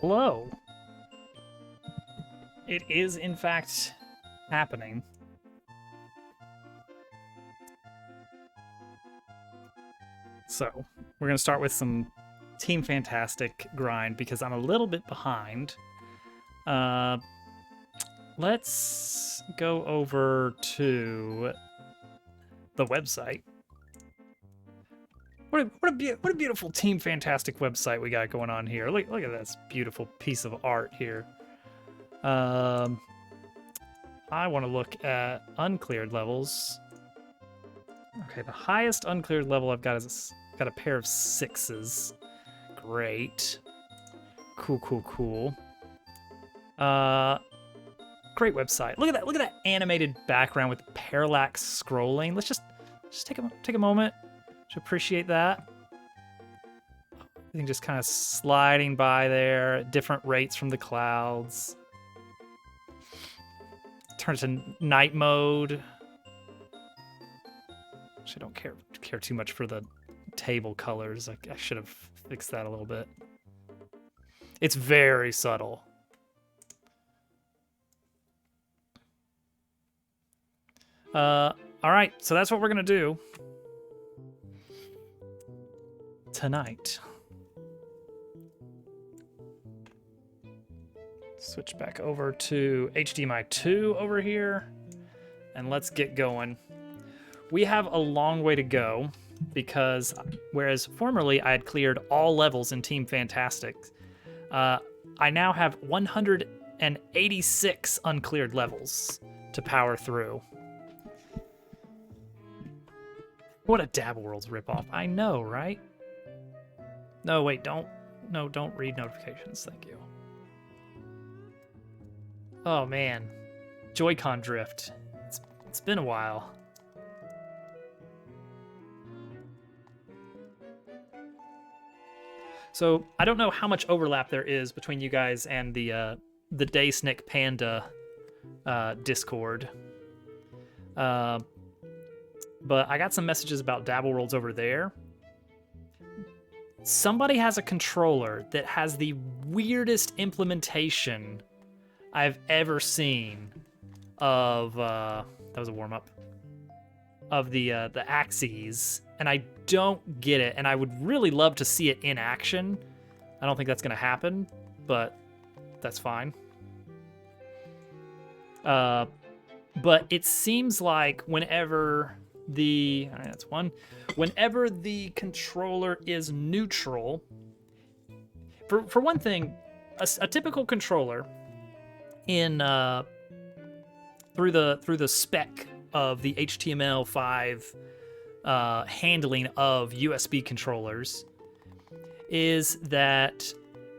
Hello. It is, in fact, happening. So, we're going to start with some Team Fantastic grind because I'm a little bit behind. Let's go over to the website. What a beautiful Team Fantastic website we got going on here. Look at this beautiful piece of art here. I want to look at uncleared levels. Okay, the highest uncleared level I've got is got a pair of 6s. Great. Cool. Great website. Look at that. Look at that animated background with parallax scrolling. Let's just take a moment to appreciate that. Everything just kind of sliding by there at different rates from the clouds. Turn it to night mode. Actually, I don't care too much for the table colors. I should have fixed that a little bit. It's very subtle. All right, so that's what we're gonna do tonight. Switch back over to HDMI 2 over here, and let's get going. We have a long way to go because whereas formerly I had cleared all levels in Team Fantastic, I now have 186 uncleared levels to power through. What a Dabble Worlds ripoff. I know, right? No, wait, don't read notifications, thank you. Oh man, Joy-Con drift. It's been a while. So I don't know how much overlap there is between you guys and the Daysnick Panda Discord. But I got some messages about Dabble Worlds over there. Somebody has a controller that has the weirdest implementation I've ever seen of that was a warm-up of the axes, and I don't get it, and I would really love to see it in action. I don't think that's gonna happen, but that's fine. But it seems like whenever whenever the controller is neutral, for one thing, a typical controller in through the spec of the HTML5 handling of USB controllers is that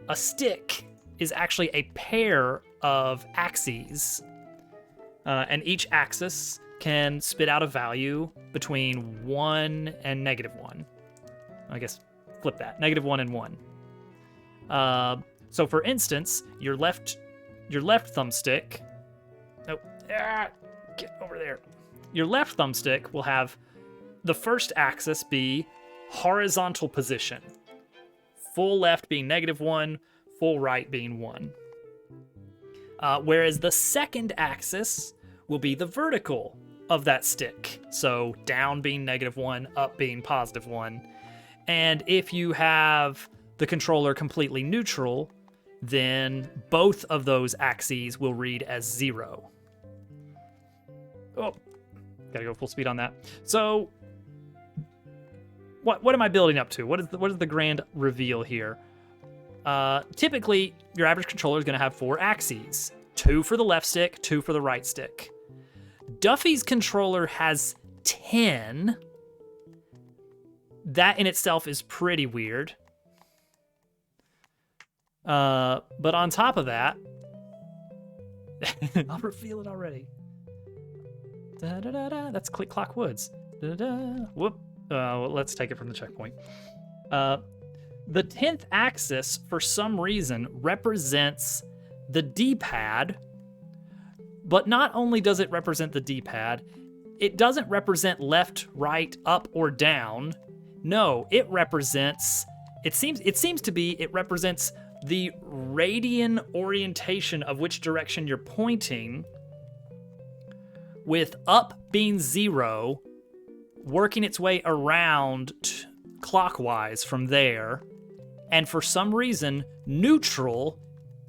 a stick is actually a pair of axes, and each axis can spit out a value between 1 and -1. I guess flip that, -1 and 1. So for instance, your left thumbstick. Oh, get over there. Your left thumbstick will have the first axis be horizontal position, full left being -1, full right being 1. Whereas the second axis will be the vertical of that stick. So down being -1, up being +1. And if you have the controller completely neutral, then both of those axes will read as 0. Oh, gotta go full speed on that. So, what am I building up to? What is the grand reveal here? Typically, your average controller is gonna have 4 axes. 2 for the left stick, 2 for the right stick. Duffy's controller has 10. That in itself is pretty weird. But on top of that, I'll reveal it already. That's Click Clock Woods. Whoop. Well, let's take it from the checkpoint. The 10th axis, for some reason, represents the D-pad. But not only does it represent the D-pad, it doesn't represent left, right, up, or down. No, it represents. It seems to be. It represents the radian orientation of which direction you're pointing, with up being 0, working its way around clockwise from there, and for some reason, neutral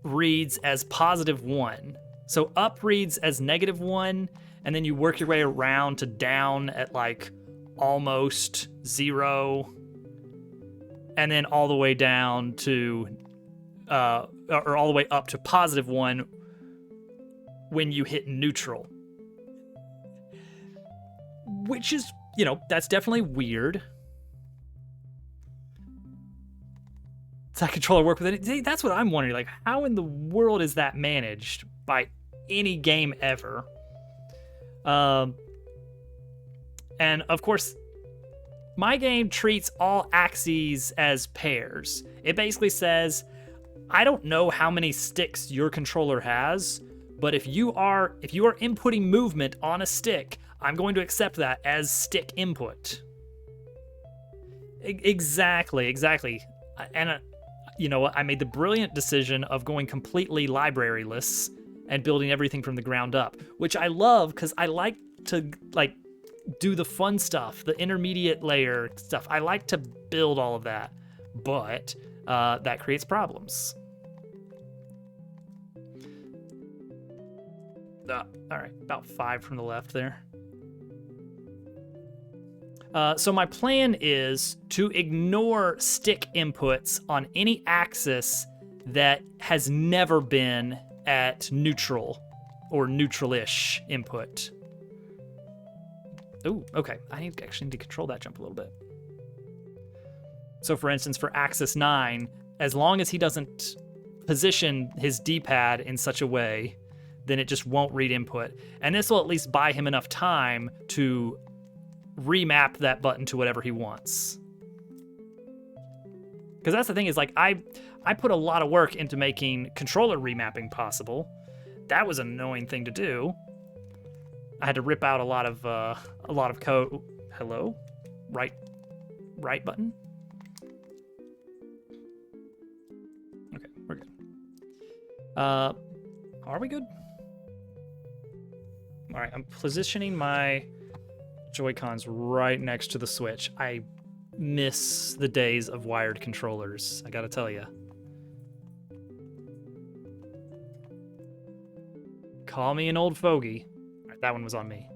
reads as +1. So up reads as -1, and then you work your way around to down at like almost 0, and then all the way down to, or all the way up to +1 when you hit neutral. Which is, that's definitely weird. Does that controller work with it? See, that's what I'm wondering. Like, how in the world is that managed by any game ever? And of course, my game treats all axes as pairs. It basically says, I don't know how many sticks your controller has, but if you are inputting movement on a stick, I'm going to accept that as stick input. Exactly. And I made the brilliant decision of going completely library-less and building everything from the ground up, which I love because I like to do the fun stuff, the intermediate layer stuff. I like to build all of that, but that creates problems. All right, about 5 from the left there. So my plan is to ignore stick inputs on any axis that has never been at neutral or neutral-ish input. Ooh, okay. I actually need to control that jump a little bit. So for instance, for axis 9, as long as he doesn't position his D-pad in such a way, then it just won't read input. And this will at least buy him enough time to remap that button to whatever he wants. Because that's the thing is, like, I put a lot of work into making controller remapping possible. That was an annoying thing to do. I had to rip out a lot of code. Hello? Right button? Okay, we're good. Are we good? All right, I'm positioning my Joy-Cons right next to the Switch. I miss the days of wired controllers, I gotta tell you. Call me an old fogey. All right, that one was on me.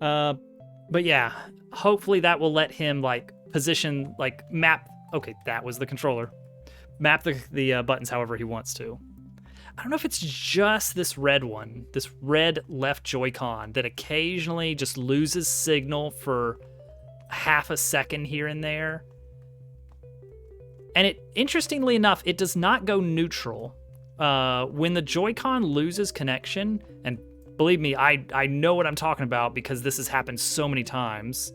But yeah, hopefully that will let him position, map. Okay, that was the controller. Map the buttons however he wants to. I don't know if it's just this red one, this red left Joy-Con, that occasionally just loses signal for half a second here and there. And interestingly enough, it does not go neutral. When the Joy-Con loses connection, and believe me, I know what I'm talking about because this has happened so many times.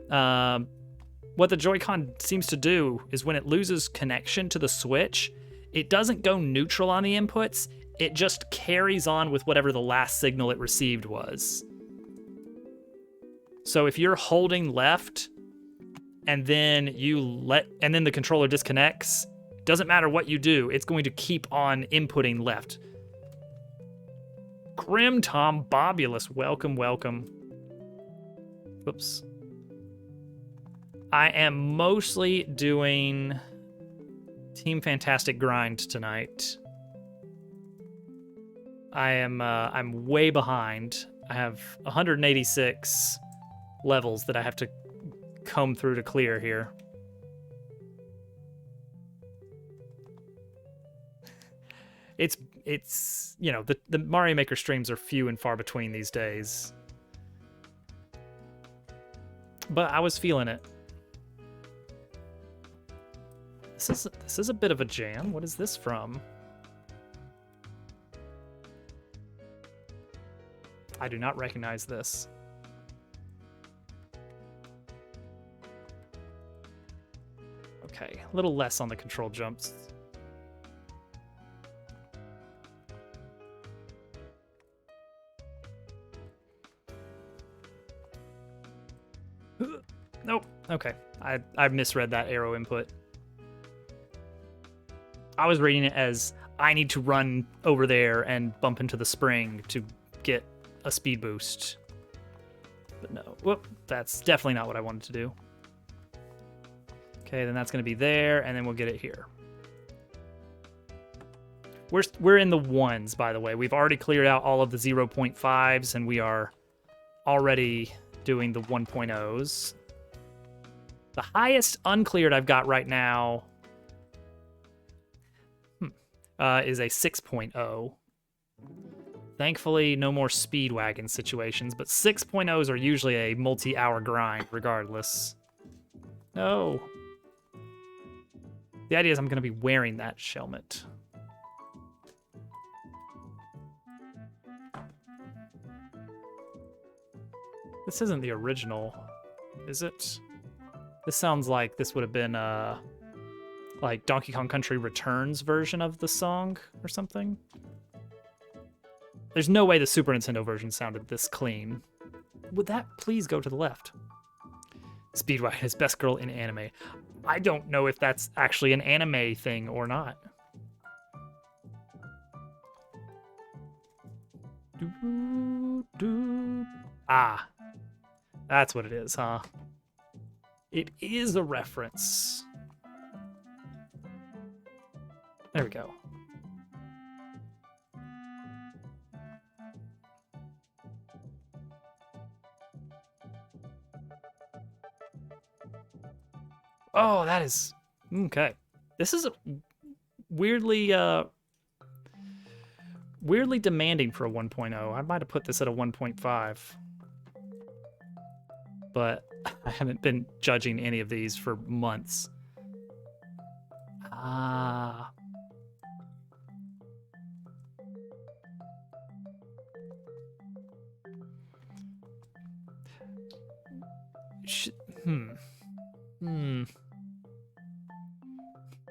What the Joy-Con seems to do is when it loses connection to the Switch, it doesn't go neutral on the inputs, it just carries on with whatever the last signal it received was. So if you're holding left and then the controller disconnects, doesn't matter what you do, it's going to keep on inputting left. Grim Tom Bobulus, welcome. Whoops. I am mostly doing Team Fantastic grind tonight. I'm way behind. I have 186 levels that I have to comb through to clear here. It's the Mario Maker streams are few and far between these days. But I was feeling it. This is a bit of a jam. What is this from? I do not recognize this. Okay, a little less on the control jumps. Nope. Okay, I misread that arrow input. I was reading it as I need to run over there and bump into the spring to get a speed boost. But no, whoop, that's definitely not what I wanted to do. Okay, then that's going to be there, and then we'll get it here. We're in the ones, by the way. We've already cleared out all of the 0.5s, and we are already doing the 1.0s. The highest uncleared I've got right now is a 6.0. Thankfully, no more Speedwagon situations, but 6.0s are usually a multi-hour grind regardless. No. The idea is I'm going to be wearing that helmet. This isn't the original, is it? This sounds like this would have been like Donkey Kong Country Returns version of the song or something. There's no way the Super Nintendo version sounded this clean. Would that please go to the left? Speedwagon is best girl in anime. I don't know if that's actually an anime thing or not. Ah, that's what it is, huh? It is a reference. There we go. Oh, that is okay. This is weirdly weirdly demanding for a 1.0. I might have put this at a 1.5. But I haven't been judging any of these for months. Ah.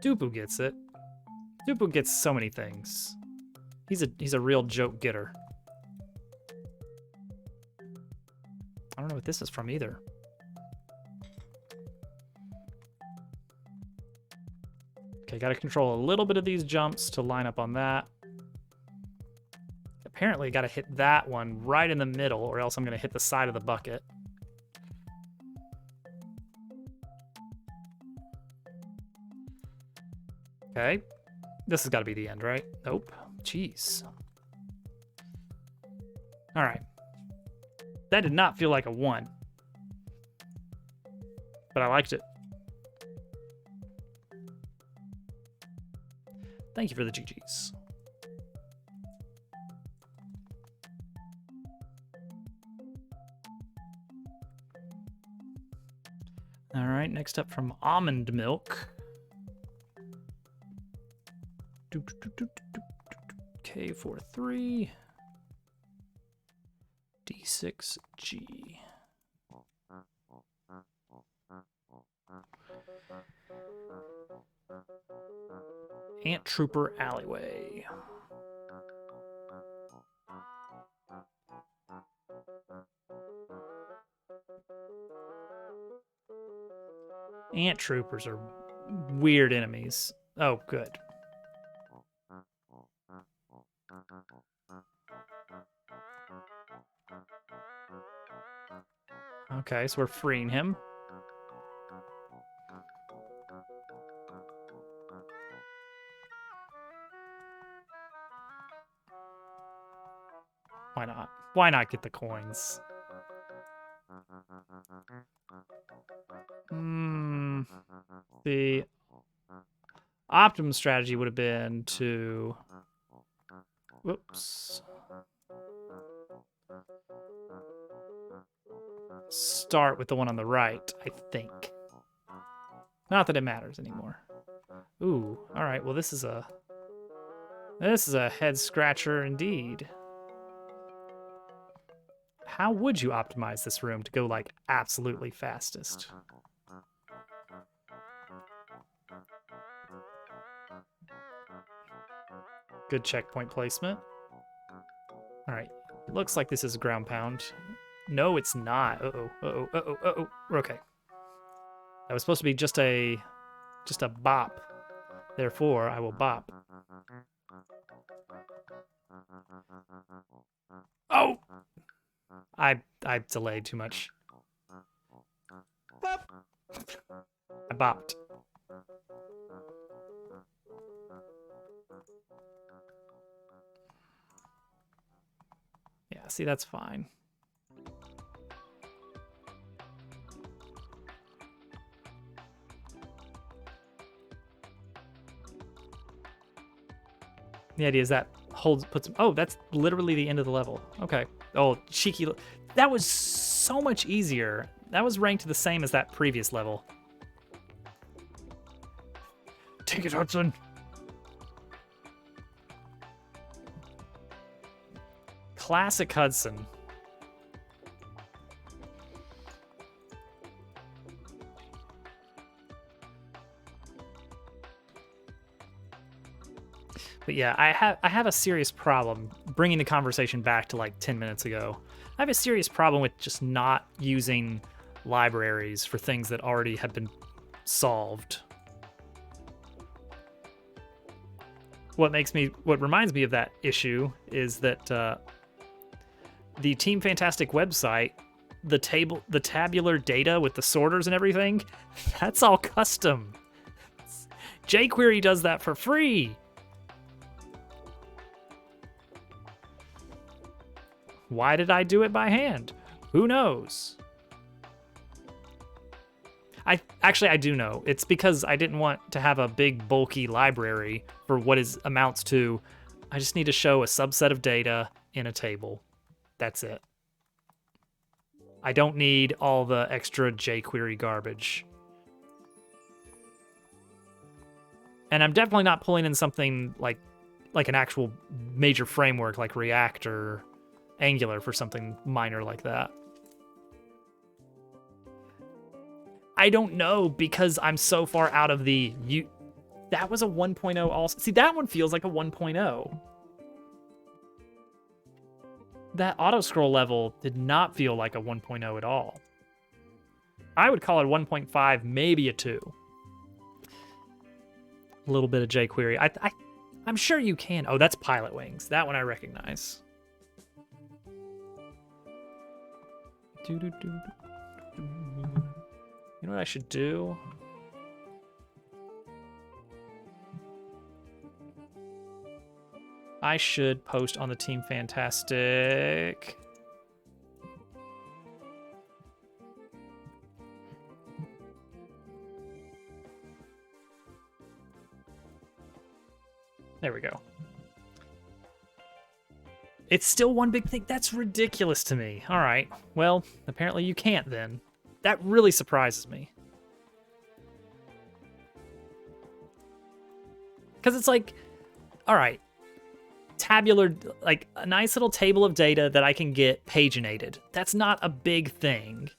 Dupu gets it. Dupu gets so many things. He's a real joke getter. I don't know what this is from either. Okay, gotta control a little bit of these jumps to line up on that. Apparently gotta hit that one right in the middle, or else I'm gonna hit the side of the bucket. Okay. This has gotta be the end, right? Nope. Jeez. All right. That did not feel like a 1. But I liked it. Thank you for the GGs. All right, next up from Almond Milk. K43. D6G. Ant Trooper Alleyway. Ant Troopers are weird enemies. Oh, good. Okay, so we're freeing him. Why not? Why not get the coins? The optimum strategy would have been to... Whoops. Start with the one on the right, I think. Not that it matters anymore. Ooh, all right. Well, this is a head scratcher indeed. How would you optimize this room to go like absolutely fastest? Good checkpoint placement. All right. Looks like this is a ground pound. No, it's not. Uh-oh, uh-oh, uh-oh, uh-oh. We're okay. That was supposed to be just a bop. Therefore, I will bop. Oh! I delayed too much. Bop. I bopped. Yeah, see, that's fine. The idea is that puts. Oh, that's literally the end of the level. Okay. Oh, cheeky. That was so much easier. That was ranked the same as that previous level. Take it, Hudson. Classic Hudson. But yeah, I have a serious problem bringing the conversation back to like 10 minutes ago. I have a serious problem with just not using libraries for things that already have been solved. What reminds me of that issue is that the Team Fantastic website, the tabular data with the sorters and everything, that's all custom. jQuery does that for free. Why did I do it by hand? Who knows? I do know. It's because I didn't want to have a big bulky library for what amounts to. I just need to show a subset of data in a table. That's it. I don't need all the extra jQuery garbage. And I'm definitely not pulling in something like an actual major framework like React or Angular for something minor like that. I don't know because I'm so far out of that was a 1.0 also. See, that one feels like a 1.0. That auto scroll level did not feel like a 1.0 at all. I would call it 1.5, maybe a 2. A little bit of jQuery. I'm sure you can. Oh, that's Pilot Wings. That one I recognize. You know what I should do? I should post on the Team Fantastic. There we go. It's still one big thing. That's ridiculous to me. All right. Well, apparently you can't then. That really surprises me. Because it's like, all right, tabular, like a nice little table of data that I can get paginated. That's not a big thing.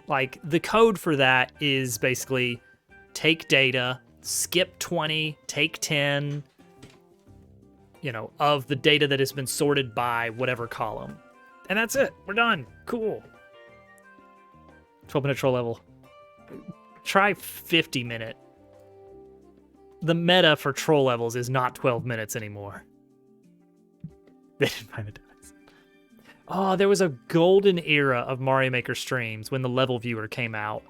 Like the code for that is basically take data, skip 20, take 10, of the data that has been sorted by whatever column. And that's it. We're done. Cool. 12-minute troll level. Try 50-minute. The meta for troll levels is not 12 minutes anymore. They didn't find a difference. Oh, there was a golden era of Mario Maker streams when the level viewer came out.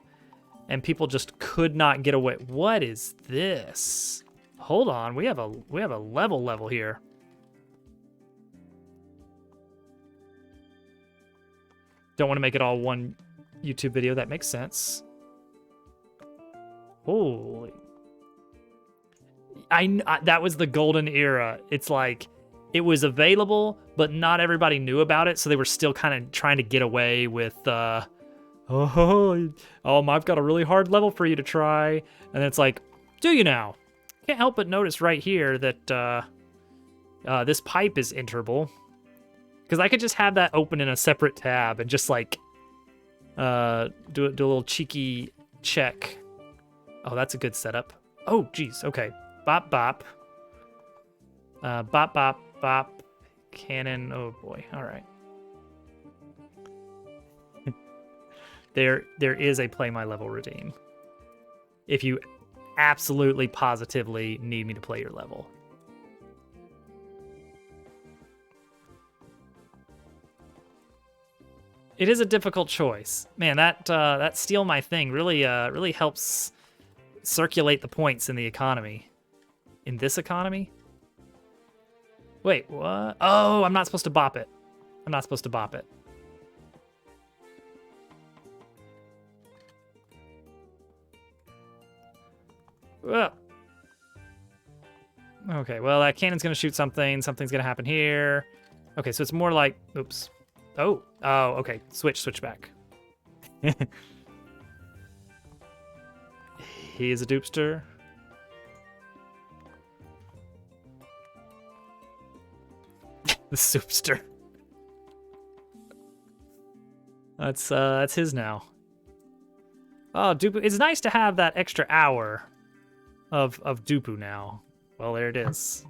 And people just could not get away. What is this? Hold on, we have a level here. Don't want to make it all one YouTube video. That makes sense. Holy. That was the golden era. It's like it was available, but not everybody knew about it, so they were still kind of trying to get away with I've got a really hard level for you to try. And it's like, do you now? Can't help but notice right here that this pipe is enterable. Because I could just have that open in a separate tab and just like do a little cheeky check. Oh, that's a good setup. Oh, geez. Okay. Bop, bop. Bop, bop, bop. Cannon. Oh, boy. All right. There is a play my level redeem. If you absolutely, positively need me to play your level. It is a difficult choice. Man, that steal my thing really helps circulate the points in the economy. In this economy? Wait, what? Oh, I'm not supposed to bop it. I'm not supposed to bop it. Ugh. Okay, well, that cannon's gonna shoot something. Something's gonna happen here. Okay, so it's more like, oops. Oh, okay. Switch back. He is a dupster. The soupster. That's his now. Oh, Dupu. It's nice to have that extra hour of Dupu now. Well, there it is.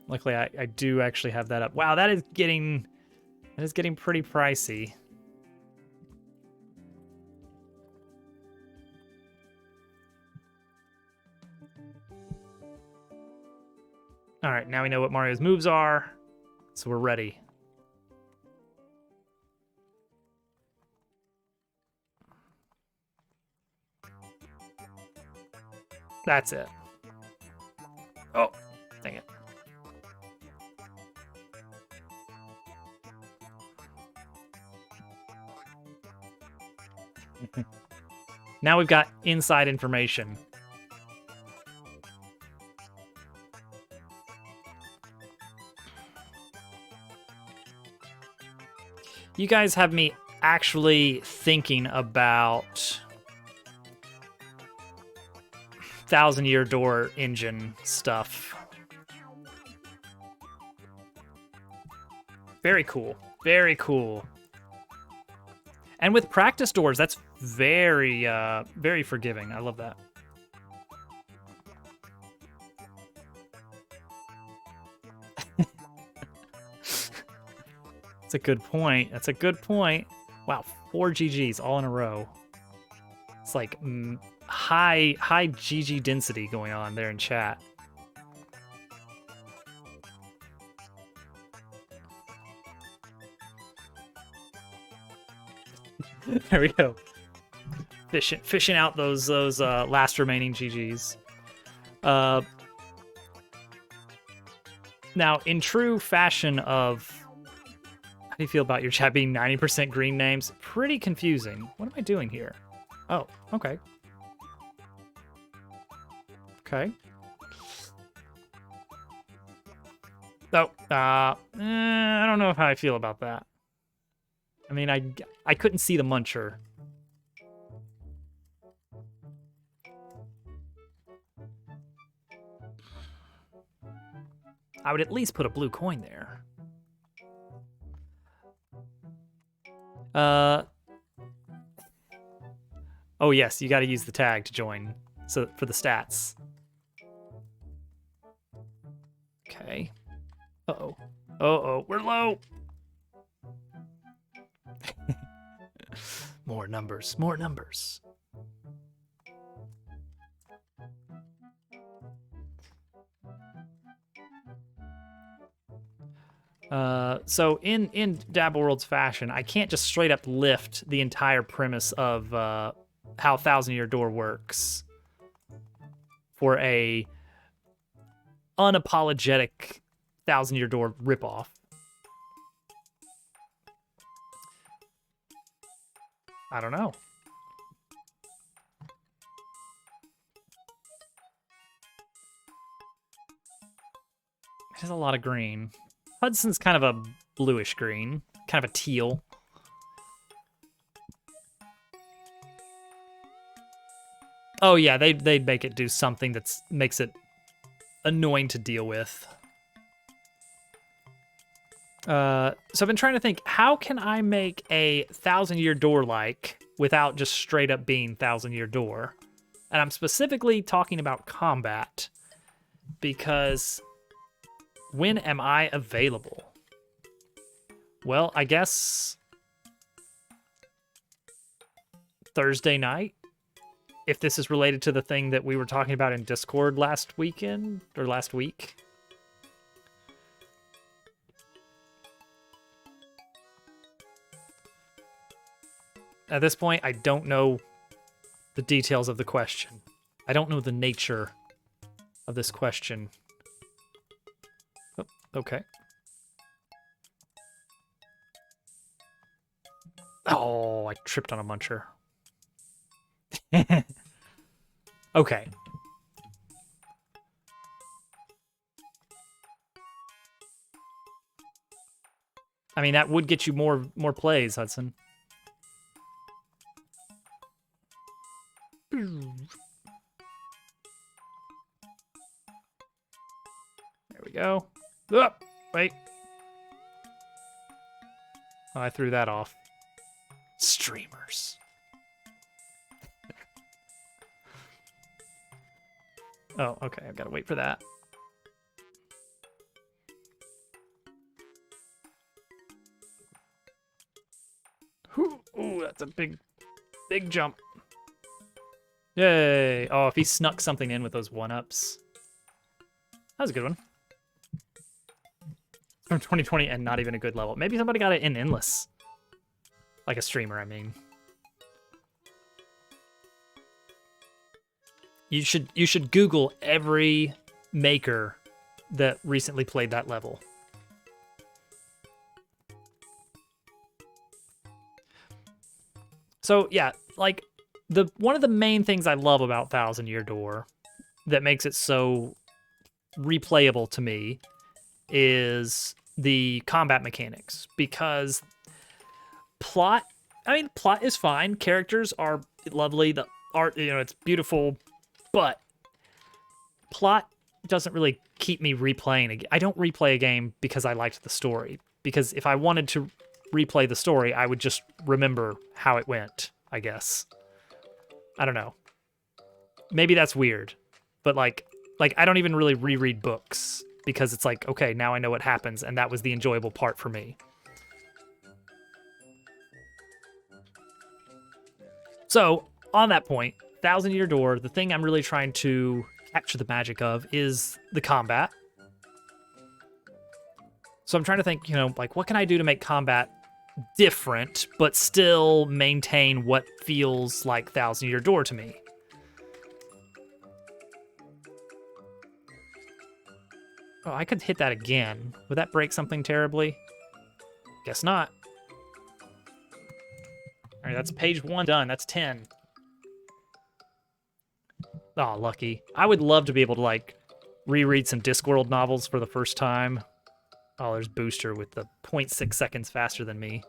Luckily, I do actually have that up. Wow, that is getting pretty pricey. All right, now we know what Mario's moves are, so we're ready. That's it. Oh, dang it. Now we've got inside information. You guys have me actually thinking about 1,000-year door engine stuff. Very cool. Very cool. And with practice doors, that's very, very forgiving. I love that. That's a good point. That's a good point. Wow, 4 GGs all in a row. It's like high GG density going on there in chat. There we go. Fishing out those last remaining GGs. Now, in true fashion of, how do you feel about your chat being 90% green names? Pretty confusing. What am I doing here? Oh, okay. Okay. Oh, I don't know how I feel about that. I mean, I couldn't see the muncher. I would at least put a blue coin there. Oh yes, you got to use the tag to join. So for the stats. Okay. Uh-oh. Uh-oh, we're low. More numbers, more numbers. So in Dabble World's fashion, I can't just straight up lift the entire premise of how 1,000-Year Door works for a unapologetic 1,000-Year Door ripoff. I don't know. There's a lot of green. Hudson's kind of a bluish green, kind of a teal. Oh yeah, they'd make it do something that makes it annoying to deal with. So I've been trying to think, how can I make a 1,000-Year Door like without just straight up being 1,000-Year Door? And I'm specifically talking about combat, because when am I available? Well, I guess Thursday night. if this is related to the thing that we were talking about in Discord last weekend or last week. At this point, I don't know the details of the question. I don't know the nature of this question. Oh, okay. Oh, I tripped on a muncher. Okay. I mean, that would get you more plays, Hudson. There we go. Oh, wait. Oh, I threw that off. Streamers. Oh, okay. I've got to wait for that. Ooh, that's a big jump. Yay. Oh, if he snuck something in with those 1-ups. That was a good one. From 2020 and not even a good level. Maybe somebody got it in Endless. Like a streamer, I mean. You should Google every maker that recently played that level. So yeah, like one of the main things I love about Thousand Year Door that makes it so replayable to me is the combat mechanics, because plot is fine, characters are lovely, the art, it's beautiful, but plot doesn't really keep me replaying. I don't replay a game because I liked the story, because if I wanted to replay the story, I would just remember how it went, I guess. I don't know. Maybe that's weird, but like I don't even really reread books, because it's like, okay, now I know what happens, and that was the enjoyable part for me. So, on that point, Thousand Year Door, the thing I'm really trying to capture the magic of is the combat. So I'm trying to think, like, what can I do to make combat different, but still maintain what feels like Thousand Year Door to me? Oh, I could hit that again. Would that break something terribly? Guess not. All right, that's page 1 done. That's 10. Oh, lucky. I would love to be able to, like, reread some Discworld novels for the first time. Oh, there's Booster with the 0.6 seconds faster than me.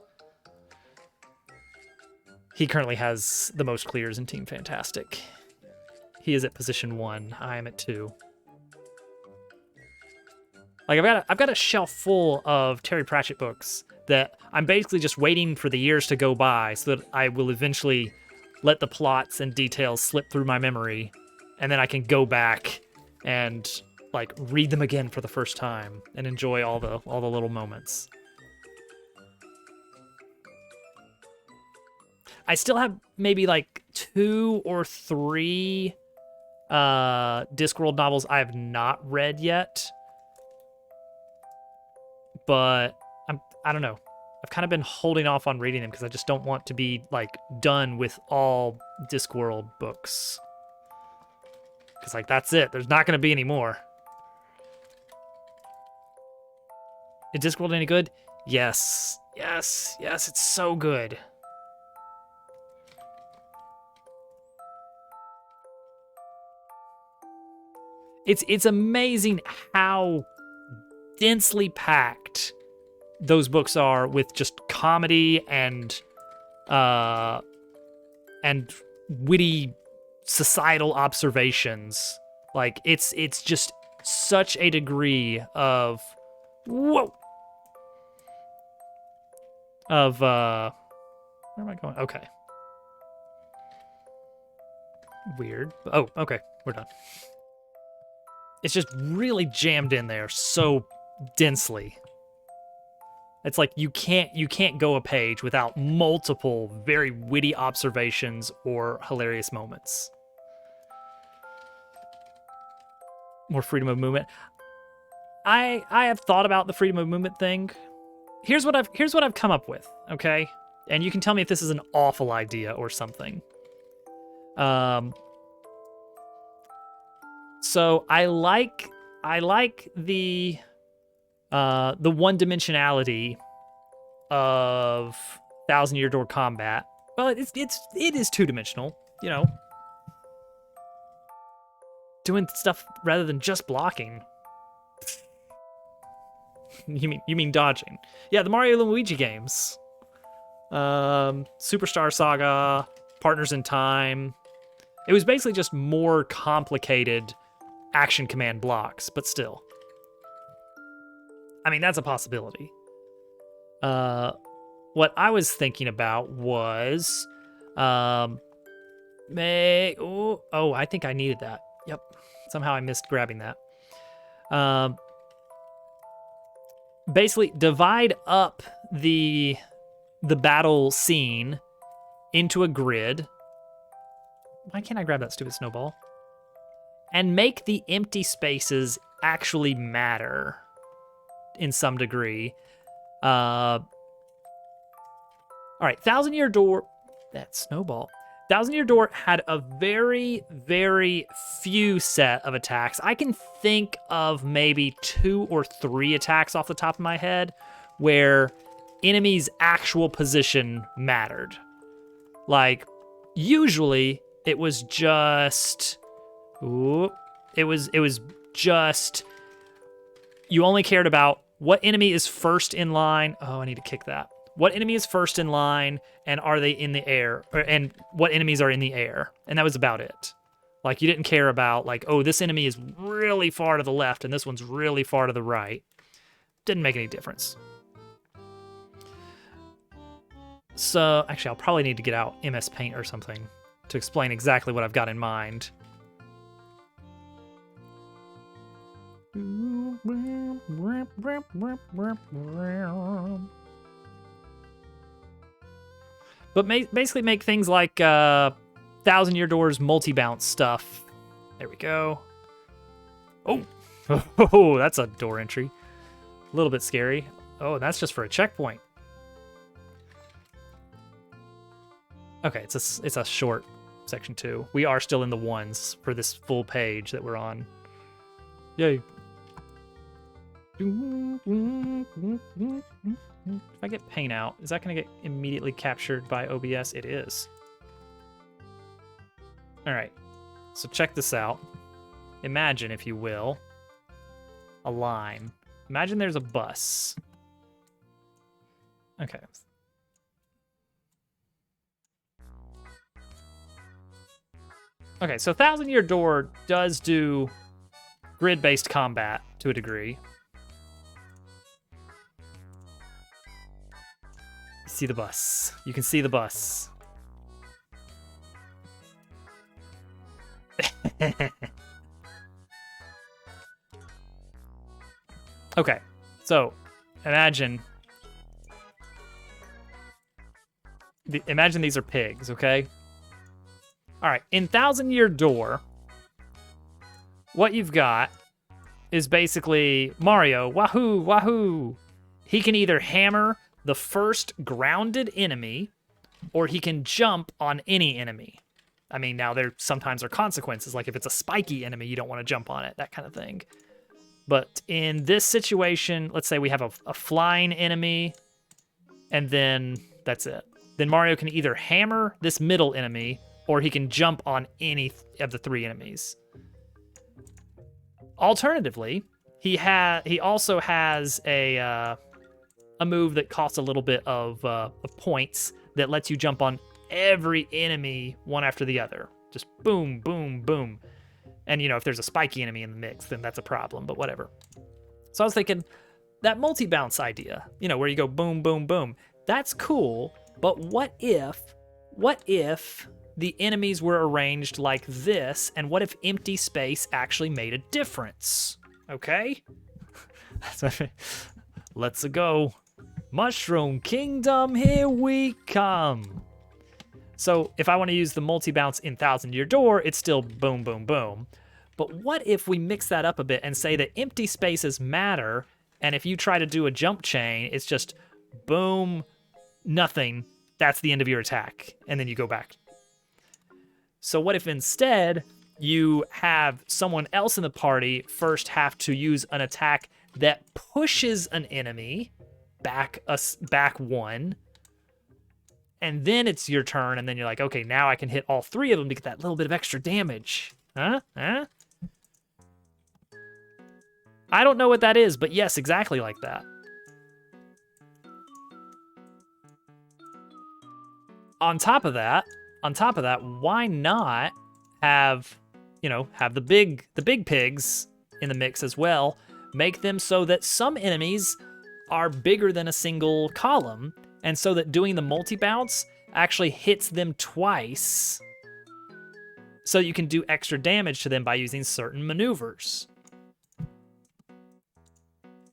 He currently has the most clears in Team Fantastic. He is at position 1. I am at 2. Like, I've got a shelf full of Terry Pratchett books that I'm basically just waiting for the years to go by so that I will eventually let the plots and details slip through my memory, and then I can go back and like read them again for the first time and enjoy all the little moments. I still have maybe like 2 or 3 Discworld novels I have not read yet. But I don't know. I've kind of been holding off on reading them because I just don't want to be like done with all Discworld books. Because like that's it. There's not going to be any more. Is Discworld any good? Yes. Yes. Yes, it's so good. It's amazing how densely packed those books are with just comedy and witty societal observations. Like it's just such a degree of where am I going? Okay. Weird. Oh, okay. We're done. It's just really jammed in there so densely. It's like you can't go a page without multiple very witty observations or hilarious moments. More freedom of movement. I have thought about the freedom of movement thing. Here's what I've come up with, okay? And you can tell me if this is an awful idea or something. So I like the one-dimensionality of Thousand Year Door combat. Well, it is two-dimensional, you know, doing stuff rather than just blocking. You mean dodging? Yeah, the Mario and Luigi games, Superstar Saga, Partners in Time. It was basically just more complicated action command blocks, but still. I mean, that's a possibility. What I was thinking about was, I think I needed that. Yep, somehow I missed grabbing that. Basically, divide up the battle scene into a grid. Why can't I grab that stupid snowball? And make the empty spaces actually matter in some degree. All right, Thousand Year Door, that snowball. Thousand Year Door had a very, very few set of attacks. I can think of maybe 2 or 3 attacks off the top of my head where enemies' actual position mattered. Like, usually it was just, it was just, you only cared about what enemy is first in line. Oh, I need to kick that. What enemy is first in line, and are they in the air? And what enemies are in the air? And that was about it. Like, you didn't care about, like, oh, this enemy is really far to the left, and this one's really far to the right. Didn't make any difference. So, actually, I'll probably need to get out MS Paint or something to explain exactly what I've got in mind. But basically make things like Thousand Year Doors multi-bounce stuff. There we go. Oh, that's a door entry. A little bit scary. Oh, that's just for a checkpoint. Okay, it's a short section 2. We are still in the ones for this full page that we're on. Yay. If I get paint out, is that going to get immediately captured by OBS? It is. All right, so check this out. Imagine, if you will, a line. Imagine there's a bus. Okay. Okay, so Thousand Year Door does do grid-based combat to a degree. See the bus. You can see the bus. Okay, so imagine these are pigs, okay? All right, in Thousand Year Door, what you've got is basically Mario, wahoo, wahoo. He can either hammer the first grounded enemy, or he can jump on any enemy. I mean, now there sometimes are consequences, like if it's a spiky enemy, you don't want to jump on it, that kind of thing. But in this situation, let's say we have a flying enemy, and then that's it. Then Mario can either hammer this middle enemy, or he can jump on any of the 3 enemies. Alternatively, he also has a move that costs a little bit of points that lets you jump on every enemy one after the other. Just boom, boom, boom. And, you know, if there's a spiky enemy in the mix, then that's a problem, but whatever. So I was thinking, that multi-bounce idea, you know, where you go boom, boom, boom, that's cool, but what if the enemies were arranged like this, and what if empty space actually made a difference? Okay? Let's go. Mushroom Kingdom, here we come. So if I want to use the multi-bounce in Thousand Year Door, it's still boom, boom, boom. But what if we mix that up a bit and say that empty spaces matter, and if you try to do a jump chain, it's just boom, nothing. That's the end of your attack, and then you go back. So what if instead you have someone else in the party first have to use an attack that pushes an enemy back one, and then it's your turn, and then you're like, okay, now I can hit all three of them to get that little bit of extra damage. Huh? I don't know what that is, but yes, exactly like that. On top of that, why not have, have the big pigs in the mix as well? Make them so that some enemies are bigger than a single column, and so that doing the multi-bounce actually hits them twice, so you can do extra damage to them by using certain maneuvers.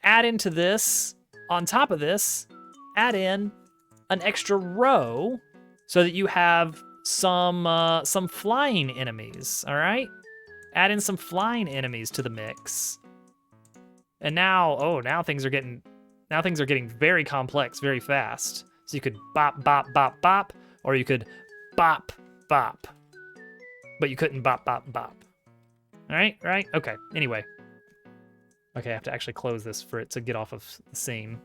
Add into this, on top of this, add in an extra row so that you have some flying enemies, all right? Add in some flying enemies to the mix. And now things are getting very complex very fast. So you could bop, bop, bop, bop, or you could bop, bop. But you couldn't bop, bop, bop. All right, right? Okay, anyway. Okay, I have to actually close this for it to get off of the scene.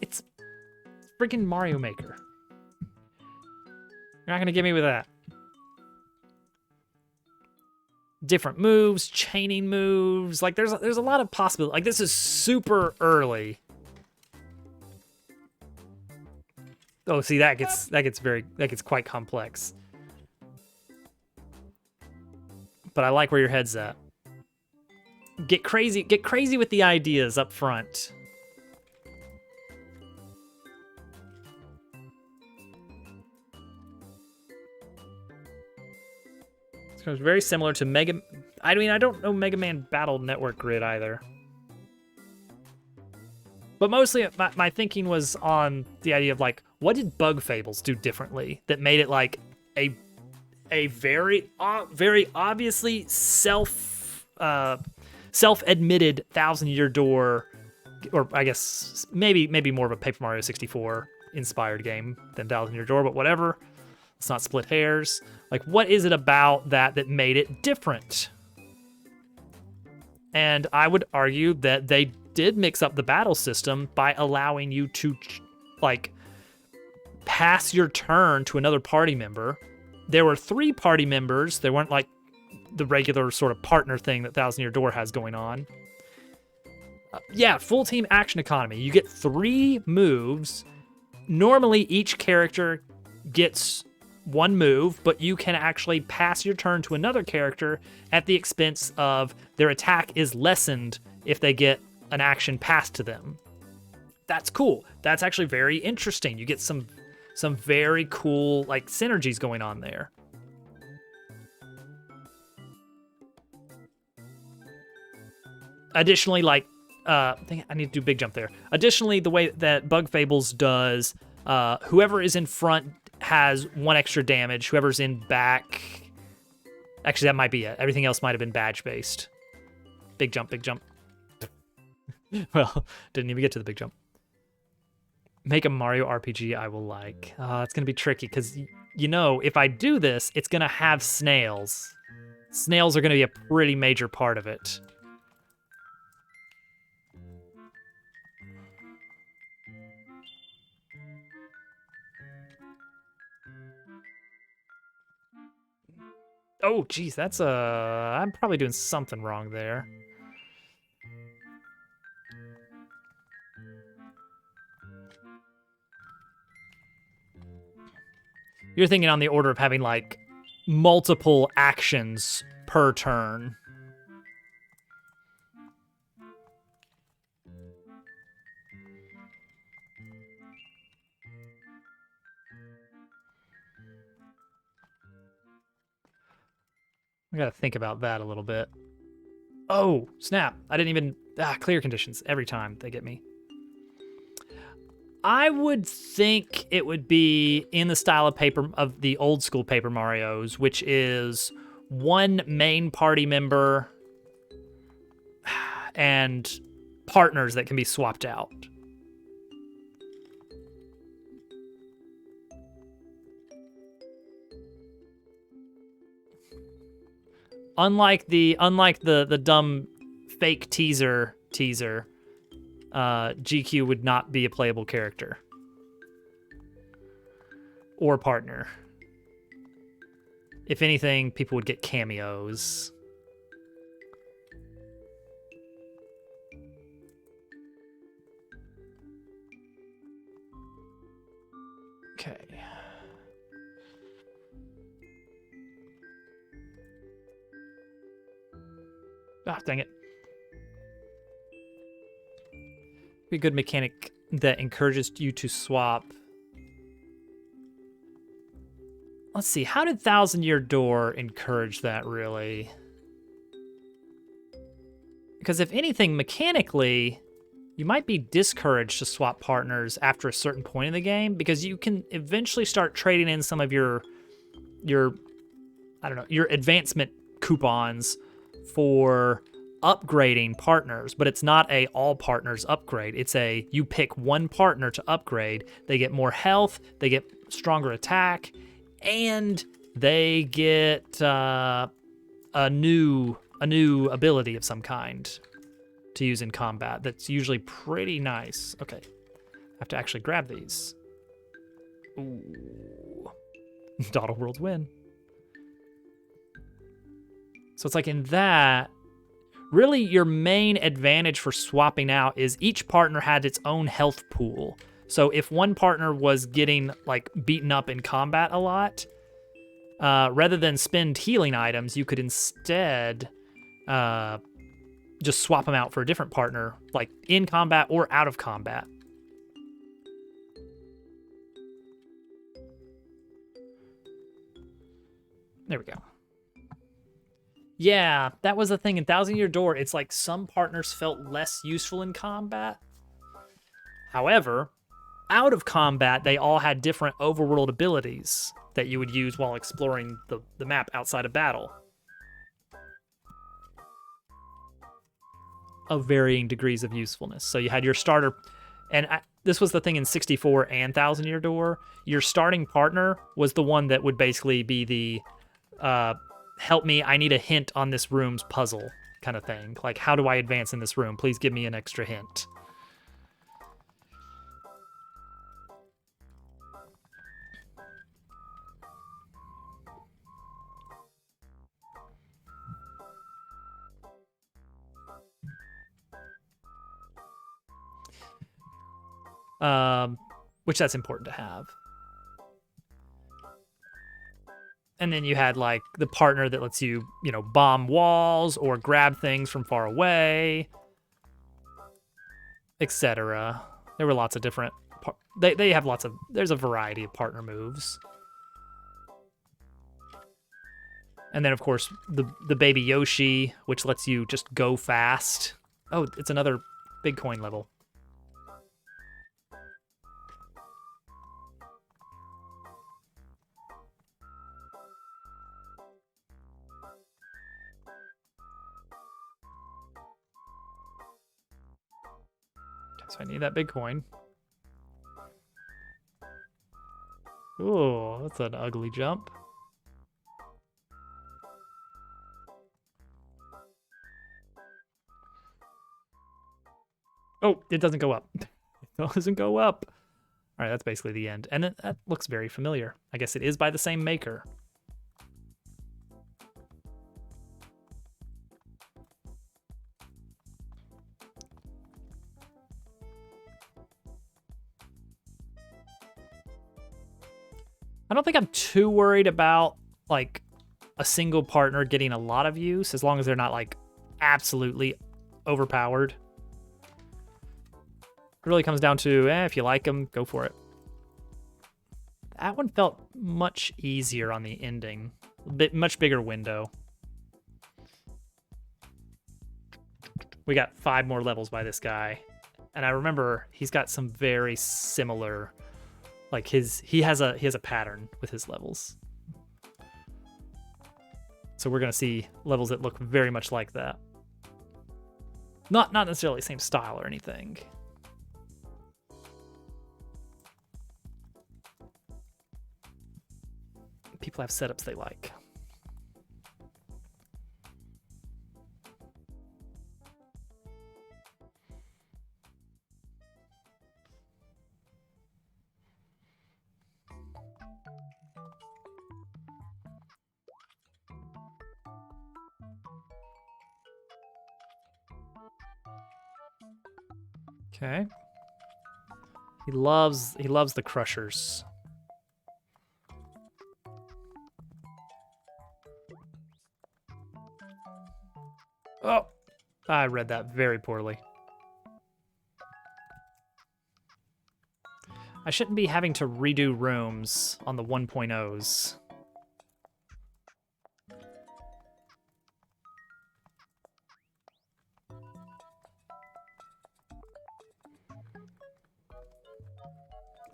It's freaking Mario Maker. You're not gonna get me with that. Different moves, chaining moves. Like there's a lot of possibility. Like this is super early. Oh, see that gets quite complex. But I like where your head's at. Get crazy with the ideas up front. It's very similar to Mega. I mean, I don't know Mega Man Battle Network Grid either. But mostly my thinking was on the idea of like, what did Bug Fables do differently that made it like a very obviously self-admitted 1000-Year Door, or I guess maybe more of a Paper Mario 64 inspired game than 1000-Year Door, but whatever. Let's not split hairs. Like, what is it about that made it different? And I would argue that they did mix up the battle system by allowing you to, like, pass your turn to another party member. There were 3 party members. They weren't like the regular sort of partner thing that 1000-Year Door has going on. Yeah, full team action economy. You get 3 moves. Normally, each character gets 1 move, but you can actually pass your turn to another character at the expense of their attack is lessened if they get an action passed to them. That's cool. That's actually very interesting. You get some very cool like synergies going on there. Additionally, like I think I need to do big jump there. Additionally, the way that Bug Fables does, whoever is in front has 1 extra damage. Whoever's in back, actually that might be it. Everything else might have been badge based. Big jump, big jump. Well, didn't even get to the big jump. Make a Mario RPG I will like. It's gonna be tricky because if I do this, it's gonna have snails. Snails are gonna be a pretty major part of it. Oh, geez, that's I'm probably doing something wrong there. You're thinking on the order of having, like, multiple actions per turn. I gotta think about that a little bit. Oh, snap. I didn't even... clear conditions every time they get me. I would think it would be in the style of the old school Paper Marios, which is one main party member and partners that can be swapped out. Unlike the dumb fake teaser, GQ would not be a playable character or partner. If anything, people would get cameos. Okay. Ah, dang it. Be a good mechanic that encourages you to swap. Let's see, how did Thousand Year Door encourage that, really? Because if anything, mechanically, you might be discouraged to swap partners after a certain point in the game, because you can eventually start trading in some of your I don't know, your advancement coupons for upgrading partners, but it's not a all partners upgrade. It's a you pick one partner to upgrade. They get more health, they get stronger attack, and they get a new ability of some kind to use in combat. That's usually pretty nice. Okay, I have to actually grab these. Ooh, Dawdle Worlds win. So it's like in that, really your main advantage for swapping out is each partner had its own health pool. So if one partner was getting like beaten up in combat a lot, rather than spend healing items, you could instead just swap them out for a different partner, like in combat or out of combat. There we go. Yeah, that was the thing in Thousand Year Door. It's like some partners felt less useful in combat. However, out of combat, they all had different overworld abilities that you would use while exploring the map outside of battle. Of varying degrees of usefulness. So you had your starter, and this was the thing in 64 and Thousand Year Door. Your starting partner was the one that would basically be the help me, I need a hint on this room's puzzle kind of thing. Like, how do I advance in this room? Please give me an extra hint. Which that's important to have. And then you had like the partner that lets you, you know, bomb walls or grab things from far away, etc. There were lots of different, they have lots of, there's a variety of partner moves. And then of course the baby Yoshi, which lets you just go fast. Oh, it's another big coin level. So I need that big coin. Ooh, that's an ugly jump. Oh, it doesn't go up. It doesn't go up. All right, that's basically the end. And that looks very familiar. I guess it is by the same maker. I don't think I'm too worried about like a single partner getting a lot of use, as long as they're not like absolutely overpowered. It really comes down to, if you like them, go for it. That one felt much easier on the ending. Much bigger window. We got 5 more levels by this guy. And I remember he's got some very similar, like he has a pattern with his levels. So we're gonna see levels that look very much like that. Not necessarily the same style or anything. People have setups they like. Okay. He loves the crushers. Oh, I read that very poorly. I shouldn't be having to redo rooms on the 1.0s.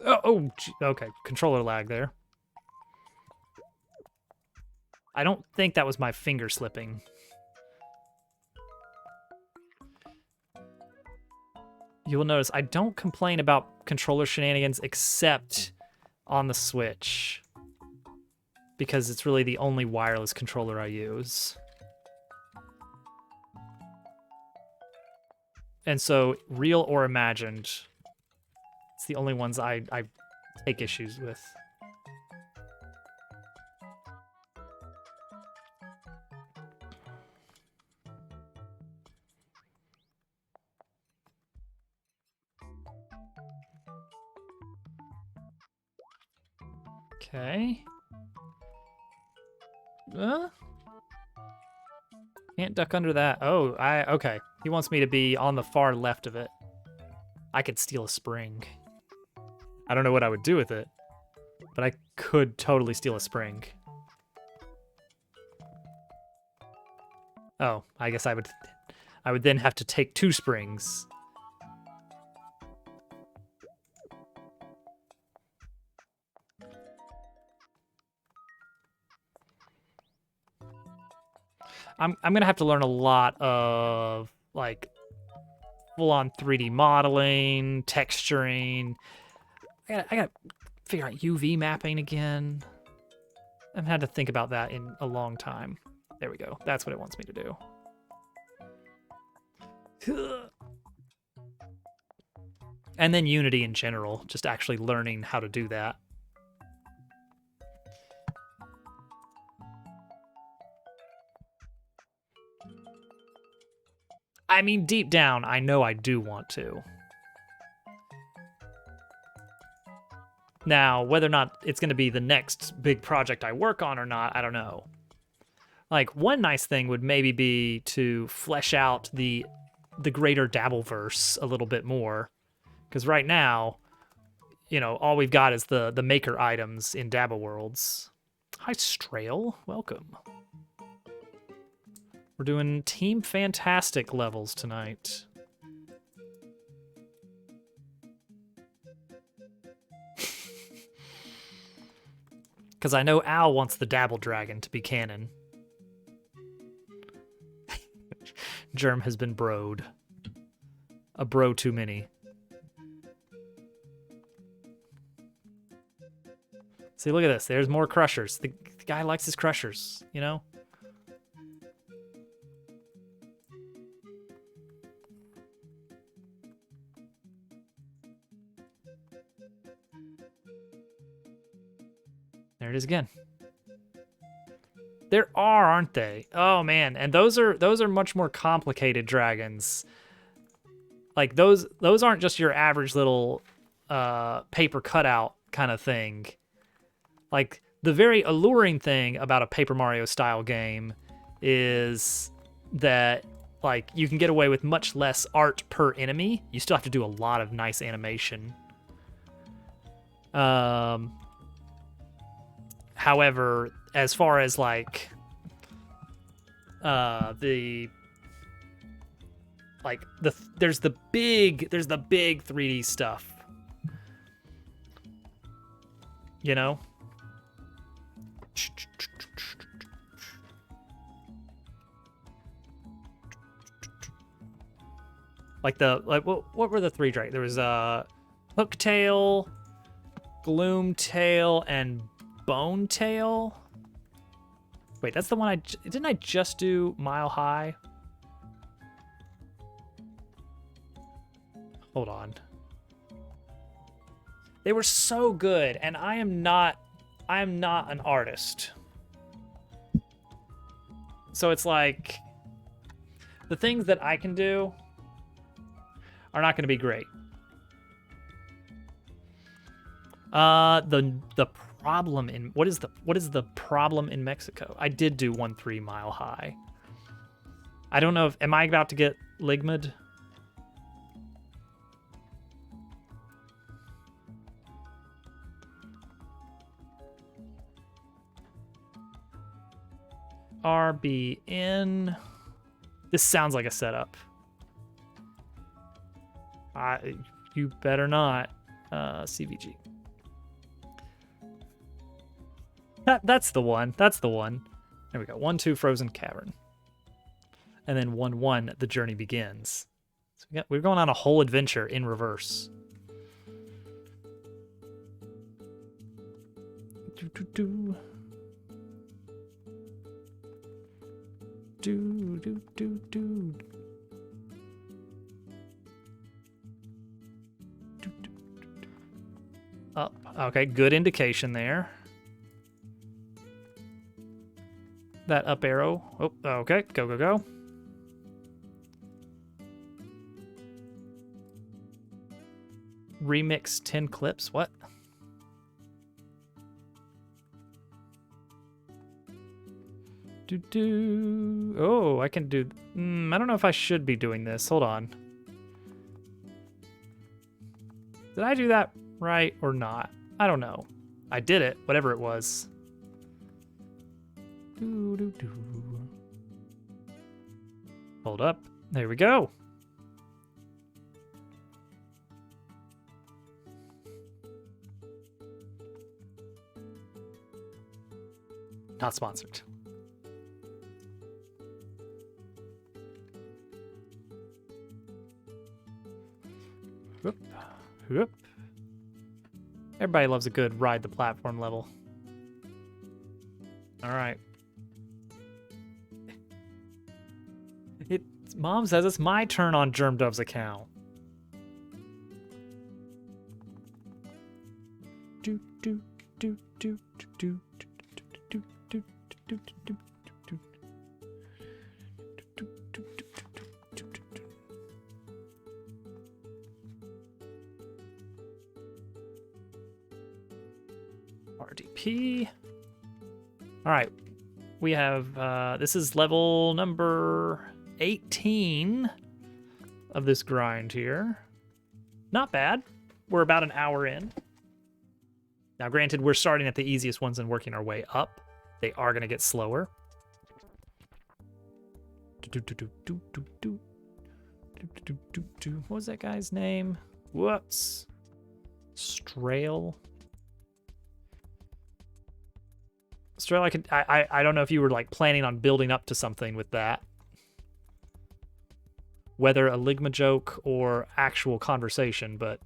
Oh, okay. Controller lag there. I don't think that was my finger slipping. You will notice I don't complain about controller shenanigans except on the Switch, because it's really the only wireless controller I use. And so, real or imagined, it's the only ones I take issues with. Okay. Can't duck under that. Oh, okay. He wants me to be on the far left of it. I could steal a spring. I don't know what I would do with it, but I could totally steal a spring. Oh, I guess I would then have to take 2 springs. I'm gonna have to learn a lot of like full-on 3D modeling, texturing. I gotta figure out UV mapping again. I've had to think about that in a long time. There we go. That's what it wants me to do. And then Unity in general, just actually learning how to do that. I mean, deep down, I know I do want to. Now, whether or not it's going to be the next big project I work on or not, I don't know. Like, one nice thing would maybe be to flesh out the greater Dabbleverse a little bit more. Because right now, you know, all we've got is the maker items in Dabble Worlds. Hi, Strail. Welcome. We're doing Team Fantastic levels tonight. Because I know Al wants the Dabble Dragon to be canon. Germ has been broed. A bro too many. See, look at this. There's more crushers. The guy likes his crushers, you know? There it is again. There are, aren't they? Oh man, and those are much more complicated dragons. Like those aren't just your average little paper cutout kind of thing. Like the very alluring thing about a Paper Mario style game is that like you can get away with much less art per enemy. You still have to do a lot of nice animation. However, as far as like the like there's the big 3D stuff. You know? Like what were the three dragons? There was Hooktail, Gloomtail, and Bonetail. Wait, that's the one didn't I just do Mile High? Hold on. They were so good, and I am not an artist. So it's like the things that I can do are not going to be great. The problem in what is the problem in Mexico? I did do 1-3 Mile High. I don't know if am I about to get Ligmad? RBN. This sounds like a setup. You better not. CVG. That's the one. That's the one. There we go. 1-2 Frozen Cavern. And then 1-1 The Journey Begins. So we're going on a whole adventure in reverse. Do. Up. Okay, good indication there. That up arrow. Oh, okay. Go. Remix 10 clips. What? Oh, I can do... I don't know if I should be doing this. Hold on. Did I do that right or not? I don't know. I did it, whatever it was. Hold up. There we go. Not sponsored. Whoop. Everybody loves a good ride the platform level. All right. Mom says it's my turn on Germ Dove's account. RDP. All right. We have, this is level number 18 of this grind here. Not bad. We're about an hour in. Now, granted, we're starting at the easiest ones and working our way up. They are going to get slower. What was that guy's name? Whoops. Strail. Strail, I don't know if you were like planning on building up to something with that. Whether a Ligma joke or actual conversation, but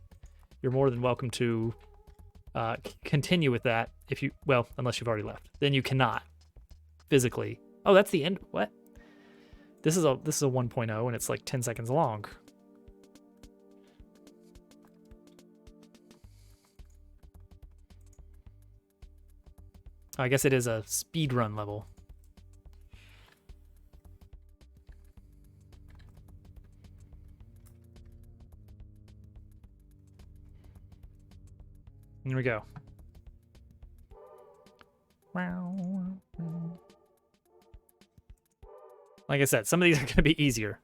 you're more than welcome to continue with that if you, well, unless you've already left. Then you cannot physically. Oh, that's the end. What? This is a 1.0 and it's like 10 seconds long. I guess it is a speedrun level. Here we go. Like I said, some of these are going to be easier.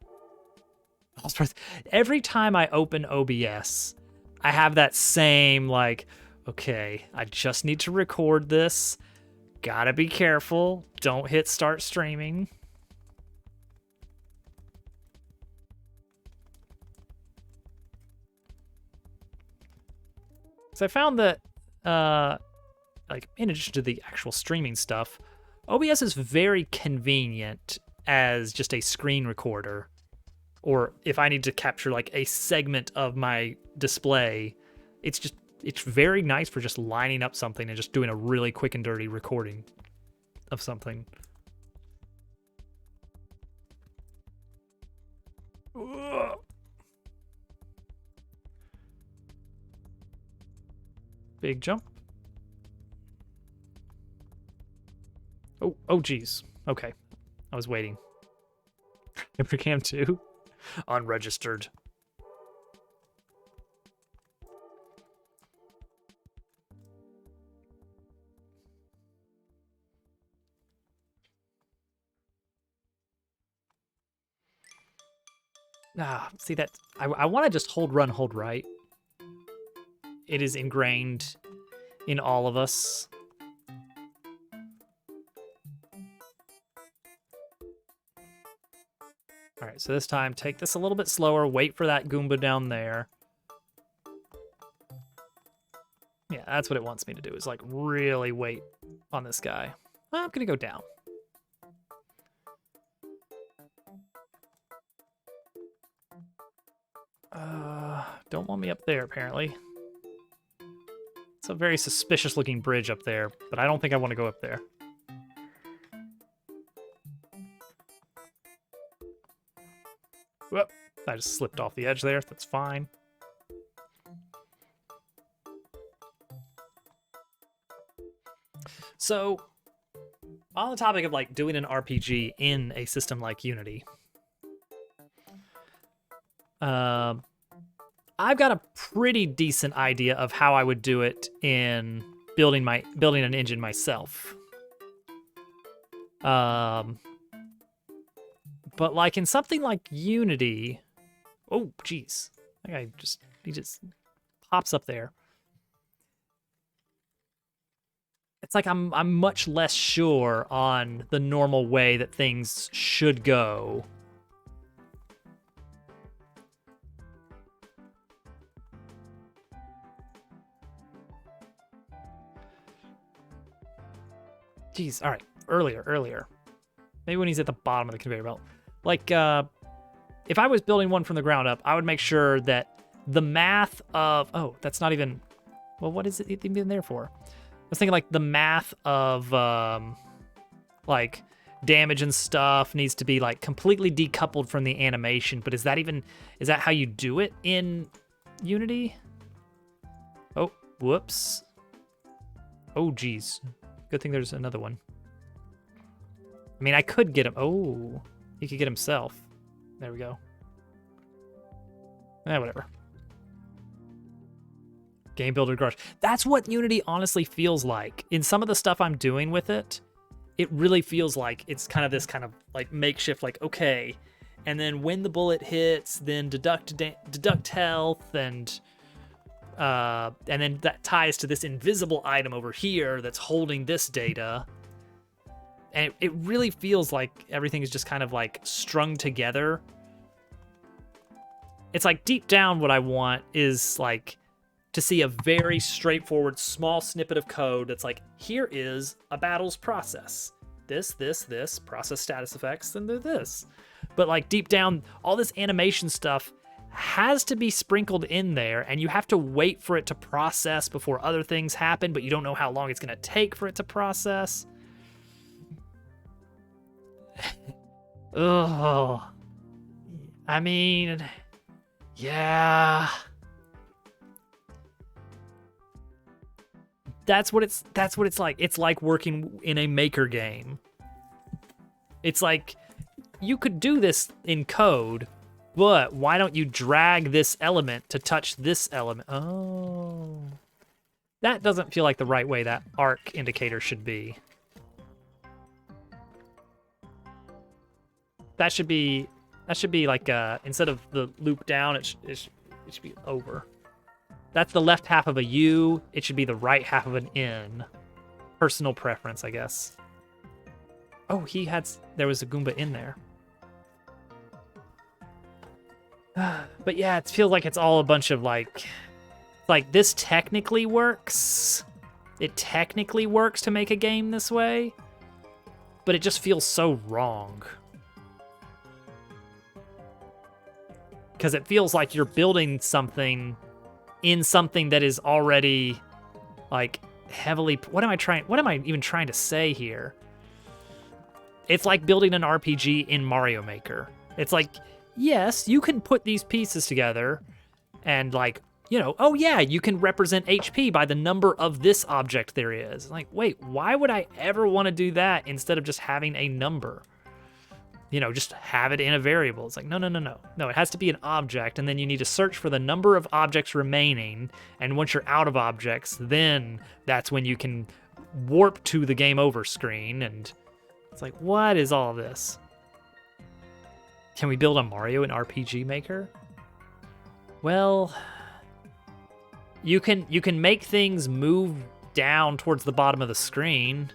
Every time I open OBS, I have that same, like, okay, I just need to record this. Gotta be careful. Don't hit start streaming. Because I found that, like, in addition to the actual streaming stuff, OBS is very convenient as just a screen recorder. Or if I need to capture, like, a segment of my display, it's very nice for just lining up something and just doing a really quick and dirty recording of something. Ugh. Big jump. Oh, geez. Okay. I was waiting. Cam 2? Unregistered. See that? I want to just hold run, hold right. It is ingrained in all of us. All right, so this time, take this a little bit slower. Wait for that Goomba down there. Yeah, that's what it wants me to do, is like really wait on this guy. I'm gonna go down. Don't want me up there, apparently. It's a very suspicious looking bridge up there, but I don't think I want to go up there. Whoop, I just slipped off the edge there. That's fine. So, on the topic of like doing an RPG in a system like Unity, I've got a pretty decent idea of how I would do it in building an engine myself. But like in something like Unity, oh geez, that guy he just pops up there. It's like I'm much less sure on the normal way that things should go. Jeez, all right, earlier. Maybe when he's at the bottom of the conveyor belt. Like, if I was building one from the ground up, I would make sure that the math of, oh, that's not even, well, what is it even there for? I was thinking like the math of, like, damage and stuff needs to be like completely decoupled from the animation, but is that how you do it in Unity? Oh, whoops. Oh, geez. Good thing there's another one. I mean, I could get him. Oh, he could get himself. There we go. Whatever. Game Builder Garage. That's what Unity honestly feels like. In some of the stuff I'm doing with it, it really feels like it's kind of this kind of like makeshift, like, okay. And then when the bullet hits, then deduct health, and then that ties to this invisible item over here that's holding this data. And it really feels like everything is just kind of like strung together. It's like deep down what I want is like to see a very straightforward small snippet of code that's like, here is a battle's process. This, process status effects, and this. But like deep down, all this animation stuff has to be sprinkled in there, and you have to wait for it to process before other things happen, but you don't know how long it's going to take for it to process. Ugh. I mean, yeah. That's what it's like. It's like working in a maker game. It's like you could do this in code, but why don't you drag this element to touch this element? Oh. That doesn't feel like the right way that arc indicator should be. That should be like instead of the loop down, it should be over. That's the left half of a U. It should be the right half of an N. Personal preference, I guess. Oh, there was a Goomba in there. But yeah, it feels like it's all a bunch of like Like, this technically works. It technically works to make a game this way, but it just feels so wrong. Because it feels like you're building something in something that is already, like, heavily... What am I even trying to say here? It's like building an RPG in Mario Maker. It's like, yes, you can put these pieces together and, like, you know, oh yeah, you can represent HP by the number of this object there is. Like, wait, why would I ever want to do that instead of just having a number? You know, just have it in a variable. It's like, no. No, it has to be an object, and then you need to search for the number of objects remaining, and once you're out of objects, then that's when you can warp to the game over screen, and it's like, what is all this? Can we build a Mario in RPG Maker? Well, you can make things move down towards the bottom of the screen.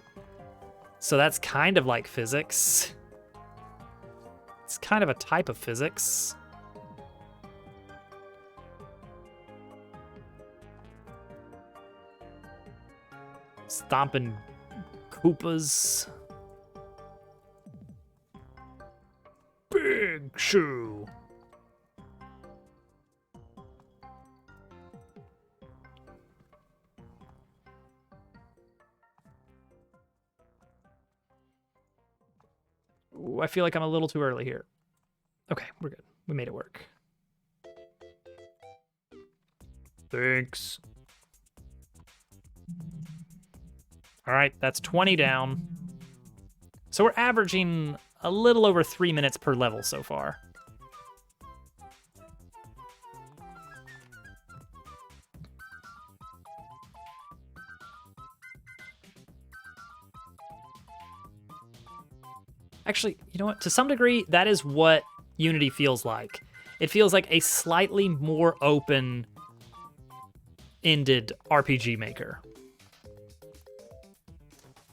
So that's kind of like physics. It's kind of a type of physics. Stomping Koopas. Big shoe. Ooh, I feel like I'm a little too early here. Okay, we're good. We made it work. Thanks. All right, that's 20 down. So we're averaging a little over 3 minutes per level so far. Actually, you know what? To some degree, that is what Unity feels like. It feels like a slightly more open-ended RPG Maker.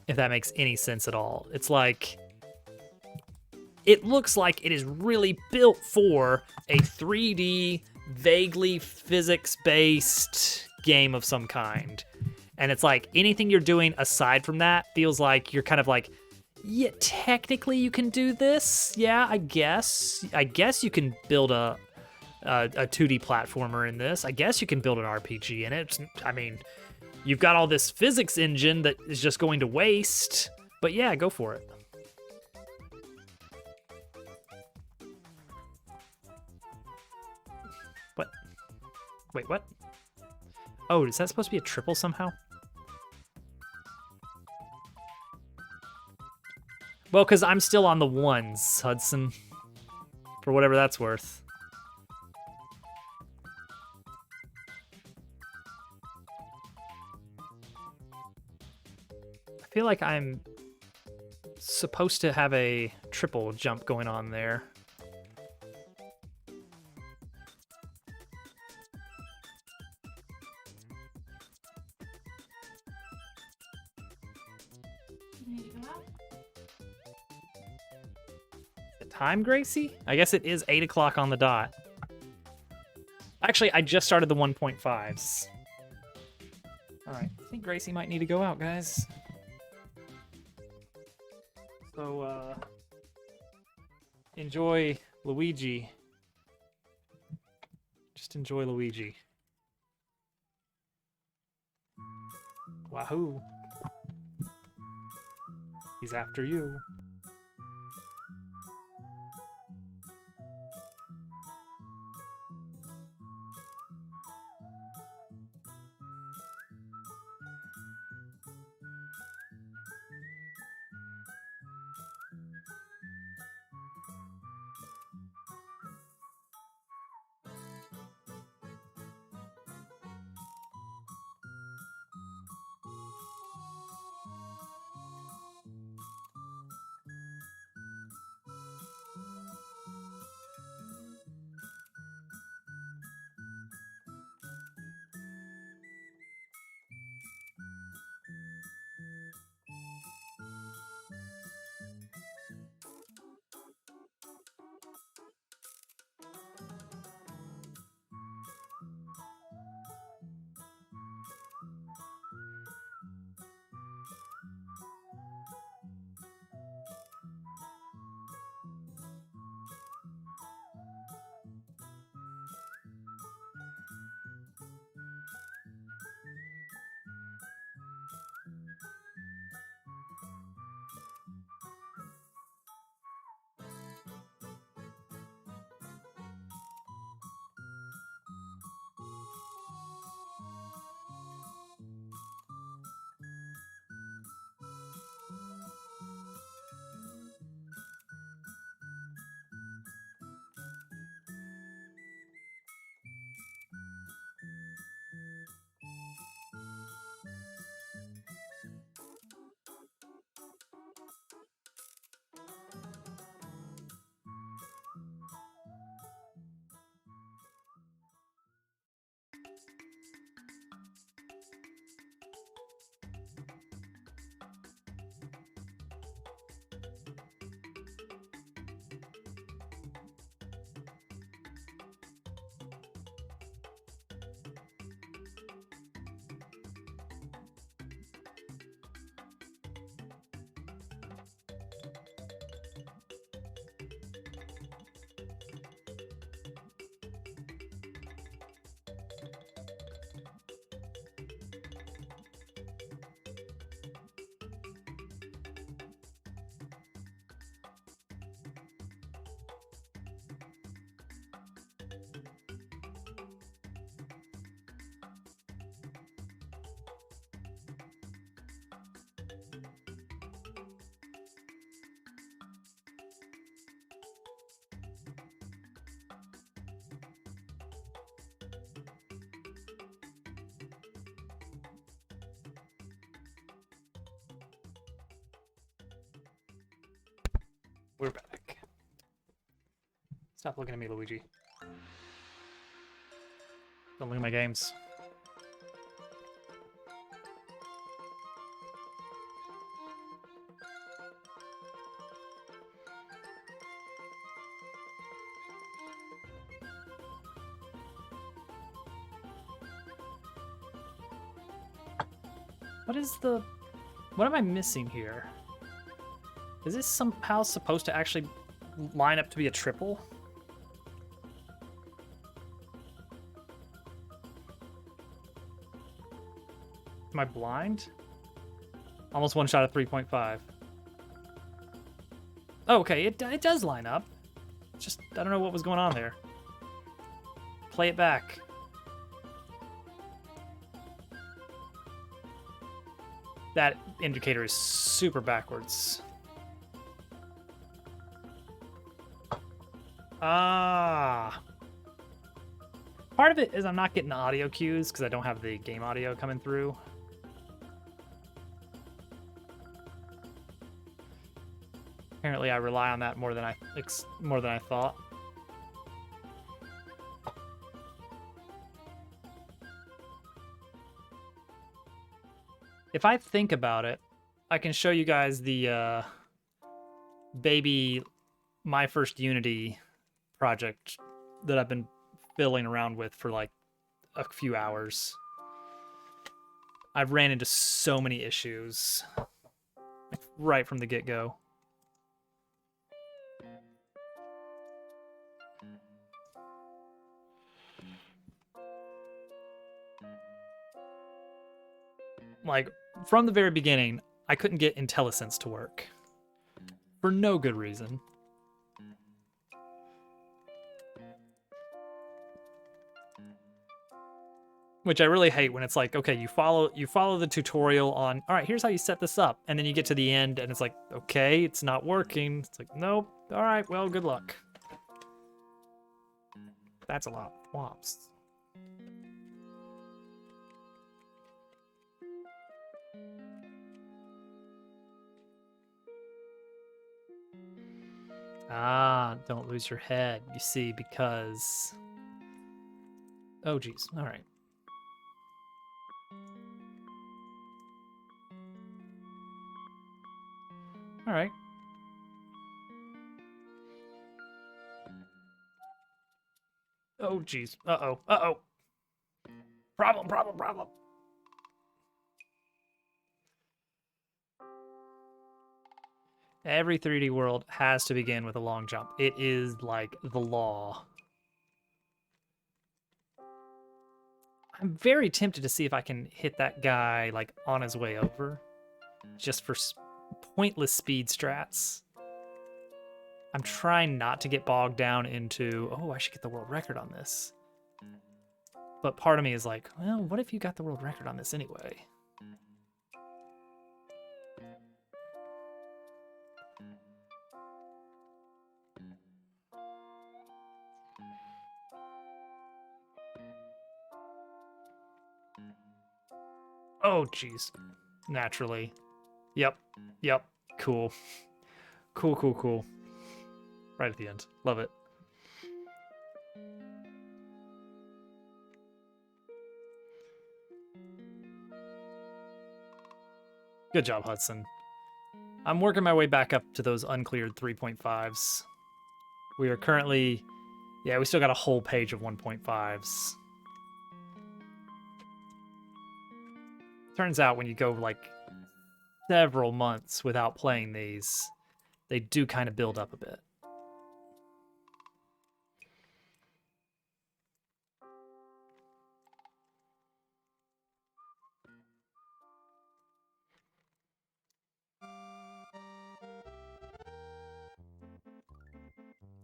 If that makes any sense at all. It's like... It looks like it is really built for a 3D, vaguely physics-based game of some kind. And it's like, anything you're doing aside from that feels like you're kind of like, yeah, technically you can do this. Yeah, I guess. I guess you can build a 2D platformer in this. I guess you can build an RPG in it. I mean, you've got all this physics engine that is just going to waste. But yeah, go for it. What? Wait, what? Oh, is that supposed to be a triple somehow? Well, because I'm still on the ones, Hudson. For whatever that's worth. I feel like I'm supposed to have a triple jump going on there. Time, Gracie? I guess it is 8 o'clock on the dot. Actually, I just started the 1.5s. Alright, I think Gracie might need to go out, guys. So, enjoy Luigi. Just enjoy Luigi. Wahoo. He's after you. we're back. Stop looking at me, Luigi. Don't look at my games. What am I missing here? Is this somehow supposed to actually line up to be a triple? Am I blind? Almost one shot of 3.5. Oh, okay, it does line up. Just, I don't know what was going on there. Play it back. That indicator is super backwards. Ah. Part of it is I'm not getting the audio cues because I don't have the game audio coming through. Apparently, I rely on that more than I thought. If I think about it, I can show you guys the baby My First Unity project that I've been fiddling around with for like a few hours. I've ran into so many issues like, right from the get-go. Like, from the very beginning, I couldn't get IntelliSense to work. For no good reason. Which I really hate when it's like, okay, you follow the tutorial on, all right, here's how you set this up. And then you get to the end and it's like, okay, it's not working. It's like, nope. All right, well, good luck. That's a lot of flops. Ah, don't lose your head. You see, because... Oh, geez. All right. All right. Oh, geez. Uh-oh. Uh-oh. Problem, problem, problem. Every 3D world has to begin with a long jump. It is like the law. I'm very tempted to see if I can hit that guy like on his way over. Just for pointless speed strats. I'm trying not to get bogged down into, oh, I should get the world record on this. But part of me is like, well, what if you got the world record on this anyway? Oh, jeez. Naturally. Yep. Yep. Cool. Cool, cool, cool. Right at the end. Love it. Good job, Hudson. I'm working my way back up to those uncleared 3.5s. We are currently... Yeah, we still got a whole page of 1.5s. Turns out when you go, like, several months without playing these, they do kind of build up a bit.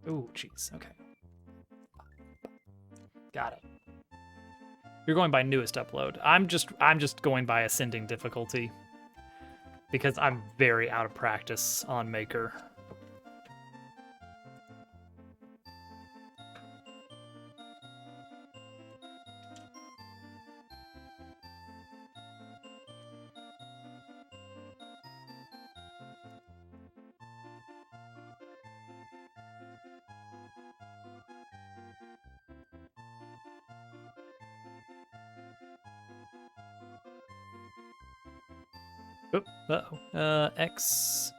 Ooh, jeez. Okay. Got it. You're going by newest upload. I'm just going by ascending difficulty because I'm very out of practice on Maker. Oop, uh-oh. X.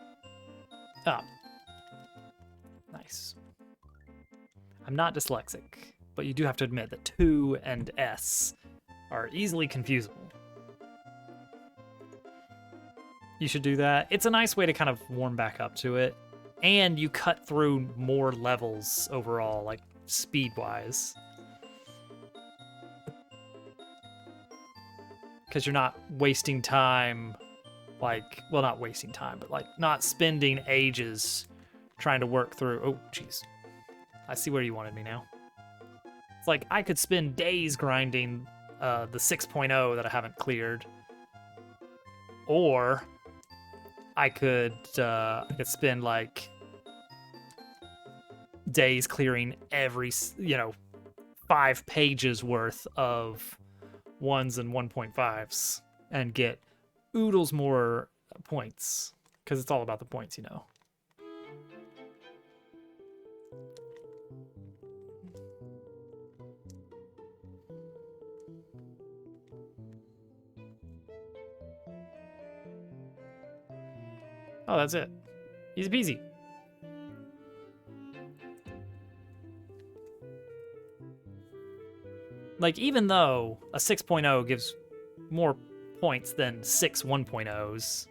Ah. Nice. I'm not dyslexic, but you do have to admit that 2 and S are easily confusable. You should do that. It's a nice way to kind of warm back up to it. And you cut through more levels overall, like speed-wise. Because you're not wasting time, like, well, not wasting time, but like not spending ages trying to work through. Oh, jeez. I see where you wanted me now. It's like I could spend days grinding the 6.0 that I haven't cleared. Or I could spend like days clearing every, 5 pages worth of 1s and 1.5s and get oodles more points, because it's all about the points, Oh, that's it. Easy peasy. Like, even though a 6.0 gives more points than 6 1.0s,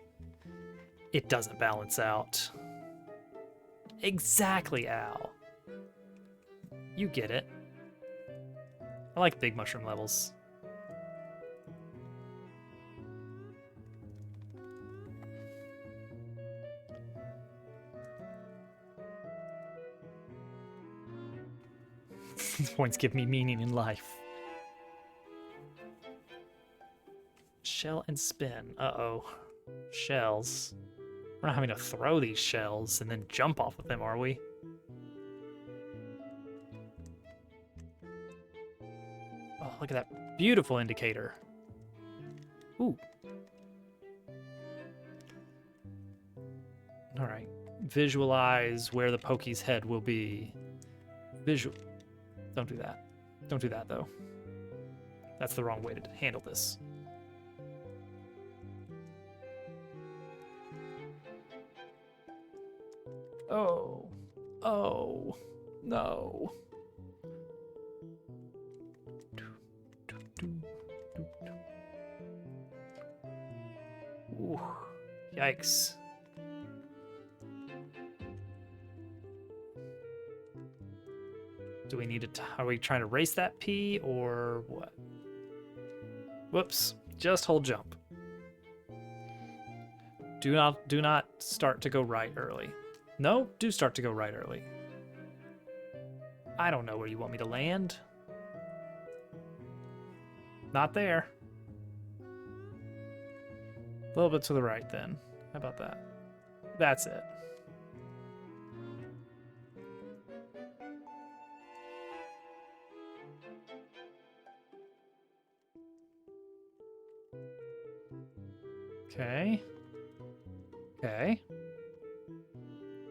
it doesn't balance out. Exactly, Al. You get it. I like big mushroom levels. These points give me meaning in life. Shell and spin. Uh-oh. Shells. We're not having to throw these shells and then jump off of them, are we? Oh, look at that beautiful indicator. Ooh. All right. Visualize where the Pokey's head will be. Visual. Don't do that. Don't do that, though. That's the wrong way to handle this. Oh. Oh. No. Ooh. Yikes. Do we need to... Are we trying to race that P or what? Whoops. Just hold jump. Do not start to go right early. No, do start to go right early. I don't know where you want me to land. Not there. A little bit to the right then. How about that? That's it. Okay. Okay.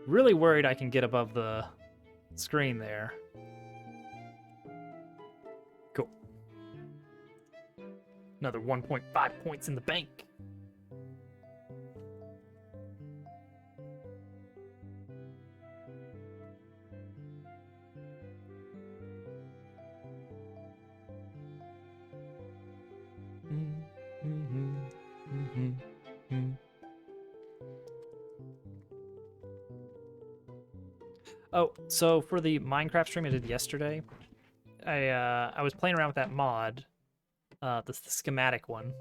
Really worried I can get above the screen there. Cool. Another 1.5 points in the bank. Oh, so for the Minecraft stream I did yesterday, I was playing around with that mod, the schematic one.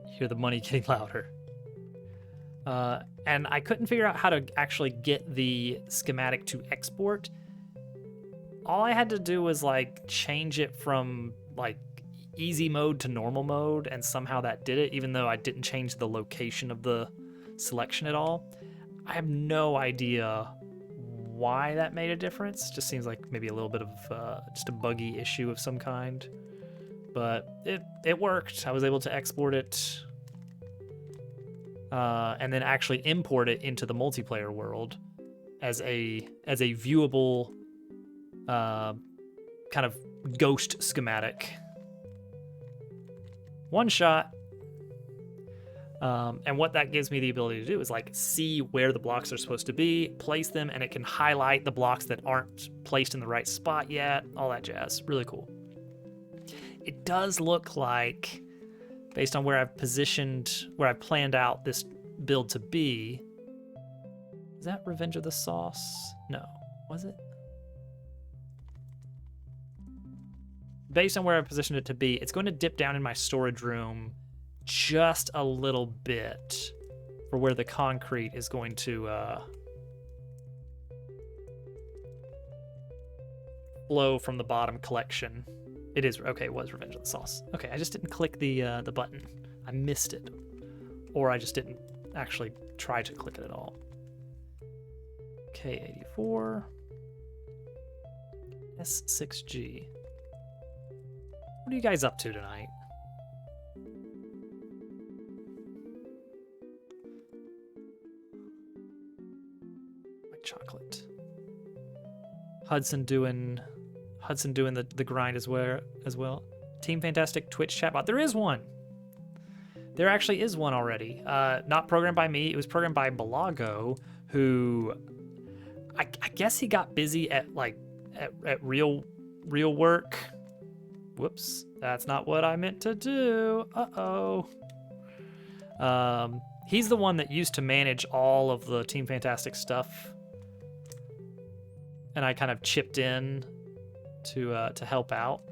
You hear the money getting louder. And I couldn't figure out how to actually get the schematic to export. All I had to do was like change it from like easy mode to normal mode, and somehow that did it, even though I didn't change the location of the selection at all. I have no idea why that made a difference. Just seems like maybe a little bit of just a buggy issue of some kind, but it worked. I was able to export it and then actually import it into the multiplayer world as a viewable kind of ghost schematic. One shot. And what that gives me the ability to do is like see where the blocks are supposed to be, place them, and it can highlight the blocks that aren't placed in the right spot yet, all that jazz. Really cool. It does look like, based on where I've planned out this build to be, is that Revenge of the Sauce? No, was it? Based on where I've positioned it to be, it's going to dip down in my storage room just a little bit for where the concrete is going to flow from the bottom collection. It is, okay, it was Revenge of the Sauce. Okay, I just didn't click the button. I missed it. Or I just didn't actually try to click it at all. K84. S6G. What are you guys up to tonight? White chocolate. Hudson doing the grind as well. Team Fantastic Twitch chatbot. There is one. There actually is one already. Not programmed by me. It was programmed by Balago, who I guess he got busy at real work. Whoops, that's not what I meant to do. Uh-oh. He's the one that used to manage all of the Team Fantastic stuff, and I kind of chipped in to help out.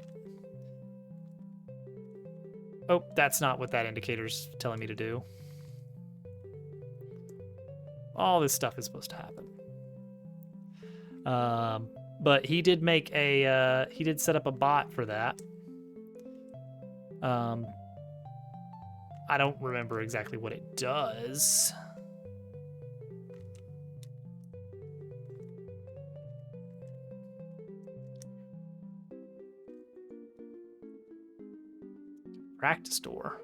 Oh, that's not what that indicator's telling me to do. All this stuff is supposed to happen. But he did make he did set up a bot for that. I don't remember exactly what it does. Practice door.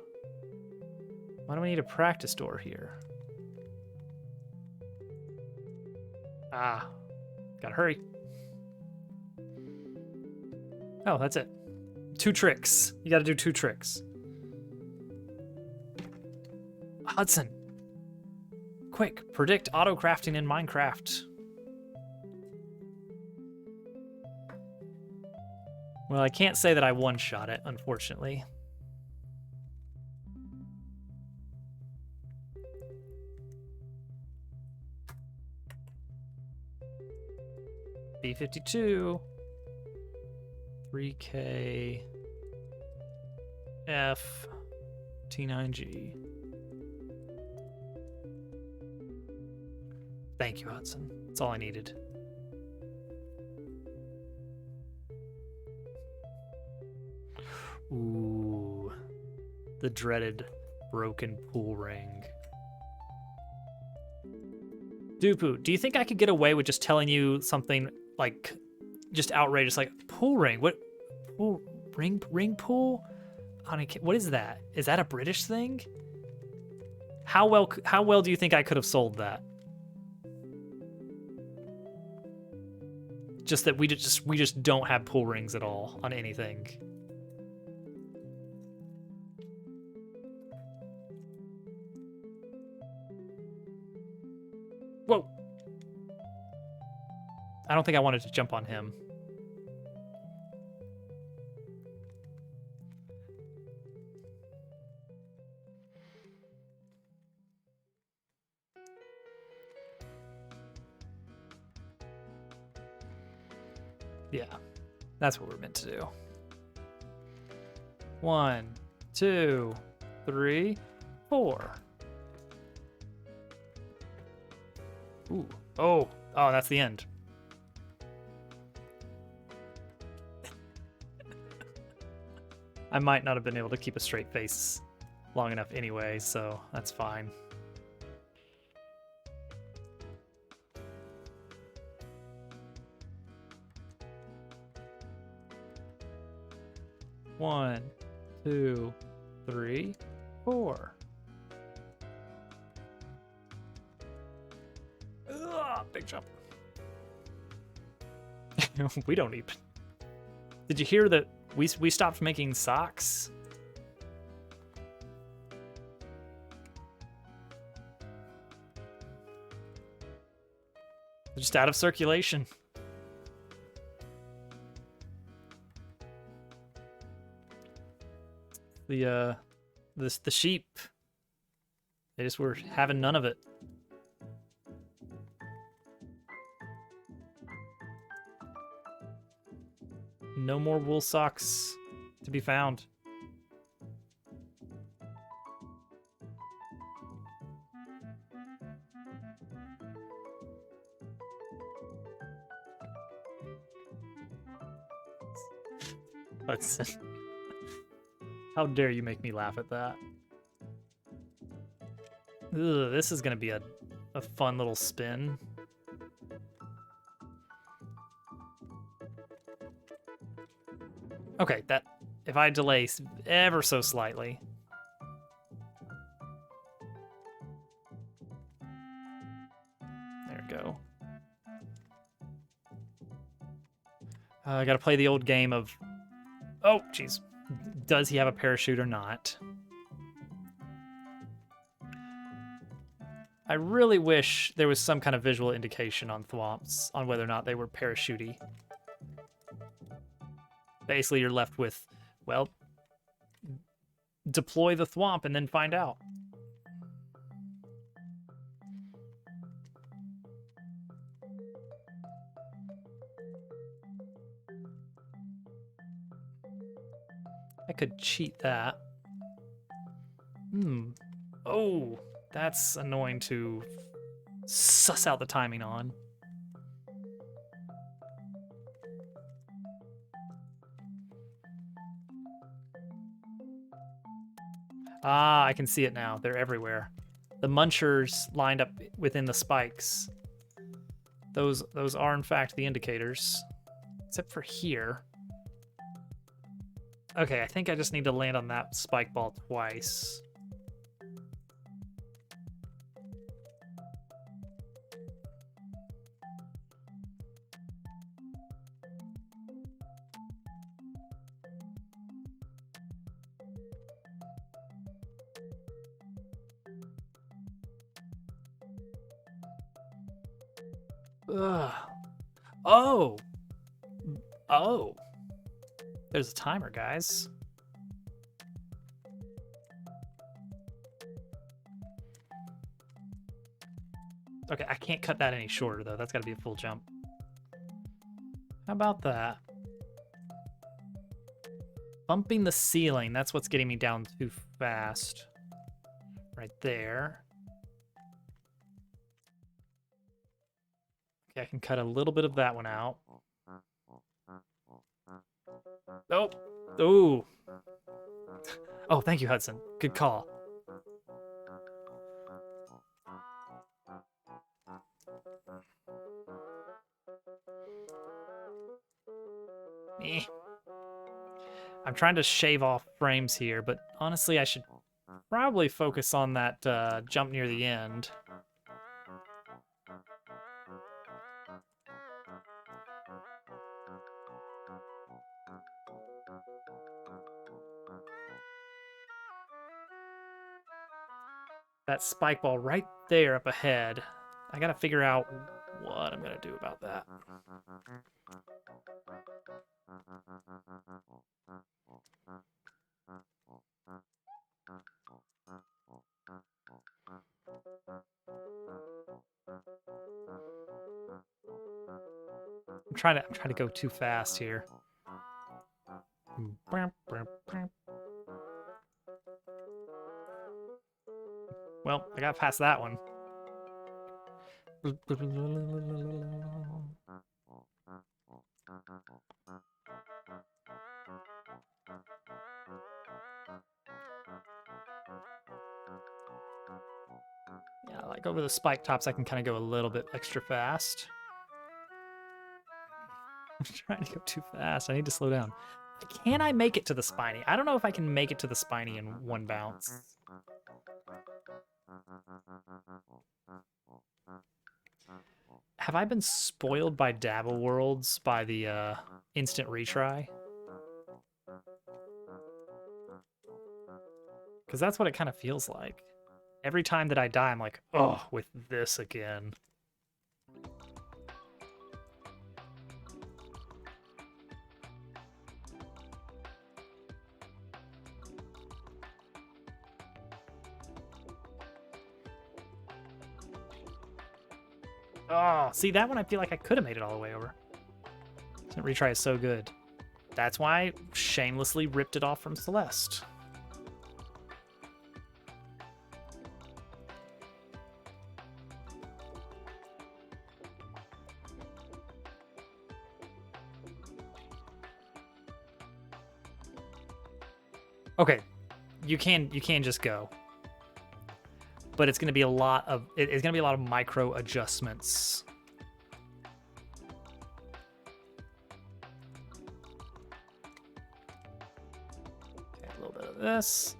Why do we need a practice door here? Ah, gotta hurry. Oh, that's it. 2 tricks. You gotta do 2 tricks. Hudson. Quick, predict auto crafting in Minecraft. Well, I can't say that I one-shot it, unfortunately. B52. 3K. F. T9G. Thank you, Hudson. That's all I needed. Ooh. The dreaded broken pool ring. Dupu, do you think I could get away with just telling you something like just outrageous, like pool ring? What pool ring pool? What is that? Is that a British thing? How well do you think I could have sold that? Just that we just don't have pool rings at all on anything. Whoa. I don't think I wanted to jump on him. Yeah, that's what we're meant to do. 1, 2, 3, 4. Ooh. Oh, that's the end. I might not have been able to keep a straight face long enough anyway, so that's fine. One, 2, 3, 4. Ugh, big jump. We don't even. Did you hear that we stopped making socks? They're just out of circulation. The sheep, they just were having none of it. No more wool socks to be found. How dare you make me laugh at that? Ugh, this is gonna be a fun little spin. Okay, that if I delay ever so slightly. There we go. I gotta play the old game of, oh, jeez. Does he have a parachute or not? I really wish there was some kind of visual indication on thwomps on whether or not they were parachutey. Basically, you're left with, well, deploy the thwomp and then find out. I could cheat that. Oh, that's annoying to suss out the timing on. Ah, I can see it now. They're everywhere. The munchers lined up within the spikes. Those are, in fact, the indicators. Except for here. Okay, I think I just need to land on that spike ball twice. Ugh. Oh! Oh! There's a timer, guys. Okay, I can't cut that any shorter, though. That's got to be a full jump. How about that? Bumping the ceiling. That's what's getting me down too fast. Right there. Okay, I can cut a little bit of that one out. Oh, ooh. Oh, thank you, Hudson. Good call. Eh. I'm trying to shave off frames here, but honestly, I should probably focus on that jump near the end. That spike ball right there up ahead. I gotta figure out what I'm gonna do about that. I'm trying to go too fast here. Well, I got past that one. Yeah, like over the spike tops, I can kind of go a little bit extra fast. I'm trying to go too fast. I need to slow down. Can I make it to the spiny? I don't know if I can make it to the spiny in one bounce. Have I been spoiled by Dabble Worlds by the instant retry? Because that's what it kind of feels like. Every time that I die, I'm like, oh, with this again. Oh, see, that one I feel like I could have made it all the way over. That retry is so good. That's why I shamelessly ripped it off from Celeste. Okay, you can just go, but it's going to be a lot of micro adjustments. Okay, a little bit of this.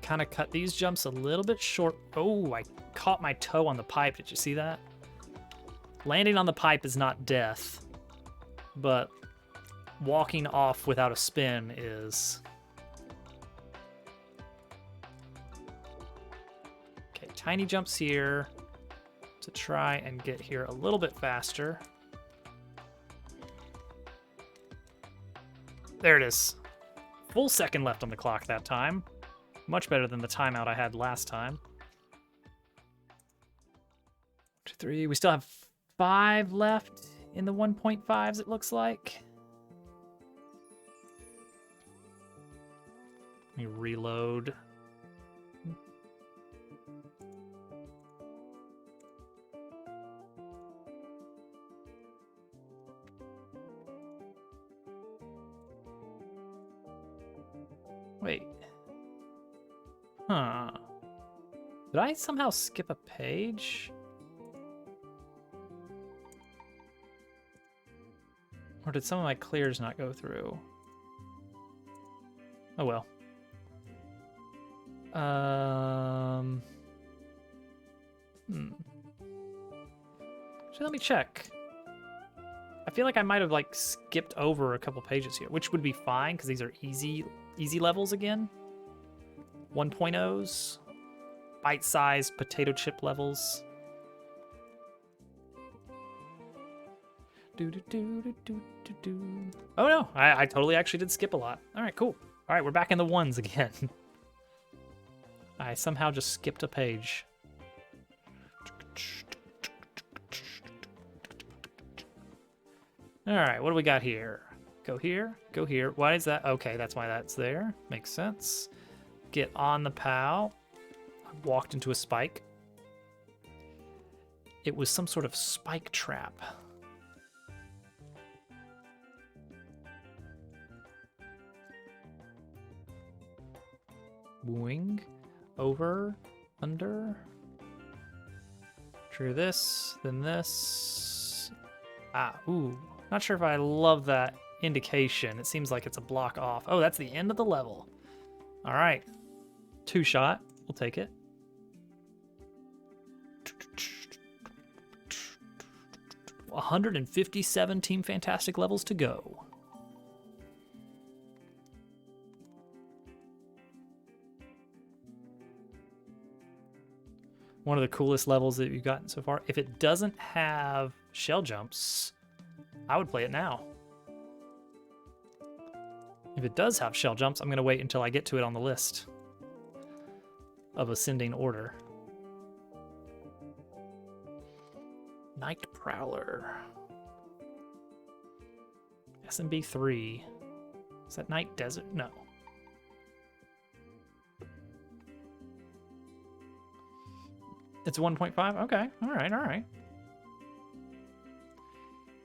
Kind of cut these jumps a little bit short. Oh, I caught my toe on the pipe. Did you see that? Landing on the pipe is not death, but walking off without a spin is. Tiny jumps here to try and get here a little bit faster. There it is. Full second left on the clock that time. Much better than the timeout I had last time. 2, 3. We still have 5 left in the 1.5s, it looks like. Let me reload. Wait. Huh. Did I somehow skip a page? Or did some of my clears not go through? Oh well. So let me check. I feel like I might have like skipped over a couple pages here, which would be fine because these are easy levels again. 1.0s, bite-sized potato chip levels. Oh no, I totally actually did skip a lot. All right, cool. All right, we're back in the ones again. I somehow just skipped a page. All right, what do we got here? Go here, go here. Why is that? Okay, that's why that's there. Makes sense. Get on the POW. I walked into a spike. It was some sort of spike trap. Wing, over, under. Trigger this, then this. Ah, ooh. Not sure if I love that indication. It seems like it's a block off. Oh, that's the end of the level. All right. 2-shot. We'll take it. – 157 Team Fantastic levels to go. One of the coolest levels that you've gotten so far. If it doesn't have shell jumps, I would play it now. If it does have shell jumps, I'm going to wait until I get to it on the list of ascending order. Night Prowler. SMB3. Is that Night Desert? No. It's 1.5? Okay. All right, all right.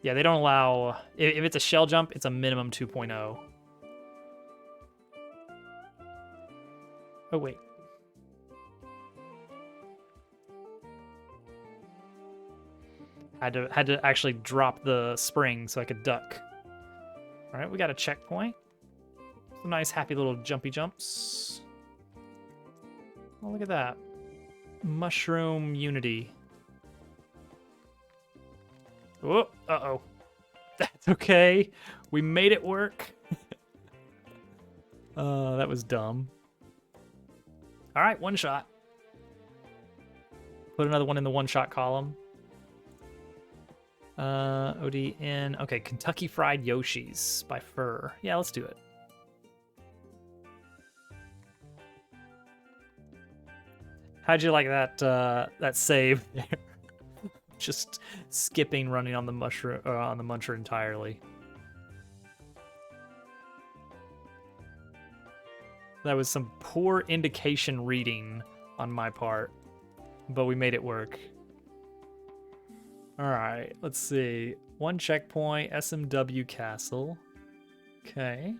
Yeah, they don't allow... If it's a shell jump, it's a minimum 2.0. Oh, wait. Had to actually drop the spring so I could duck. All right, we got a checkpoint. Some nice, happy little jumpy jumps. Oh, look at that. Mushroom Unity. Oh, uh-oh. That's okay. We made it work. That was dumb. All right, 1-shot. Put another one in the 1-shot column. ODN. Okay, Kentucky Fried Yoshis by Fur. Yeah, let's do it. How'd you like that that save there? Just skipping running on the mushroom on the muncher entirely. That was some poor indication reading on my part, but we made it work. All right, let's see. 1 checkpoint, SMW castle. Okay.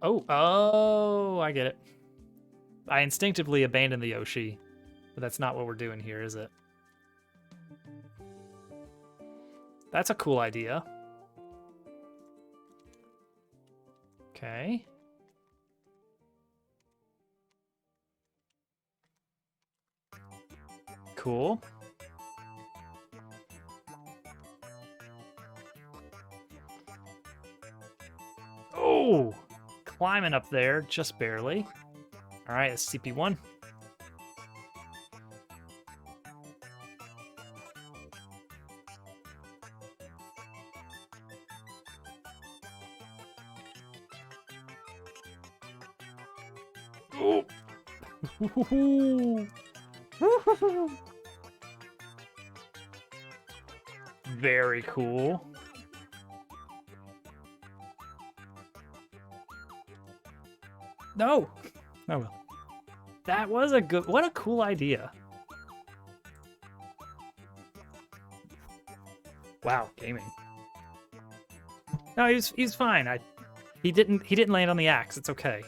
Oh, I get it. I instinctively abandoned the Yoshi, but that's not what we're doing here, is it? That's a cool idea. Okay. Cool. Oh! Climbing up there, just barely. All right, it's CP1. Oh! Very cool. No! Oh well. That was a good... What a cool idea. Wow, gaming. No, he's fine. He didn't land on the axe. It's okay.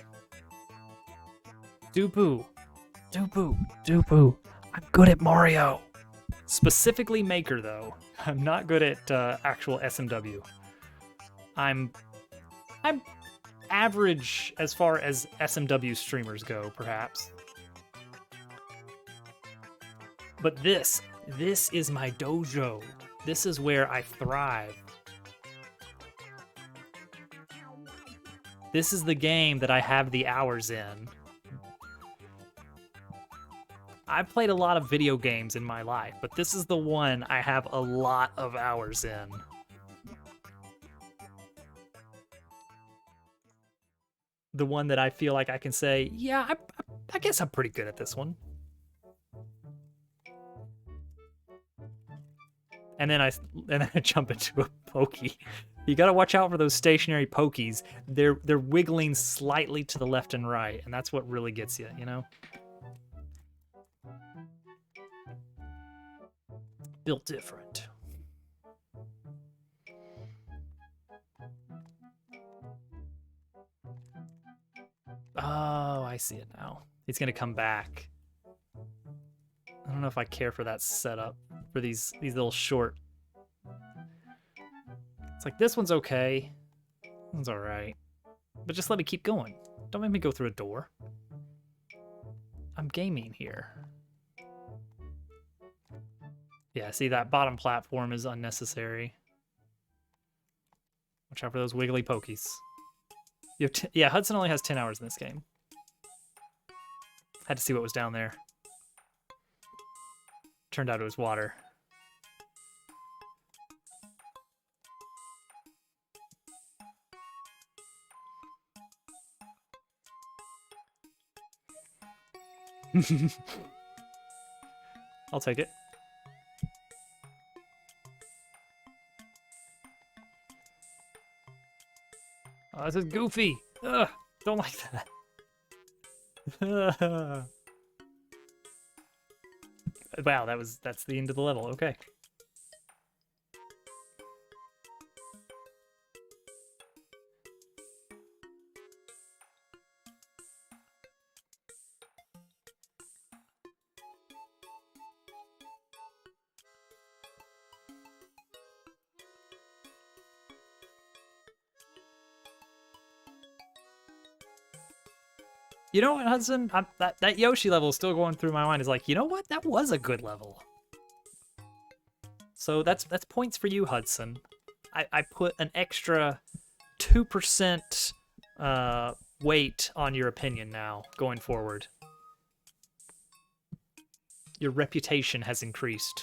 Doo-poo. Doo-poo. Doo-poo. I'm good at Mario. Specifically Maker, though. I'm not good at actual SMW. I'm average as far as SMW streamers go, perhaps. But this is my dojo. This is where I thrive. This is the game that I have the hours in. I've played a lot of video games in my life, but this is the one I have a lot of hours in. The one that I feel like I can say, yeah, I guess I'm pretty good at this one. And then I jump into a pokey. You gotta watch out for those stationary pokies. They're wiggling slightly to the left and right, and that's what really gets you, you know? Built different. Oh, I see it now. He's gonna come back. I don't know if I care for that setup for these little short. It's like this one's okay. This one's all right, but just let me keep going. Don't make me go through a door. I'm gaming here. Yeah, see, that bottom platform is unnecessary. Watch out for those wiggly pokies. You have yeah, Hudson only has 10 hours in this game. Had to see what was down there. Turned out it was water. I'll take it. Oh, this is goofy. Ugh, don't like that. Wow, that's the end of the level. Okay. You know what, Hudson? That Yoshi level is still going through my mind. Is like, you know what? That was a good level. So that's points for you, Hudson. I put an extra 2% weight on your opinion now, going forward. Your reputation has increased.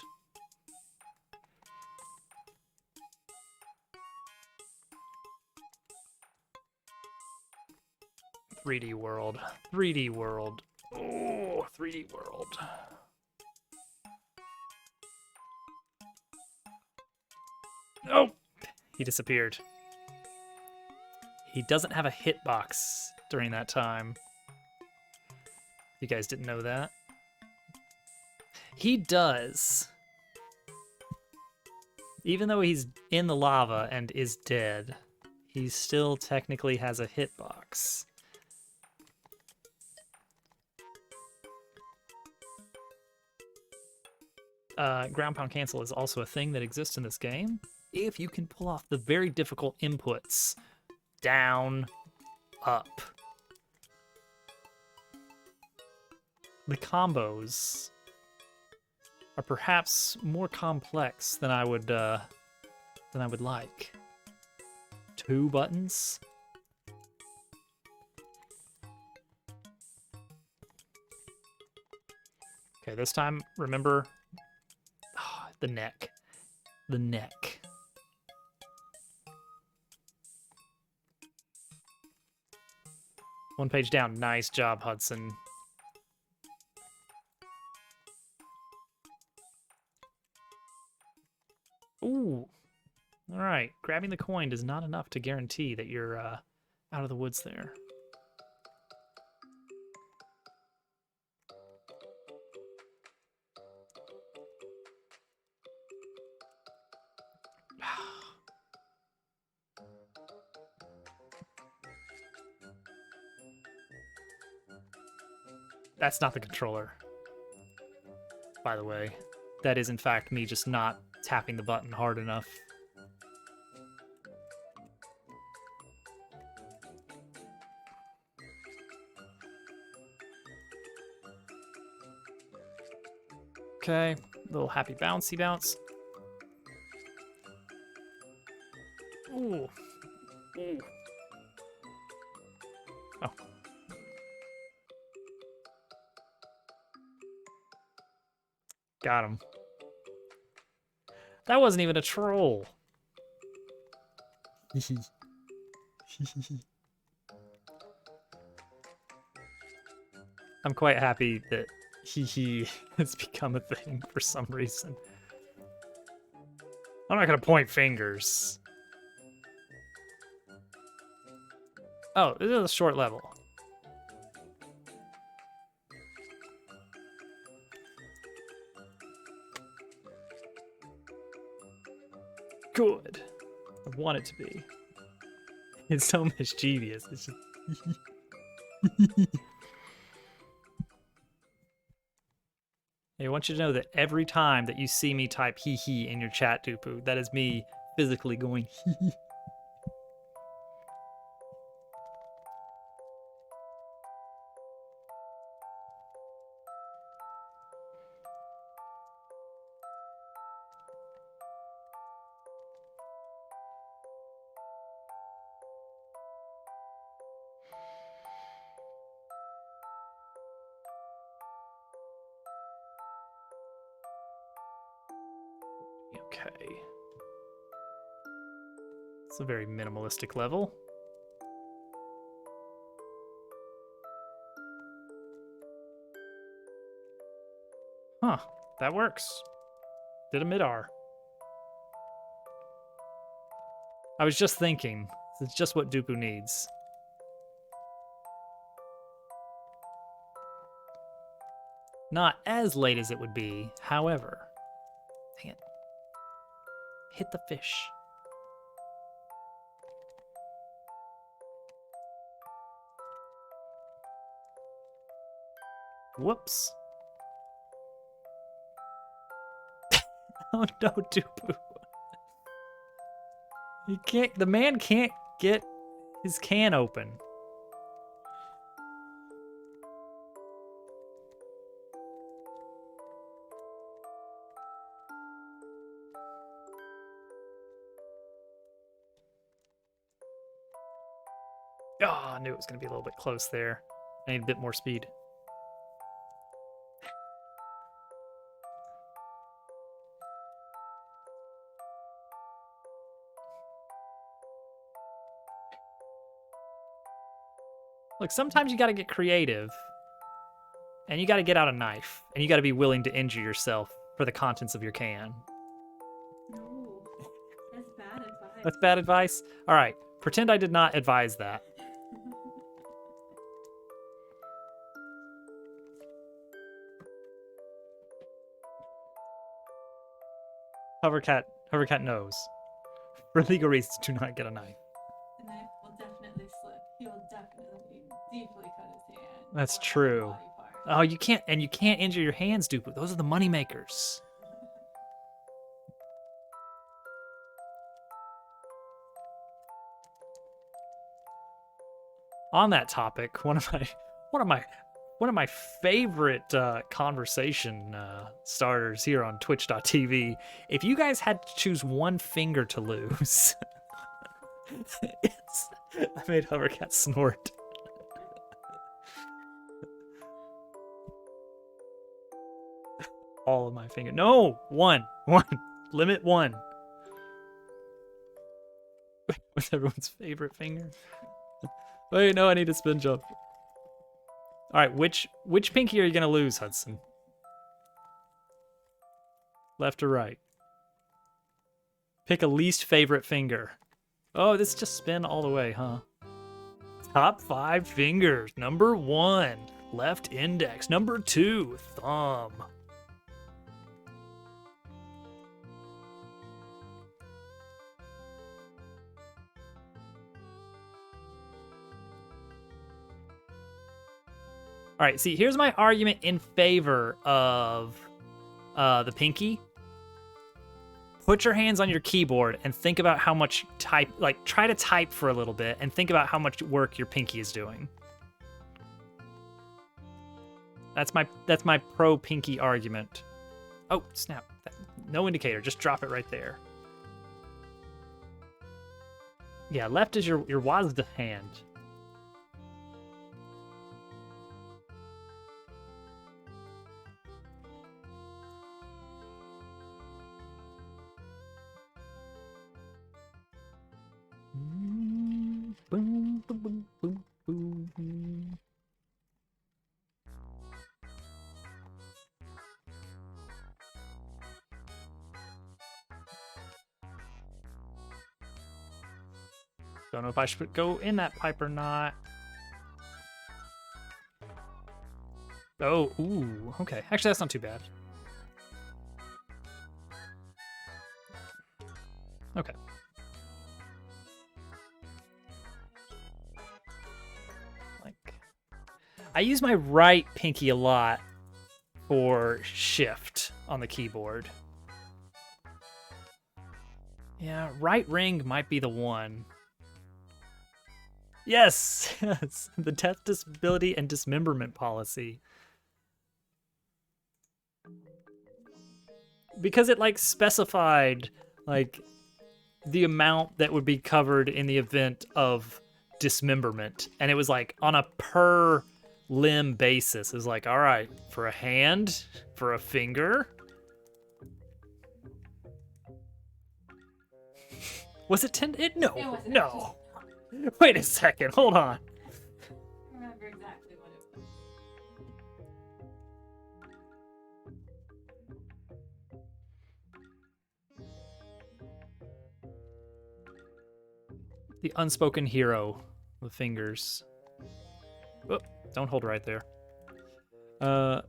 3D world. 3D world. Oh, 3D world. Oh! He disappeared. He doesn't have a hitbox during that time. You guys didn't know that? He does. Even though he's in the lava and is dead, he still technically has a hitbox. Ground pound cancel is also a thing that exists in this game. If you can pull off the very difficult inputs, down, up. The combos are perhaps more complex than I would like. 2 buttons. Okay, this time remember the neck. The neck. One page down. Nice job, Hudson. Ooh. All right. Grabbing the coin is not enough to guarantee that you're out of the woods there. That's not the controller, by the way. That is, in fact, me just not tapping the button hard enough. Okay, little happy bouncy bounce. Ooh. Ooh. Oh. Got him. That wasn't even a troll. I'm quite happy that he has become a thing for some reason. I'm not gonna point fingers. Oh, this is a short level. Good. I want it to be. It's so mischievous. It's just... Hey, I want you to know that every time that you see me type hee hee in your chat, Dupu, that is me physically going hee hee. Okay. It's a very minimalistic level. Huh, that works. Did a mid-R. I was just thinking, it's just what Dupu needs. Not as late as it would be, however. Dang it. Hit the fish. Whoops. Oh no, Dupu. He can't, the man can't get his can open. Oh, I knew it was going to be a little bit close there. I need a bit more speed. Look, sometimes you gotta get creative. And you gotta get out a knife. And you gotta be willing to injure yourself for the contents of your can. No, that's bad advice. That's bad advice? Alright, pretend I did not advise that. Hovercat knows. For legal reasons, do not get a knife. The knife will definitely slip. He will definitely deeply cut his hand. That's or true. body part. Oh, you can't injure your hands, dude. Those are the money makers. On that topic, one of my favorite conversation starters here on Twitch.tv. If you guys had to choose one finger to lose, I made Hovercat snort. All of my finger. No, one. Limit one. What's everyone's favorite finger? Wait, no, I need a spin jump. All right, which pinky are you gonna lose, Hudson? Left or right? Pick a least favorite finger. Oh, this just spin all the way, huh? Top 5 fingers. Number 1, left index. Number 2, thumb. All right, see, here's my argument in favor of the pinky. Put your hands on your keyboard and think about how much try to type for a little bit and think about how much work your pinky is doing. That's my pro pinky argument. Oh, snap. No indicator, just drop it right there. Yeah, left is your Wazda hand. Boom, boom, boom, boom, boom. Don't know if I should go in that pipe or not. Oh, ooh, okay. Actually, that's not too bad. Okay. I use my right pinky a lot for shift on the keyboard. Yeah, right ring might be the one. Yes, yes, the death, disability, and dismemberment policy. Because it specified the amount that would be covered in the event of dismemberment, and it was on a per limb basis. It was all right, for a hand, for a finger. Was it 10? No. It wasn't No. Wait a second. Hold on. I remember exactly what it was. The unspoken hero with fingers. Oh, don't hold right there. I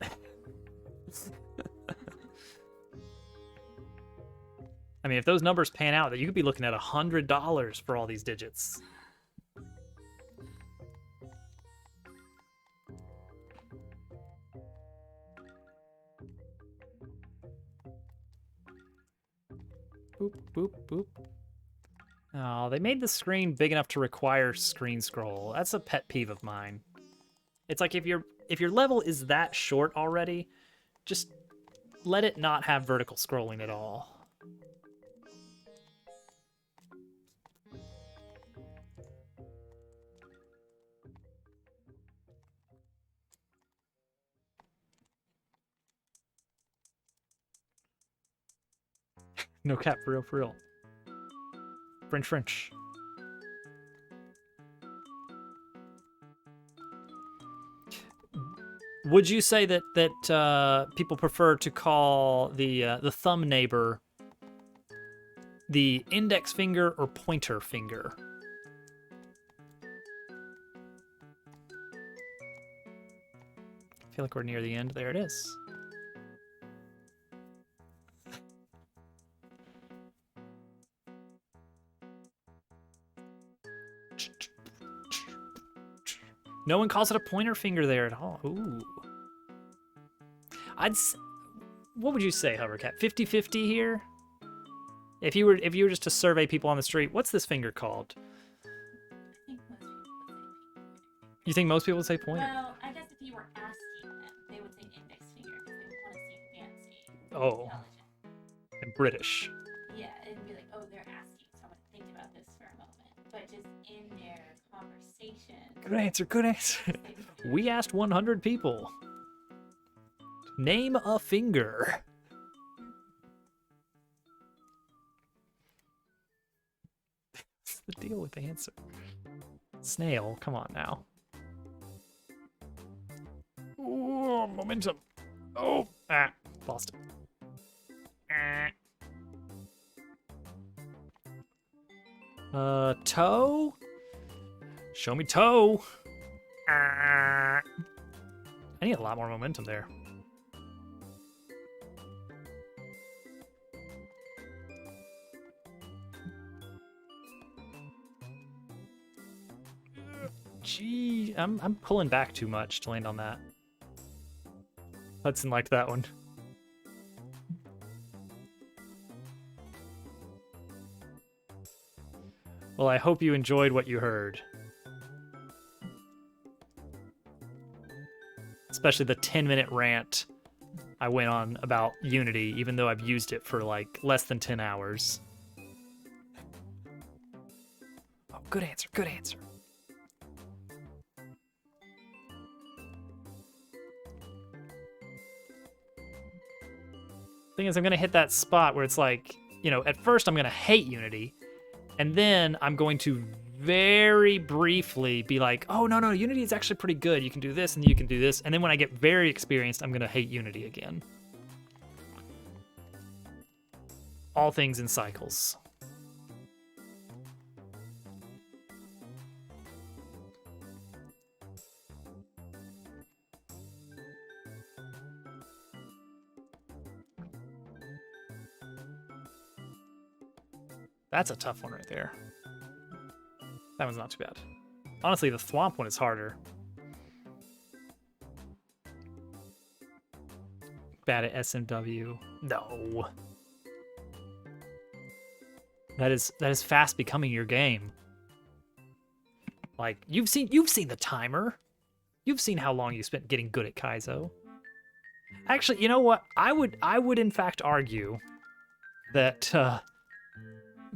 mean, if those numbers pan out, that you could be looking at $100 for all these digits. Boop, boop, boop. Oh, they made the screen big enough to require screen scroll. That's a pet peeve of mine. It's like if your level is that short already, just let it not have vertical scrolling at all. No cap, for real, for real. French. Would you say that people prefer to call the thumb neighbor the index finger or pointer finger? I feel like we're near the end. There it is. No one calls it a pointer finger there at all. Ooh. What would you say, Hovercat? 50-50 here? If you were just to survey people on the street, what's this finger called? I think most people would say You think most people would say pointer. pointer? Well, I guess if you were asking them, they would say index finger because they would want to seem fancy. Oh. Intelligent. And British. Yeah, it'd be like, oh, they're asking, so I'm gonna think about this for a moment. But just in their conversation. Good answer, good answer. We asked 100 people. Name a finger. What's the deal with the answer? Snail, come on now. Ooh, momentum. Oh, lost it. Toe? Show me toe. I need a lot more momentum there. Gee, I'm pulling back too much to land on that. Hudson liked that one. Well, I hope you enjoyed what you heard. Especially the 10-minute rant I went on about Unity, even though I've used it for like less than 10 hours. Oh, good answer, good answer. Thing is, I'm gonna hit that spot where it's like, you know, at first I'm gonna hate Unity, and then I'm going to very briefly be like, oh, no, Unity is actually pretty good. You can do this and you can do this. And then when I get very experienced, I'm gonna hate Unity again. All things in cycles. That's a tough one right there. That one's not too bad. Honestly, the Thwomp one is harder. Bad at SMW. No. That is fast becoming your game. Like, you've seen the timer. You've seen how long you spent getting good at Kaizo. Actually, you know what? I would in fact argue that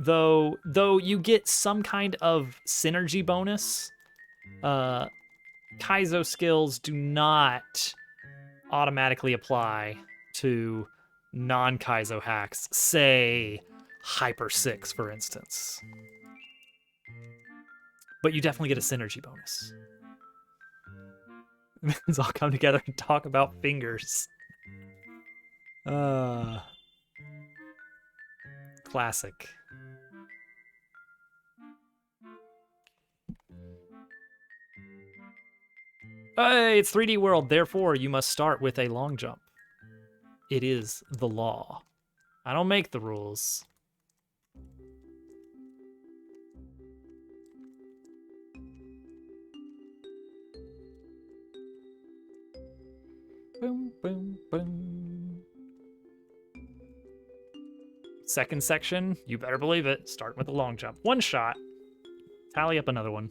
though you get some kind of synergy bonus, Kaizo skills do not automatically apply to non-Kaizo hacks, say Hyper 6, for instance. But you definitely get a synergy bonus. Let's all come together and talk about fingers. Classic. Hey, it's 3D World, therefore you must start with a long jump. It is the law. I don't make the rules. Boom, boom, boom. Second section, you better believe it. Start with a long jump. One shot. Tally up another one.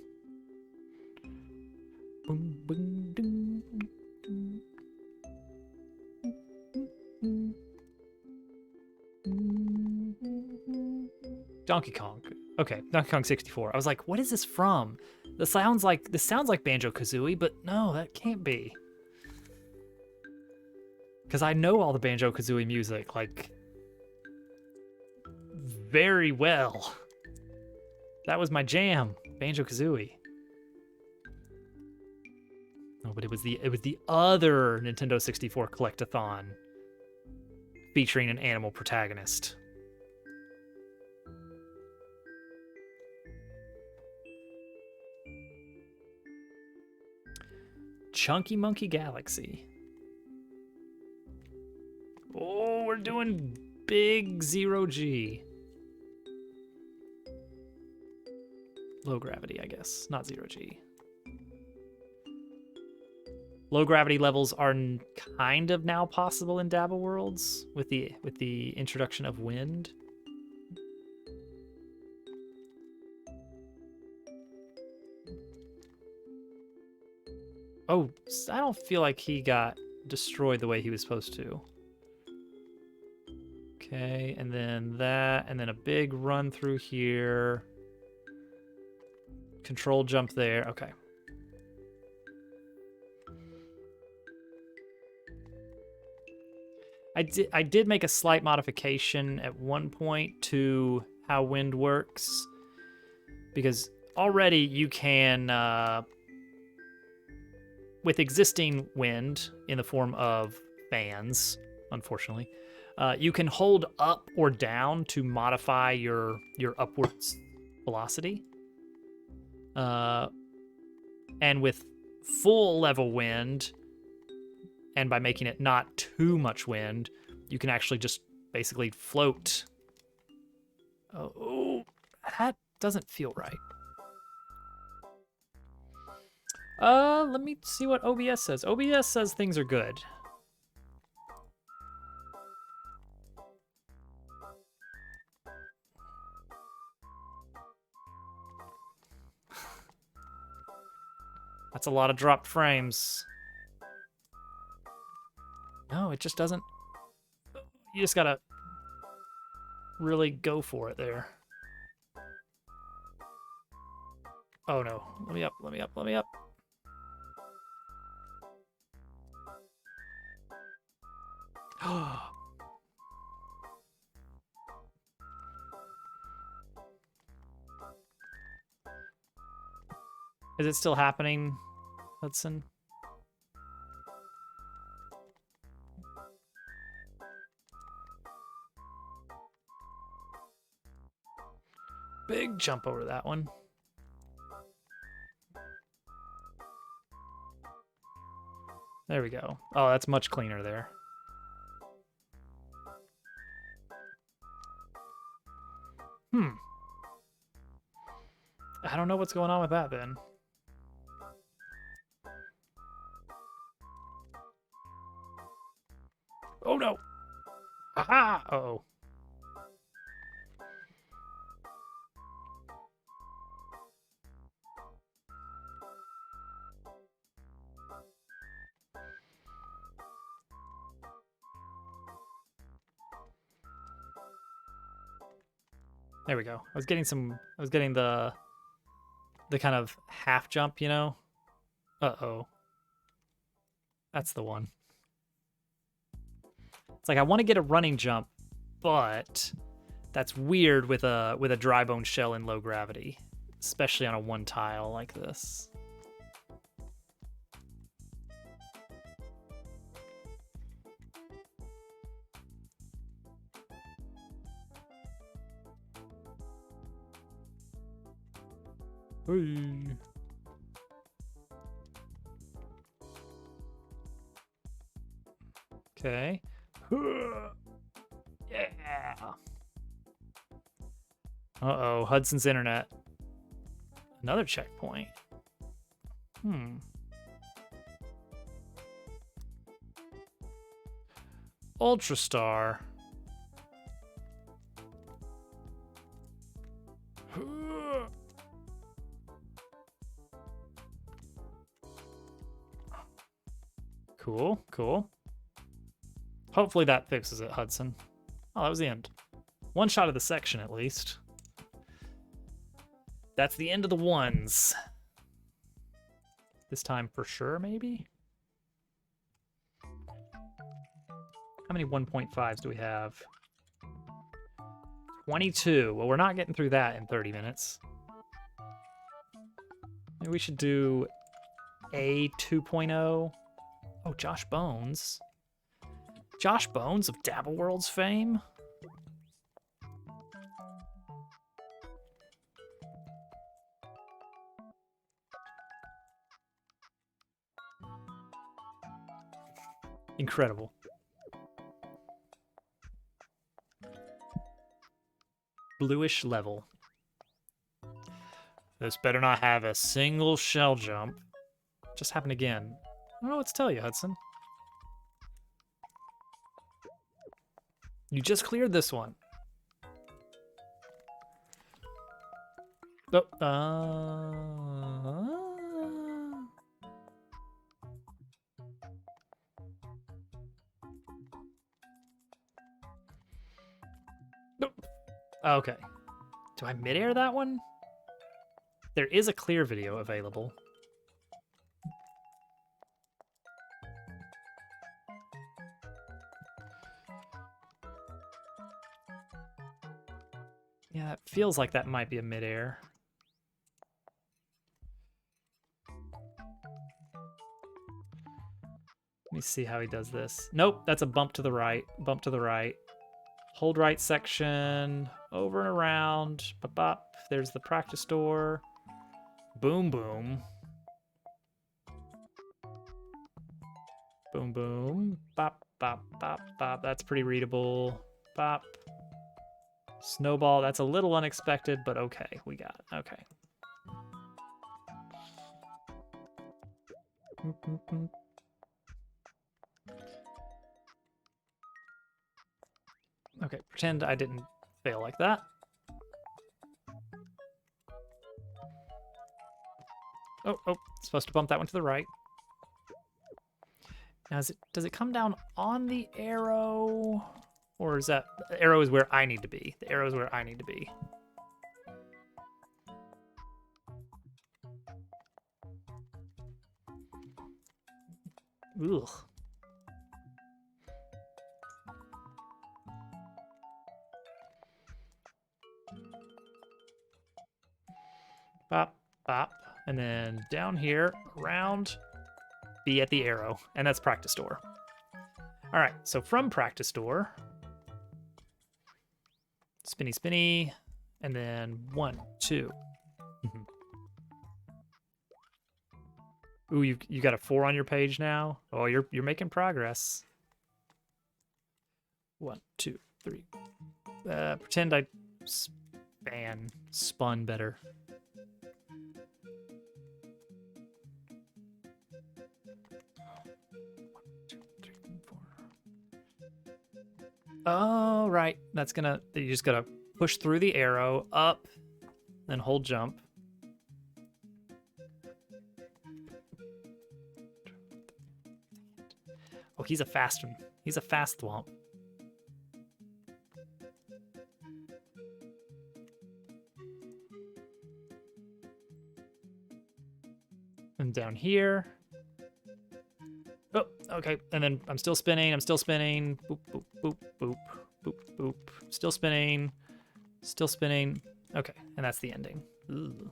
Boom, boom, doo, doo, doo. Donkey Kong. Okay, Donkey Kong 64. I was like, what is this from? This sounds like Banjo-Kazooie, but no, that can't be. Because I know all the Banjo-Kazooie music, like, very well. That was my jam, Banjo-Kazooie. Oh, but it was the other Nintendo 64 collectathon featuring an animal protagonist. Chunky Monkey Galaxy. Oh, we're doing big 0G. Low gravity, I guess, not 0G. Low gravity levels are kind of now possible in Dabba Worlds with the introduction of wind. Oh, I don't feel like he got destroyed the way he was supposed to. Okay, and then that, and then a big run through here. Control jump there. Okay. I did make a slight modification at one point to how wind works, because already you can, with existing wind in the form of fans, unfortunately, you can hold up or down to modify your upwards velocity. And with full level wind, and by making it not too much wind, you can actually just basically float. Oh, that doesn't feel right. Let me see what OBS says. OBS says things are good. That's a lot of dropped frames. No, it just doesn't. You just gotta really go for it there. Oh no, let me up, let me up, let me up. Is it still happening, Hudson? Big jump over that one. There we go. Oh, that's much cleaner there. I don't know what's going on with that then. Oh no! Aha! Uh-oh. There we go. I was getting the kind of half jump, you know? Uh-oh. That's the one. It's like I want to get a running jump, but that's weird with a dry bone shell in low gravity, especially on a one tile like this. Hey. Okay. Yeah. Uh-oh, Hudson's internet. Another checkpoint. Ultra Star. Cool, cool. Hopefully that fixes it, Hudson. Oh, that was the end. One shot of the section, at least. That's the end of the ones. This time for sure, maybe? How many 1.5s do we have? 22. Well, we're not getting through that in 30 minutes. Maybe we should do A 2.0. Oh, Josh Bones. Josh Bones of Dabble Worlds fame. Incredible. Bluish level. This better not have a single shell jump. Just happened again. I don't know what to tell you, Hudson. You just cleared this one. Oh, Nope. Okay. Do I mid-air that one? There is a clear video available. Yeah, it feels like that might be a mid-air. Let me see how he does this. Nope, that's a bump to the right. Bump to the right. Hold right section. Over and around. Bop, bop. There's the practice door. Boom, boom. Boom, boom. Bop, bop, bop, bop. That's pretty readable. Bop. Snowball. That's a little unexpected, but okay. We got it. Okay. Okay, pretend I didn't fail like that. Oh, supposed to bump that one to the right. Now, does it come down on the arrow? Or is that, the arrow is where I need to be. The arrow is where I need to be. Ugh. Bop, bop. And then down here, around, be at the arrow. And that's practice door. All right, so from practice door, spinny, spinny, and then 1, 2. Ooh, you got a 4 on your page now? Oh, you're making progress. 1, 2, 3. Pretend I spun better. Oh, right. That's gonna, you just gotta push through the arrow, up, then hold jump. Oh, he's a fast one. He's a fast thwomp. And down here. Oh, okay. And then I'm still spinning. I'm still spinning. Boop, boop, boop, boop, boop, boop. Still spinning. Still spinning. Okay. And that's the ending. Ooh.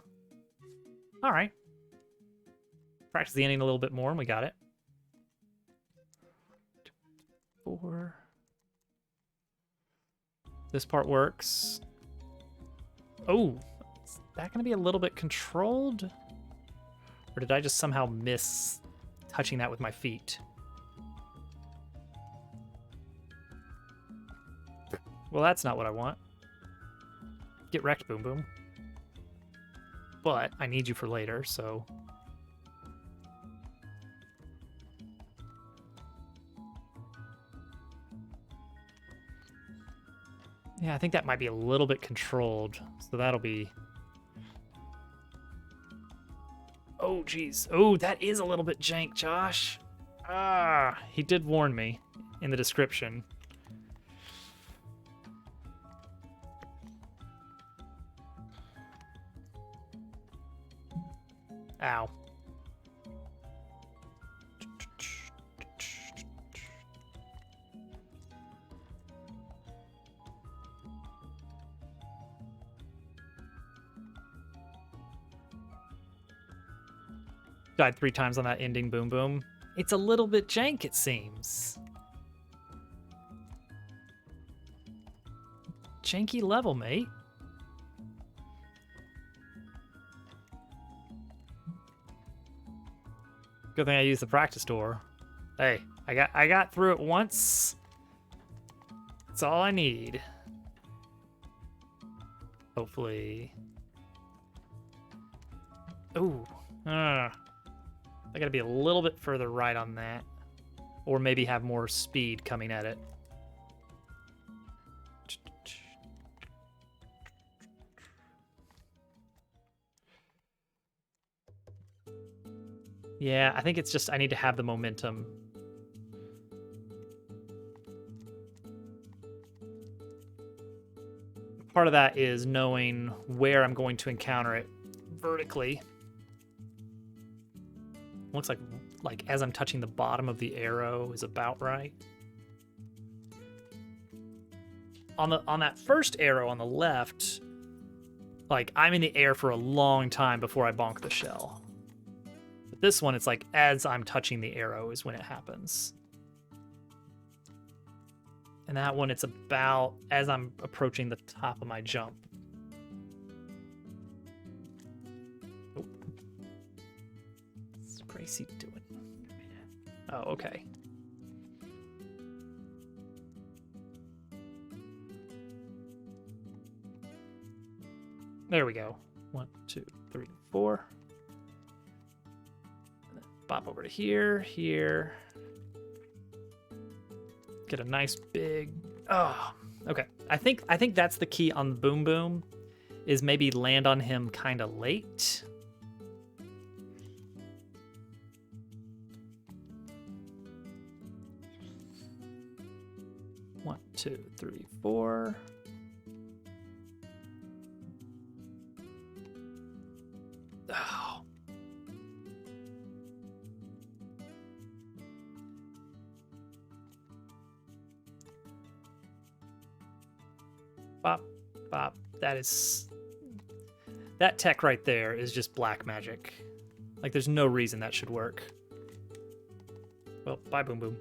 All right. Practice the ending a little bit more and we got it. 4. This part works. Oh, is that going to be a little bit controlled? Or did I just somehow miss touching that with my feet? Well, that's not what I want. Get wrecked, Boom Boom. But I need you for later, so... Yeah, I think that might be a little bit controlled, so that'll be... Oh, geez. Oh, that is a little bit jank, Josh. Ah, he did warn me in the description. Ow. Died 3 times on that ending boom boom. It's a little bit jank, it seems. Janky level, mate. Good thing I used the practice door. Hey, I got through it once. That's all I need. Hopefully. Ooh. I gotta be a little bit further right on that. Or maybe have more speed coming at it. Yeah, I think it's just I need to have the momentum. Part of that is knowing where I'm going to encounter it vertically. Looks like as I'm touching the bottom of the arrow is about right. On that first arrow on the left, like I'm in the air for a long time before I bonk the shell. But this one, it's like as I'm touching the arrow is when it happens. And that one, it's about as I'm approaching the top of my jump. Oh. What's Gracie doing? Oh, okay. There we go. 1, 2, 3, 4. And then bop over to here, here. Get a nice big. Oh, okay. I think that's the key on Boom Boom, is maybe land on him kind of late. One, two, three, four. Oh. Bop, bop. That tech right there is just black magic. Like, there's no reason that should work. Well, bye, Boom Boom.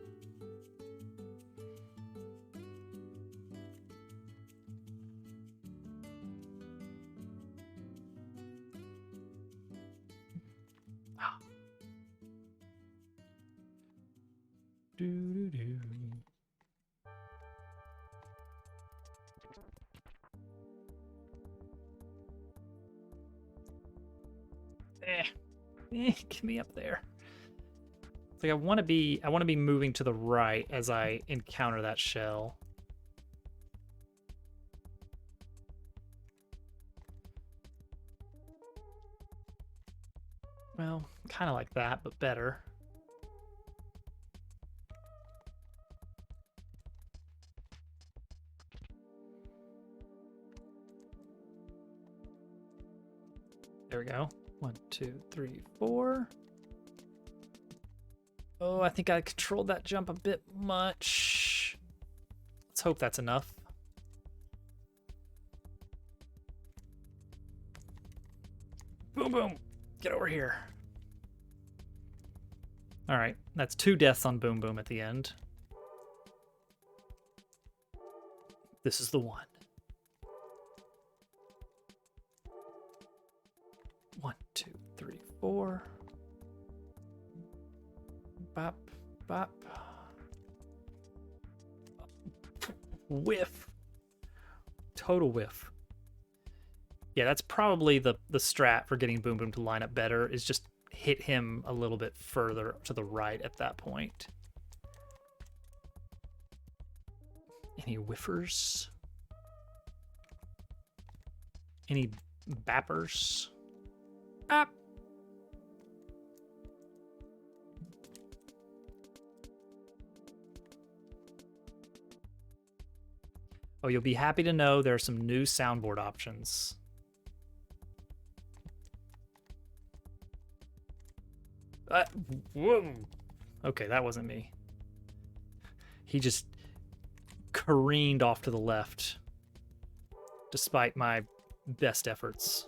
Ah. Doo-doo-doo. Get me up there. It's like I want to be moving to the right as I encounter that shell. Well, kind of like that, but better. There we go. 1, 2, 3, 4. Oh, I think I controlled that jump a bit much. Let's hope that's enough. Boom, boom. Get over here. All right, that's 2 deaths on Boom Boom at the end. This is the one. 1, 2, 3, 4. Bop, bop. Whiff. Total whiff. Yeah, that's probably the strat for getting Boom Boom to line up better, is just hit him a little bit further to the right at that point. Any whiffers? Any bappers? Ah. Oh, you'll be happy to know there are some new soundboard options. Whoa. Okay, that wasn't me. He just careened off to the left, despite my best efforts.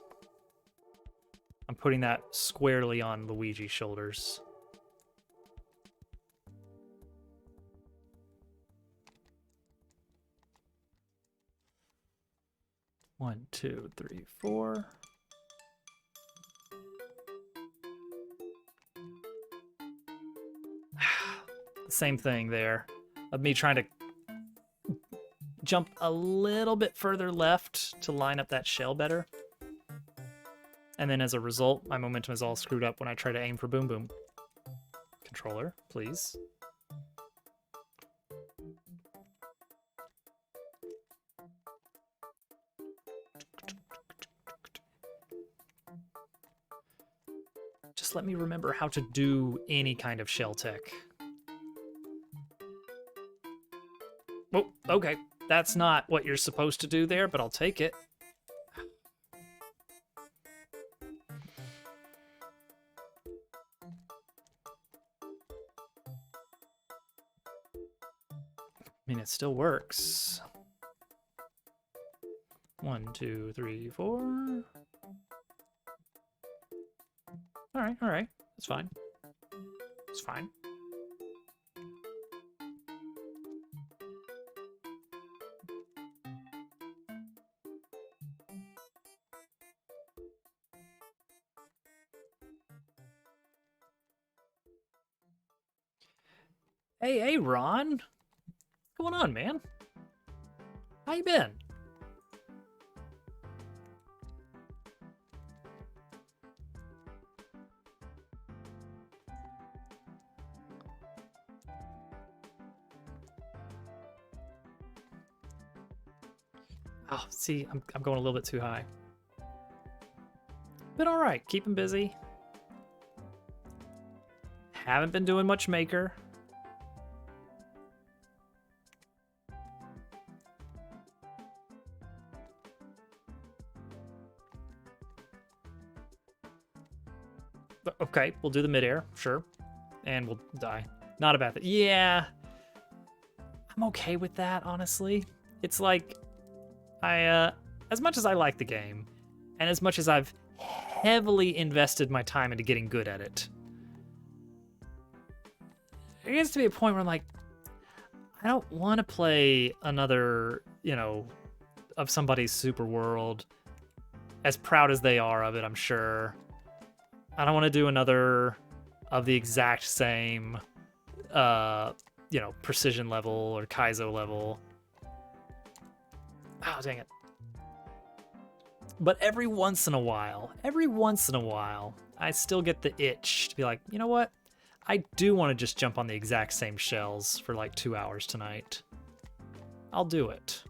I'm putting that squarely on Luigi's shoulders. One, two, three, four. Same thing there, of me trying to jump a little bit further left to line up that shell better. And then as a result, my momentum is all screwed up when I try to aim for Boom Boom. Controller, please. Just let me remember how to do any kind of shell tech. Oh, okay. That's not what you're supposed to do there, but I'll take it. I mean, it still works. 1, 2, 3, 4. All right. That's fine. It's fine. Hey, Ron. What's going on, man? How you been? Oh, see, I'm going a little bit too high. But all right, keeping busy. Haven't been doing much Maker. But okay, we'll do the midair, sure. And we'll die. Not a bad thing. Yeah. I'm okay with that, honestly. It's like, as much as I like the game, and as much as I've heavily invested my time into getting good at it, there gets to be a point where I'm like, I don't want to play another, of somebody's super world, as proud as they are of it, I'm sure. I don't want to do another of the exact same, precision level or Kaizo level. Oh, dang it. But every once in a while, I still get the itch to be like, you know what? I do want to just jump on the exact same shells for like 2 hours tonight. I'll do it.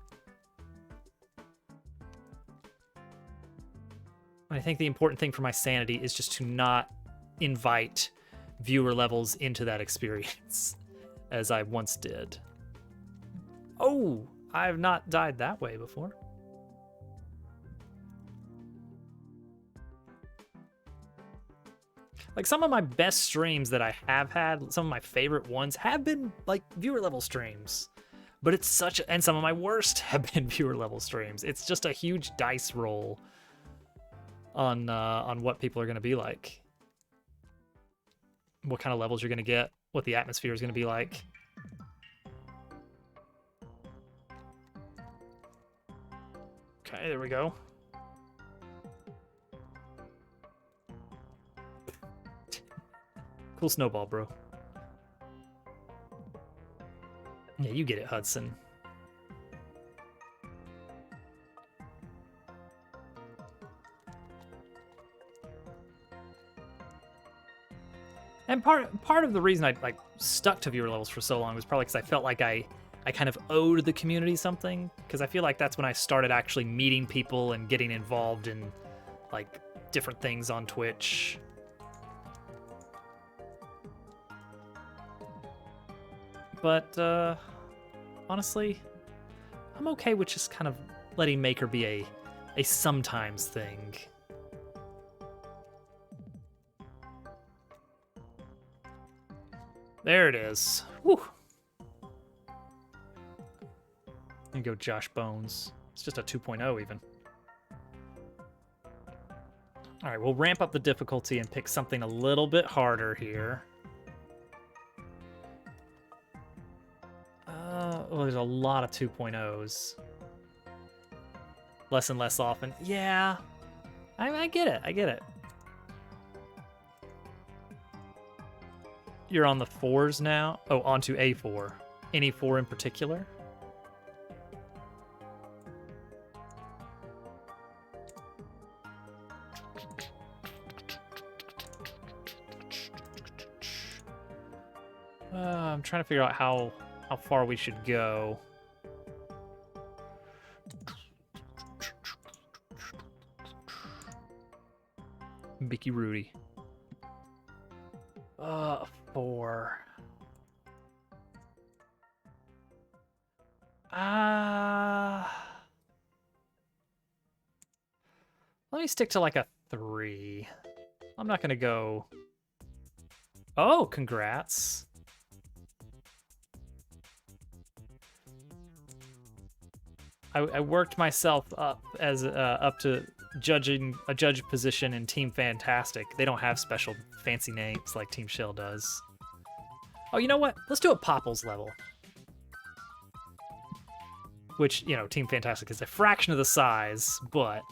I think the important thing for my sanity is just to not invite viewer levels into that experience, as I once did. Oh, I've not died that way before. Like, some of my best streams that I have had, some of my favorite ones have been like viewer level streams. But it's such and some of my worst have been viewer level streams. It's just a huge dice roll on what people are going to be like. What kind of levels you're going to get, what the atmosphere is going to be like. Okay, there we go. Cool snowball, bro. Yeah, you get it, Hudson. And part of the reason I stuck to viewer levels for so long was probably because I felt like I kind of owed the community something, because I feel like that's when I started actually meeting people and getting involved in like different things on Twitch. But honestly, I'm okay with just kind of letting Maker be a sometimes thing. There it is. Whew. There you go, Josh Bones. It's just a 2.0 even. All right, we'll ramp up the difficulty and pick something a little bit harder here. Well, there's a lot of 2.0s. Less and less often. Yeah, I get it. I get it. You're on the 4s now? Oh, onto A4. Any 4 in particular? I'm trying to figure out how far we should go. Bicky Rudy. 4. Let me stick to like a 3. I'm not gonna go. Oh, congrats. I worked myself up as up to judging a judge position in Team Fantastic. They don't have special fancy names like Team Shell does. Oh, you know what? Let's do a Popples level. Which, you know, Team Fantastic is a fraction of the size, but,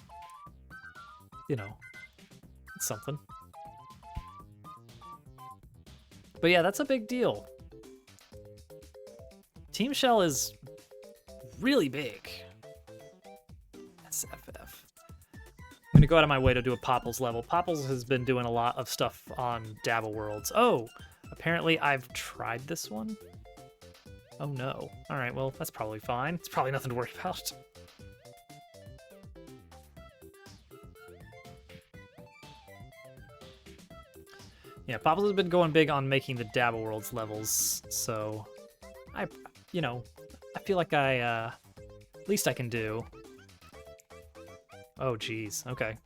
you know, it's something. But yeah, that's a big deal. Team Shell is really big. SFF. I'm gonna go out of my way to do a Popples level. Popples has been doing a lot of stuff on Dabble Worlds. Oh, apparently I've tried this one. Oh no. All right, well, that's probably fine. It's probably nothing to worry about. Yeah, Popples has been going big on making the Dabble Worlds levels, so I feel like least I can do. Oh, geez. Okay.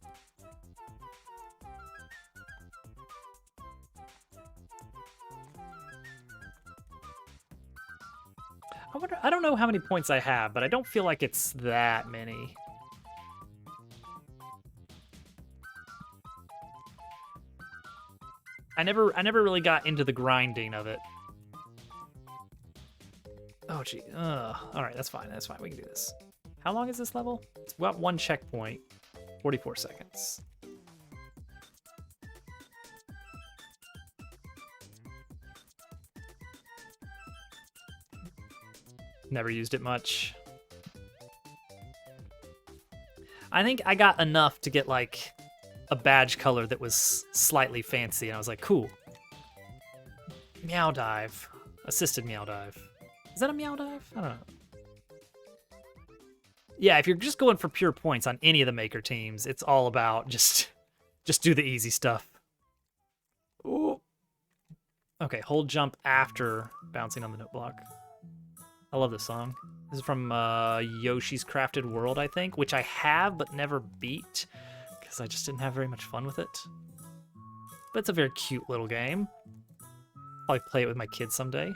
I don't know how many points I have, but I don't feel like it's that many. I never really got into the grinding of it. Oh, gee. All right, that's fine. That's fine. We can do this. How long is this level? It's got 1 checkpoint, 44 seconds. Never used it much. I think I got enough to get like a badge color that was slightly fancy, and I was like, cool. Meow dive. Assisted meow dive. Is that a meow dive? I don't know. Yeah, if you're just going for pure points on any of the maker teams, it's all about just do the easy stuff. Ooh. Okay, hold jump after bouncing on the note block. I love this song. This is from Yoshi's Crafted World, I think, which I have but never beat because I just didn't have very much fun with it. But it's a very cute little game. Probably play it with my kids someday.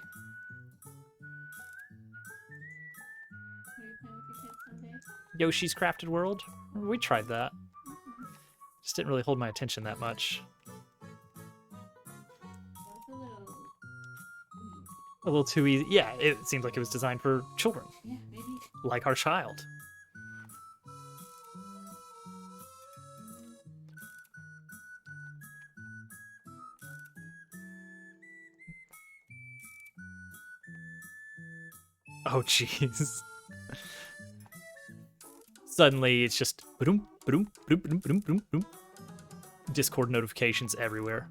Yoshi's Crafted World? We tried that. Just didn't really hold my attention that much. A little too easy. Yeah, it seemed like it was designed for children. Yeah, maybe. Like our child. Oh, jeez. Suddenly, it's just boom, boom, boom, boom, boom, boom, boom. Discord notifications everywhere.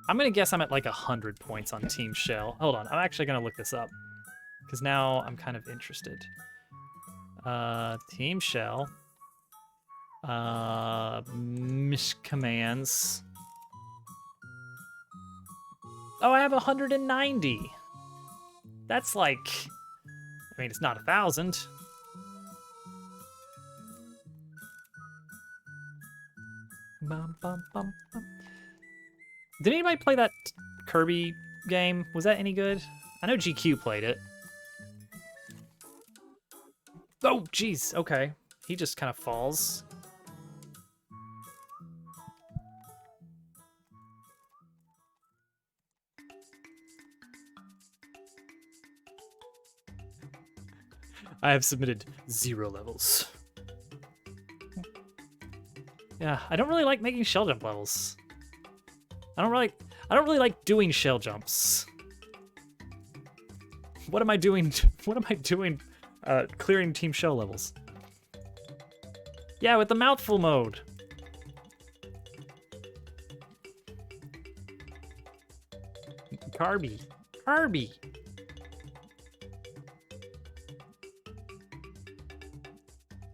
I'm gonna guess I'm at like 100 points on Team Shell. Hold on, I'm actually gonna look this up because now I'm kind of interested. Team Shell. Mish commands. Oh, I have 190. That's like, I mean, it's not 1,000. Bum, bum, bum, bum. Did anybody play that Kirby game? Was that any good? I know GQ played it. Oh, jeez. Okay. He just kind of falls. I have submitted 0 levels. Yeah, I don't really like making shell jump levels. I don't really like doing shell jumps. What am I doing? What am I doing clearing team shell levels? Yeah, with the mouthful mode. Carby. Carby.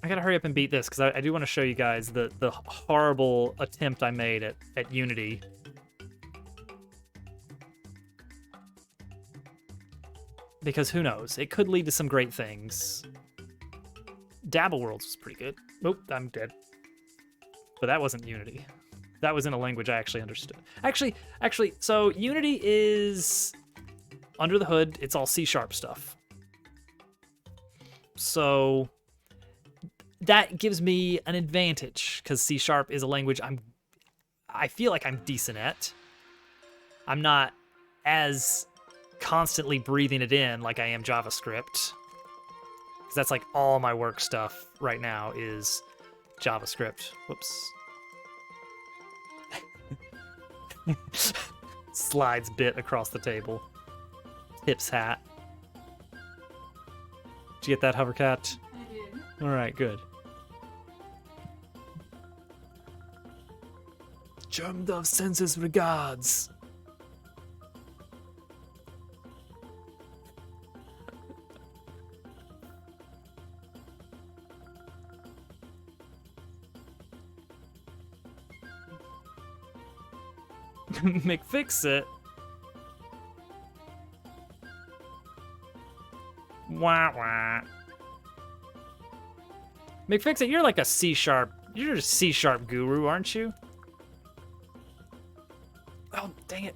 I gotta hurry up and beat this because I do want to show you guys the horrible attempt I made at Unity. Because who knows? It could lead to some great things. Dabble Worlds was pretty good. Nope, I'm dead. But that wasn't Unity. That was in a language I actually understood. Actually, so Unity is under the hood. It's all C# stuff. So that gives me an advantage because C# is a language I feel like I'm decent at. I'm not as constantly breathing it in like I am JavaScript. Because that's like all my work stuff right now is JavaScript. Whoops. Slides bit across the table. Tips hat. Did you get that, Hovercat? I did. All right, good. Germdove sends his regards. McFixit. Wah wah. McFixit, you're like a C#. You're a C# guru, aren't you? Oh, dang it.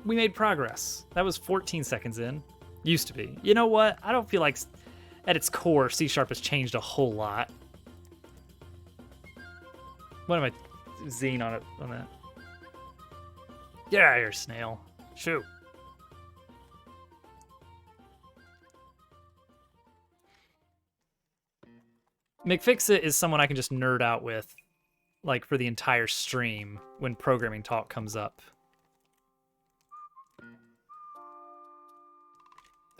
We made progress. That was 14 seconds in. Used to be. You know what? I don't feel like at its core, C# has changed a whole lot. What am I zine on that? Get out of here, snail. Shoot. McFixit is someone I can just nerd out with, like, for the entire stream when programming talk comes up.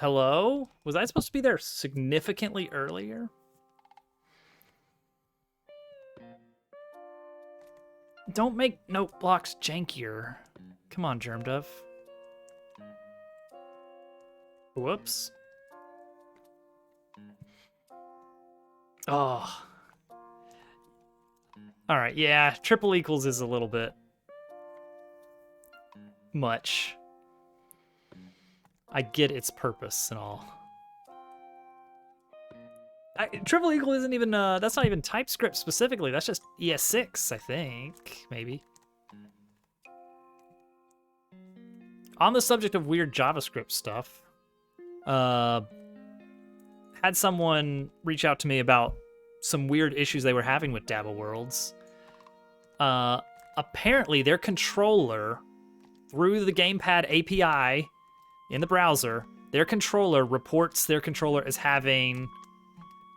Hello? Was I supposed to be there significantly earlier? Don't make note blocks jankier. Come on, Germdove. Whoops. Oh. Alright, yeah, triple equals is a little bit much. I get its purpose and all. Triple equal isn't even, that's not even TypeScript specifically. That's just ES6, I think, maybe. On the subject of weird JavaScript stuff, had someone reach out to me about some weird issues they were having with Dabble Worlds. Apparently, their controller, through the Gamepad API in the browser, their controller reports their controller as having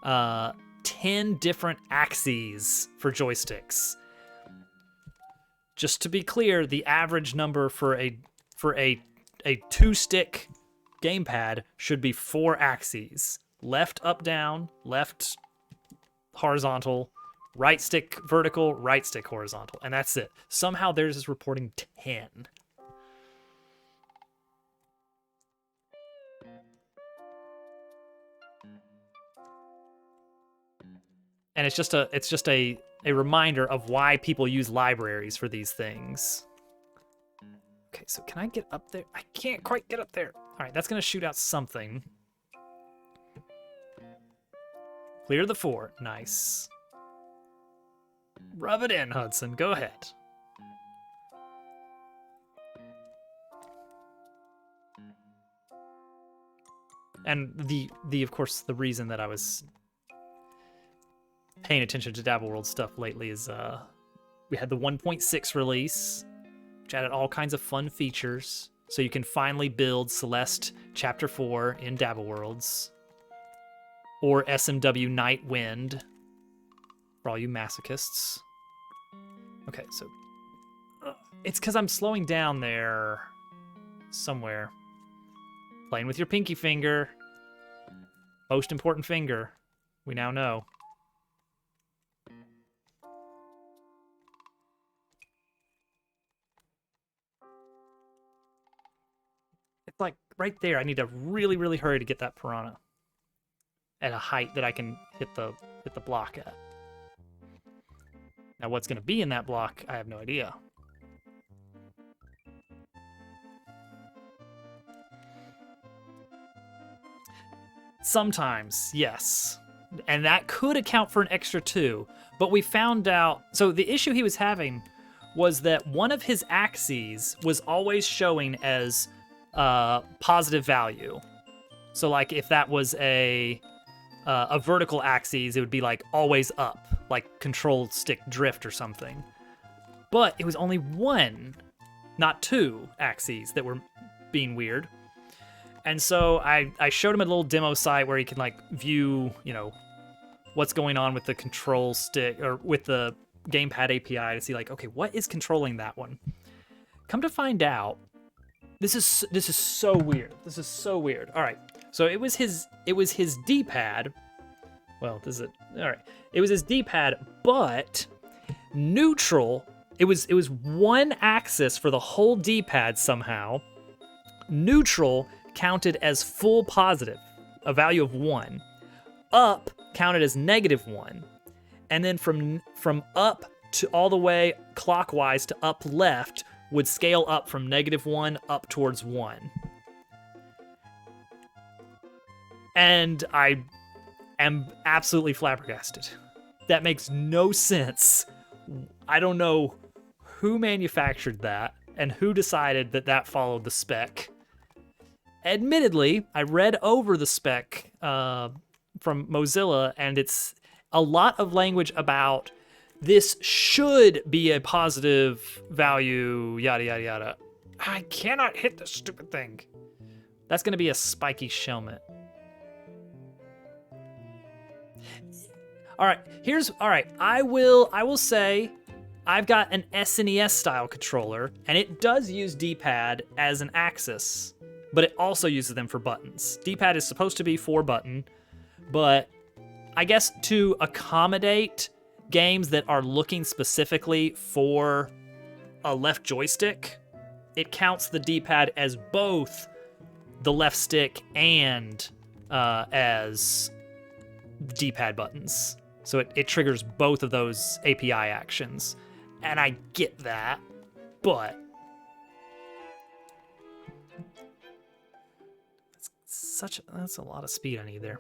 10 different axes for joysticks. Just to be clear, the average number for a 2-stick gamepad should be 4 axes. Left up down, left horizontal, right stick vertical, right stick horizontal, and that's it. Somehow theirs is reporting 10. And it's just a reminder of why people use libraries for these things. Okay, so can I get up there? I can't quite get up there. All right, that's gonna shoot out something. Clear the 4, nice. Rub it in, Hudson, go ahead. And the of course, the reason that I was paying attention to Dabble World stuff lately is we had the 1.6 release, which added all kinds of fun features. So you can finally build Celeste Chapter 4 in Dabble Worlds, or SMW Night Wind for all you masochists. Okay, so it's because I'm slowing down there somewhere. Playing with your pinky finger. Most important finger. We now know. It's like right there. I need to really, really hurry to get that piranha at a height that I can hit the block at. Now what's going to be in that block, I have no idea. Sometimes, yes. And that could account for an extra 2. But we found out... So the issue he was having was that one of his axes was always showing as positive value. So like if that was a vertical axis, it would be like always up, like control stick drift or something. But it was only 1, not 2 axes that were being weird. And so I showed him a little demo site where he can like view, what's going on with the control stick or with the gamepad API to see like, okay, what is controlling that one? Come to find out, this is so weird. This is so weird. All right, so it was his D-pad. Well, this is it. All right, it was his D-pad, but neutral. It was 1 axis for the whole D-pad somehow. Neutral counted as full positive, a value of 1. Up counted as -1. And then from up to all the way clockwise to up left would scale up from -1 up towards 1. And I am absolutely flabbergasted. That makes no sense. I don't know who manufactured that and who decided that that followed the spec. Admittedly, I read over the spec from Mozilla, and it's a lot of language about this should be a positive value, yada, yada, yada. I cannot hit this stupid thing. That's going to be a spiky shelmet. All right, I will say I've got an SNES style controller, and it does use D-pad as an axis, but it also uses them for buttons. D-pad is supposed to be 4-button, but I guess to accommodate games that are looking specifically for a left joystick, it counts the D-pad as both the left stick and as D-pad buttons. So it triggers both of those API actions. And I get that, but that's a lot of speed I need there.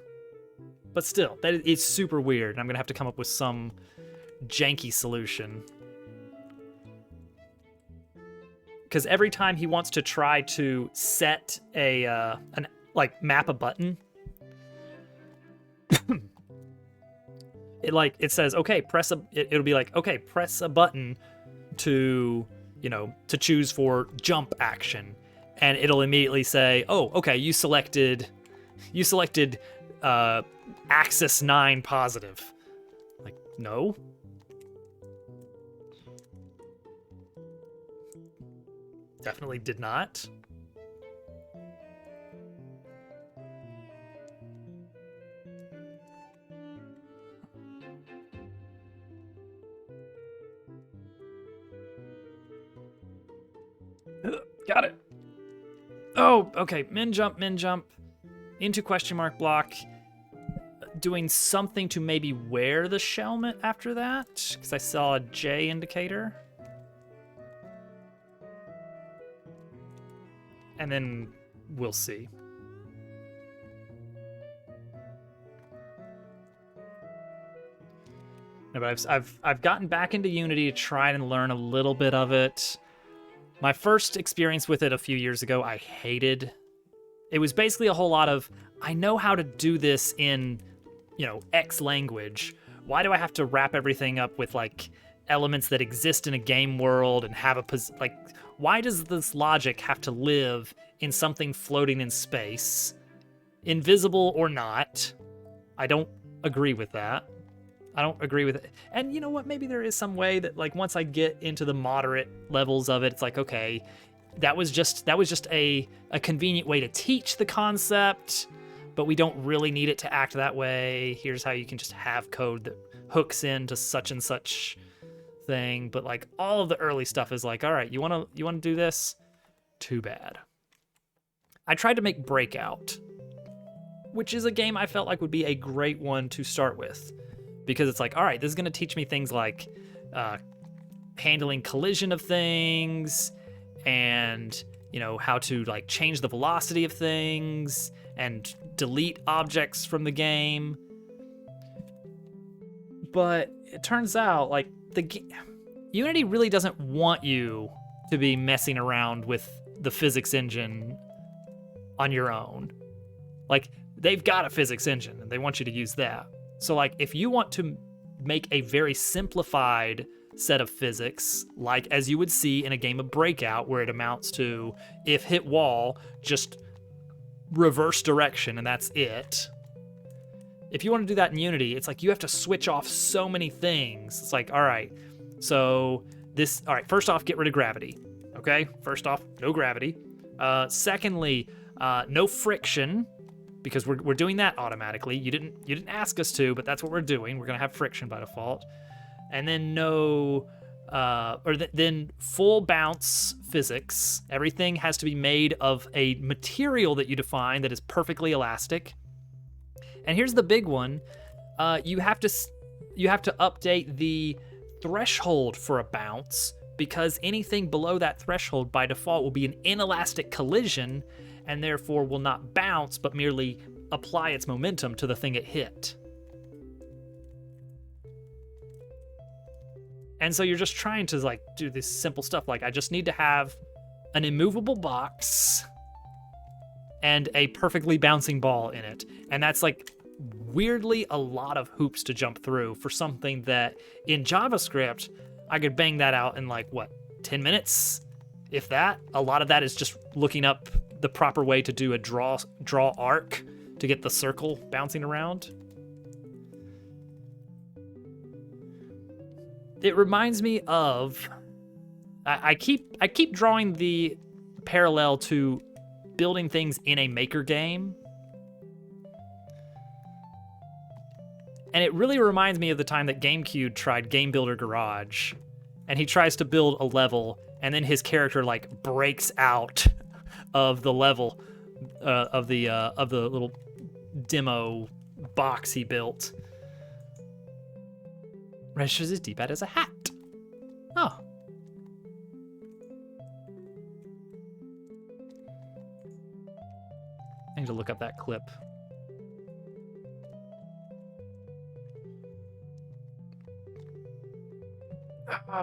But still, it's super weird, and I'm gonna have to come up with some janky solution. Because every time he wants to try to set map a button, it says, okay, it'll be like, okay, press a button to choose for jump action, and it'll immediately say, oh, okay, you selected axis 9 positive. Like, no. Definitely did not. Got it. Oh, okay. Min jump. Into question mark block. Doing something to maybe wear the shelmet after that, because I saw a J indicator. And then we'll see. No, but I've gotten back into Unity to try and learn a little bit of it. My first experience with it a few years ago, I hated It was basically a whole lot of, I know how to do this in, X language. Why do I have to wrap everything up with like elements that exist in a game world and have why does this logic have to live in something floating in space, invisible or not? I don't agree with that. I don't agree with it. And you know what? Maybe there is some way that like once I get into the moderate levels of it, it's like, okay, that was just a convenient way to teach the concept, but we don't really need it to act that way. Here's how you can just have code that hooks into such and such thing. But like all of the early stuff is like, all right, you wanna do this? Too bad. I tried to make Breakout, which is a game I felt like would be a great one to start with, because it's like, all right, this is gonna teach me things like handling collision of things, and how to like change the velocity of things and delete objects from the game. But it turns out like Unity really doesn't want you to be messing around with the physics engine on your own. Like, they've got a physics engine and they want you to use that. So like if you want to make a very simplified set of physics, like as you would see in a game of Breakout, where it amounts to if hit wall, just reverse direction and that's it. If you want to do that in Unity, it's like you have to switch off so many things. It's like, all right, first off, get rid of gravity. Okay, first off, no gravity. Secondly, no friction, because we're doing that automatically. You didn't ask us to, but that's what we're doing. We're gonna have friction by default. And then then full bounce physics. Everything has to be made of a material that you define that is perfectly elastic. And here's the big one: you have to update the threshold for a bounce, because anything below that threshold by default will be an inelastic collision, and therefore will not bounce but merely apply its momentum to the thing it hit. And so you're just trying to like do this simple stuff. Like, I just need to have an immovable box and a perfectly bouncing ball in it. And that's like weirdly a lot of hoops to jump through for something that in JavaScript, I could bang that out in like, 10 minutes? If that. A lot of that is just looking up the proper way to do a draw arc to get the circle bouncing around. It reminds me of, I keep drawing the parallel to building things in a maker game. And it really reminds me of the time that GameCube tried Game Builder Garage, and he tries to build a level, and then his character like breaks out of the level, of the little demo box he built. Registers his D-pad as a hat. Oh. I need to look up that clip.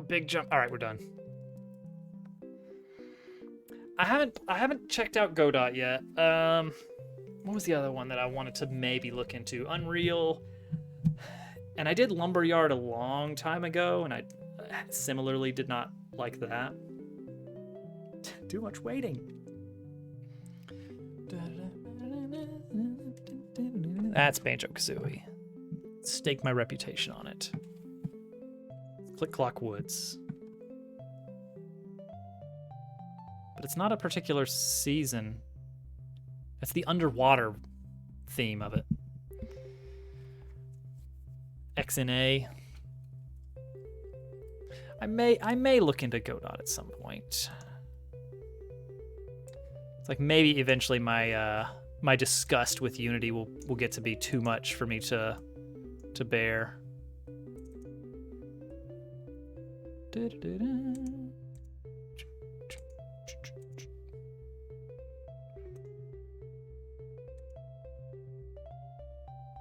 Big jump. All right, we're done. I haven't checked out Godot yet. What was the other one that I wanted to maybe look into? Unreal. And I did Lumberyard a long time ago, and I similarly did not like that. Too much waiting. That's Banjo-Kazooie. Stake my reputation on it. Click Clock Woods. But it's not a particular season. It's the underwater theme of it. XNA. I may look into Godot at some point. It's like maybe eventually my my disgust with Unity will get to be too much for me to bear.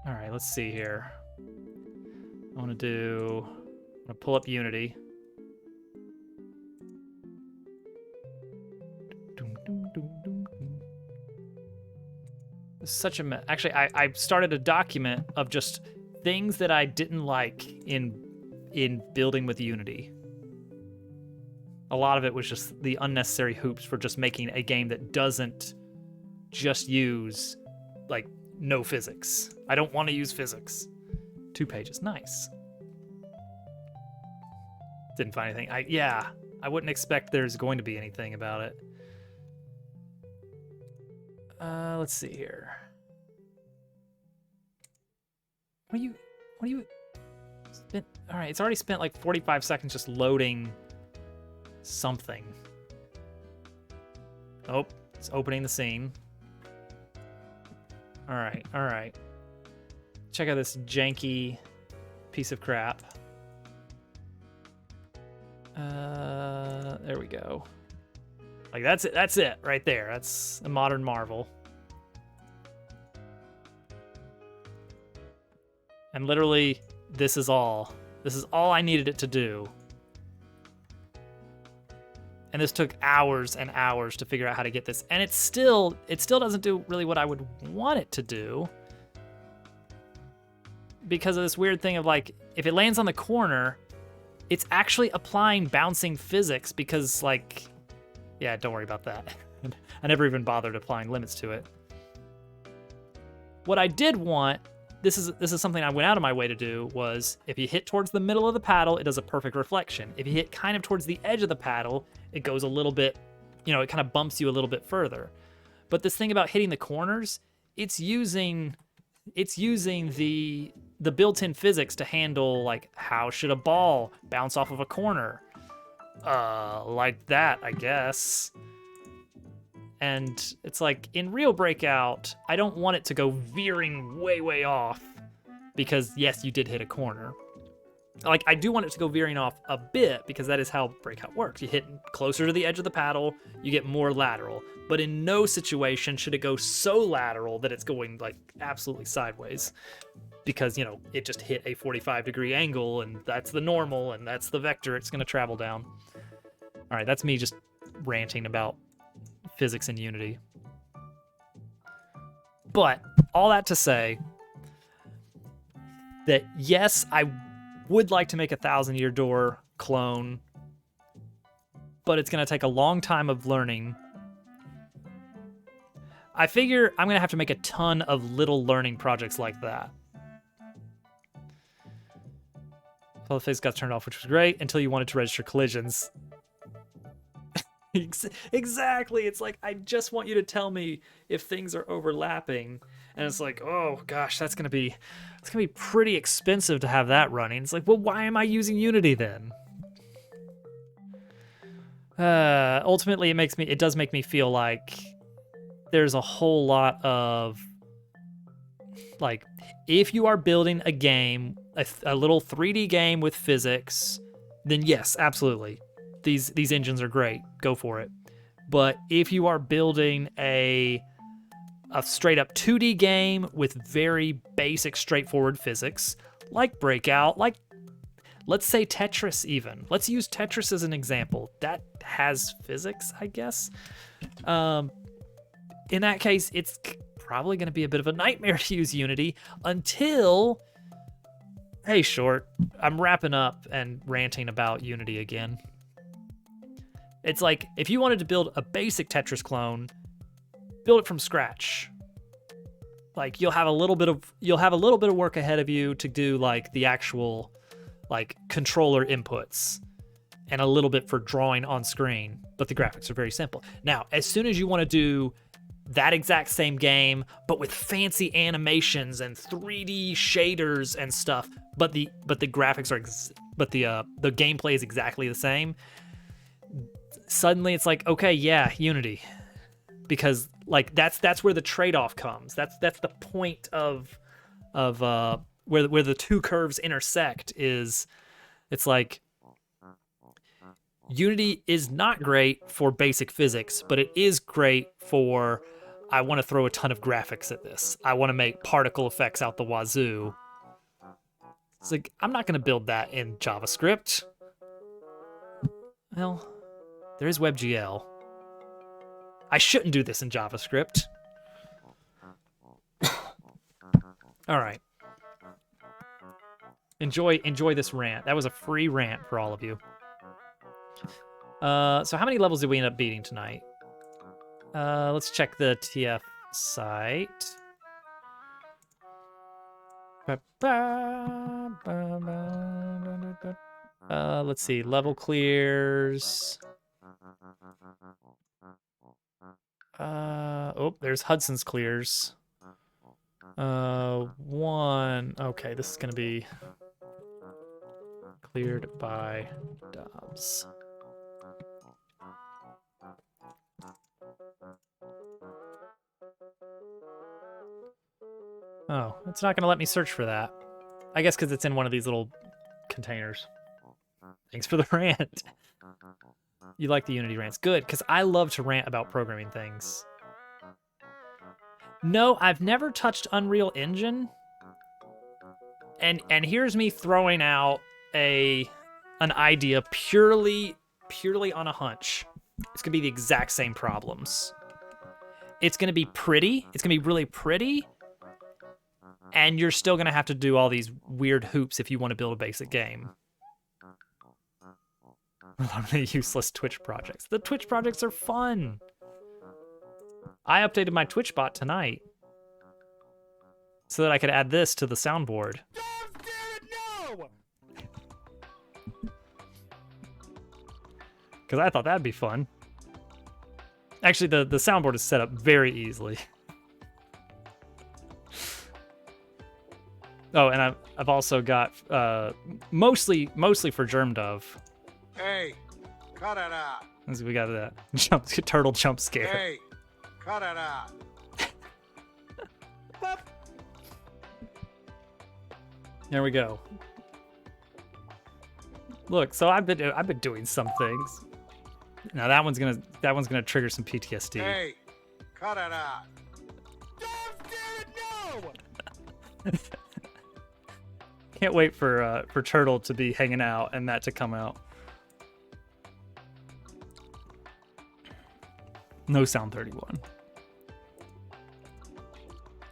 All right, let's see here. I'm gonna pull up Unity. such a mess. Actually, I started a document of just things that I didn't like in building with Unity. A lot of it was just the unnecessary hoops for just making a game that doesn't just use, like, no physics. I don't want to use physics. 2 pages, nice. Didn't find anything. I wouldn't expect there's going to be anything about it. Let's see here. What do you spent? All right, it's already spent like 45 seconds just loading something. Oh, it's opening the scene. All right. Check out this janky piece of crap. There we go. Like, that's it right there. That's a modern marvel. And literally, this is all I needed it to do. And this took hours and hours to figure out how to get this. And it still doesn't do really what I would want it to do. Because of this weird thing of, like, if it lands on the corner, it's actually applying bouncing physics because, like, yeah, don't worry about that. I never even bothered applying limits to it. What I did want, this is something I went out of my way to do, was if you hit towards the middle of the paddle, it does a perfect reflection. If you hit kind of towards the edge of the paddle, it goes a little bit, it kind of bumps you a little bit further. But this thing about hitting the corners, it's using the built-in physics to handle, like, how should a ball bounce off of a corner? Like that, I guess. And it's like, in real Breakout, I don't want it to go veering way, way off because, yes, you did hit a corner. Like, I do want it to go veering off a bit because that is how Breakout works. You hit closer to the edge of the paddle, you get more lateral. But in no situation should it go so lateral that it's going, like, absolutely sideways. Because, it just hit a 45-degree angle, and that's the normal, and that's the vector it's going to travel down. All right, that's me just ranting about physics in Unity. But all that to say that, yes, I would like to make a 1,000-year door clone, but it's going to take a long time of learning. I figure I'm going to have to make a ton of little learning projects like that. So the face got turned off, which was great, until you wanted to register collisions. Exactly. It's like, I just want you to tell me if things are overlapping. And it's like, oh gosh, it's gonna be pretty expensive to have that running. It's like, well, why am I using Unity then? Ultimately, it does make me feel like there's a whole lot of, like, if you are building a game, a little 3D game with physics, then yes, absolutely. These engines are great. Go for it. But if you are building a straight up 2D game with very basic, straightforward physics, like Breakout, like, let's say Tetris even. Let's use Tetris as an example. That has physics, I guess. In that case, it's probably going to be a bit of a nightmare to use Unity until... Hey, Short, I'm wrapping up and ranting about Unity again. It's like, if you wanted to build a basic Tetris clone, build it from scratch. Like, you'll have a little bit of work ahead of you to do, like, the actual, like, controller inputs and a little bit for drawing on screen, but the graphics are very simple. Now, as soon as you want to do that exact same game, but with fancy animations and 3D shaders and stuff, but the graphics are, the gameplay is exactly the same. Suddenly, it's like, okay, yeah, Unity, because, like, that's where the trade-off comes. That's the point of where the two curves intersect. It's like, Unity is not great for basic physics, but it is great for, I want to throw a ton of graphics at this. I want to make particle effects out the wazoo. It's like, I'm not going to build that in JavaScript. Well, there is WebGL. I shouldn't do this in JavaScript. All right. Enjoy this rant. That was a free rant for all of you. So how many levels did we end up beating tonight? Let's check the TF site. Let's see, level clears. Oh, there's Hudson's clears. One. Okay, this is gonna be cleared by Dobbs. Oh, it's not gonna let me search for that. I guess because it's in one of these little containers. Thanks for the rant. You like the Unity rants. Good, because I love to rant about programming things. No, I've never touched Unreal Engine. And here's me throwing out an idea purely on a hunch. It's gonna be the exact same problems. It's gonna be pretty. It's gonna be really pretty. And you're still gonna have to do all these weird hoops if you want to build a basic game. A lot of the useless Twitch projects. The Twitch projects are fun. I updated my Twitch bot tonight so that I could add this to the soundboard. Because I thought that'd be fun. Actually, the soundboard is set up very easily. Oh, and I've also got mostly for GermDove. Hey, cut it out. We got that turtle jump scare. Hey, cut it out. There we go. Look, so I've been doing some things. Now that one's gonna trigger some PTSD. Hey, cut it out. No! Can't wait for Turtle to be hanging out and that to come out. No Sound 31.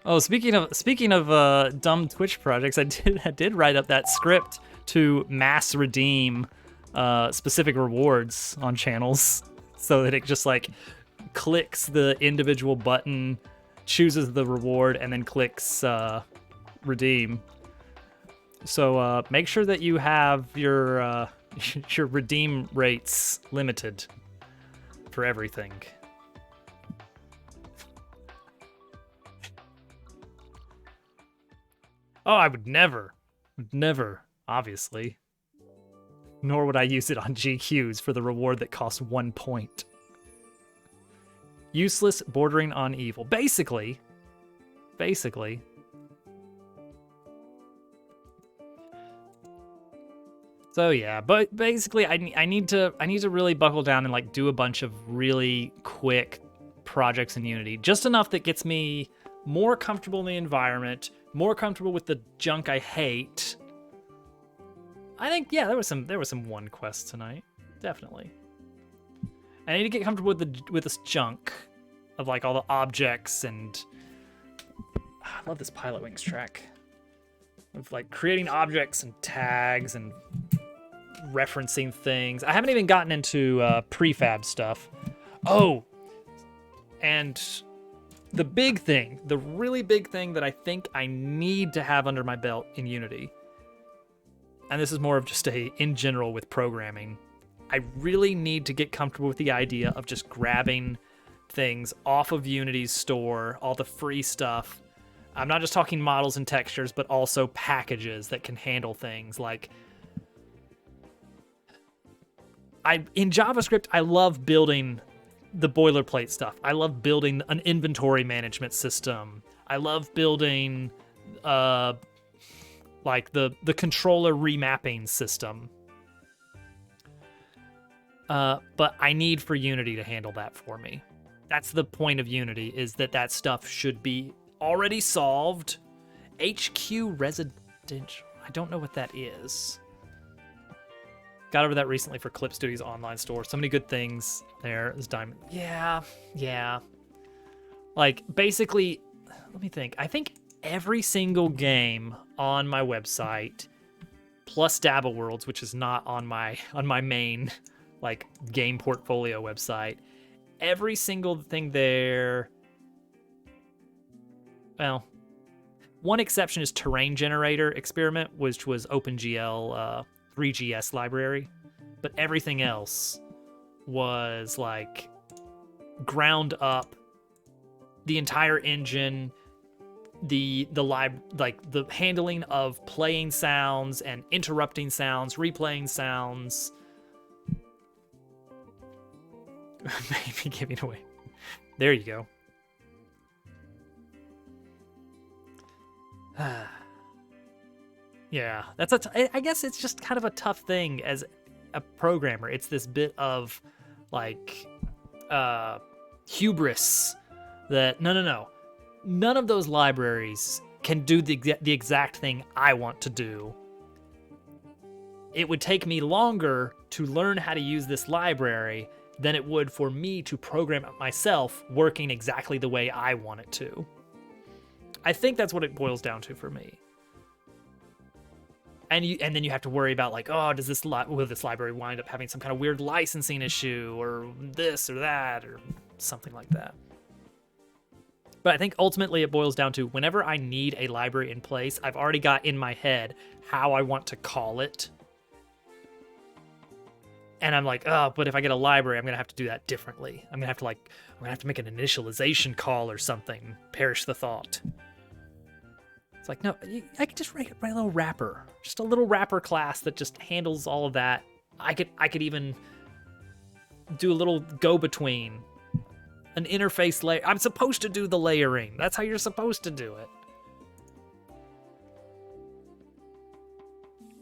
Oh, speaking of dumb Twitch projects, I did write up that script to mass redeem specific rewards on channels, so that it just like clicks the individual button, chooses the reward, and then clicks redeem. So make sure that you have your redeem rates limited for everything. Oh, I would never, obviously. Nor would I use it on GQs for the reward that costs 1 point. Useless, bordering on evil. Basically. So yeah, but basically I need to really buckle down and like do a bunch of really quick projects in Unity. Just enough that gets me more comfortable in the environment, more comfortable with the junk I hate. I think, yeah, there was some one quest tonight, definitely. I need to get comfortable with this junk of like all the objects, and I love this Pilot Wings track of like creating objects and tags and referencing things. I haven't even gotten into prefab stuff. Oh, and the big thing, the really big thing that I think I need to have under my belt in Unity, and this is more of just in general with programming, I really need to get comfortable with the idea of just grabbing things off of Unity's store, all the free stuff. I'm not just talking models and textures, but also packages that can handle things like... In JavaScript, I love building the boilerplate stuff. I love building an inventory management system. I love building like the controller remapping system. But I need for Unity to handle that for me. That's the point of Unity, is that stuff should be already solved. HQ Residential. I don't know what that is. Got over that recently for Clip Studio's online store. So many good things there. This Diamond. Yeah. Like, basically, let me think. I think every single game on my website, plus Dabble Worlds, which is not on my main like game portfolio website. Every single thing there. Well, one exception is Terrain Generator Experiment, which was OpenGL 3GS library, but everything else was like ground up. The entire engine, the handling of playing sounds and interrupting sounds, replaying sounds. Maybe giving away. There you go. Yeah, I guess it's just kind of a tough thing as a programmer. It's this bit of like hubris that no. None of those libraries can do the exact thing I want to do. It would take me longer to learn how to use this library than it would for me to program it myself, working exactly the way I want it to. I think that's what it boils down to for me. And then you have to worry about like, oh, will this library wind up having some kind of weird licensing issue or this or that or something like that. But I think ultimately it boils down to whenever I need a library in place, I've already got in my head how I want to call it. And I'm like, oh, but if I get a library, I'm going to have to do that differently. I'm going to have to make an initialization call or something. Perish the thought. It's like, no, I could just write a little wrapper. Just a little wrapper class that just handles all of that. I could even do a little go-between. An interface layer. I'm supposed to do the layering. That's how you're supposed to do it.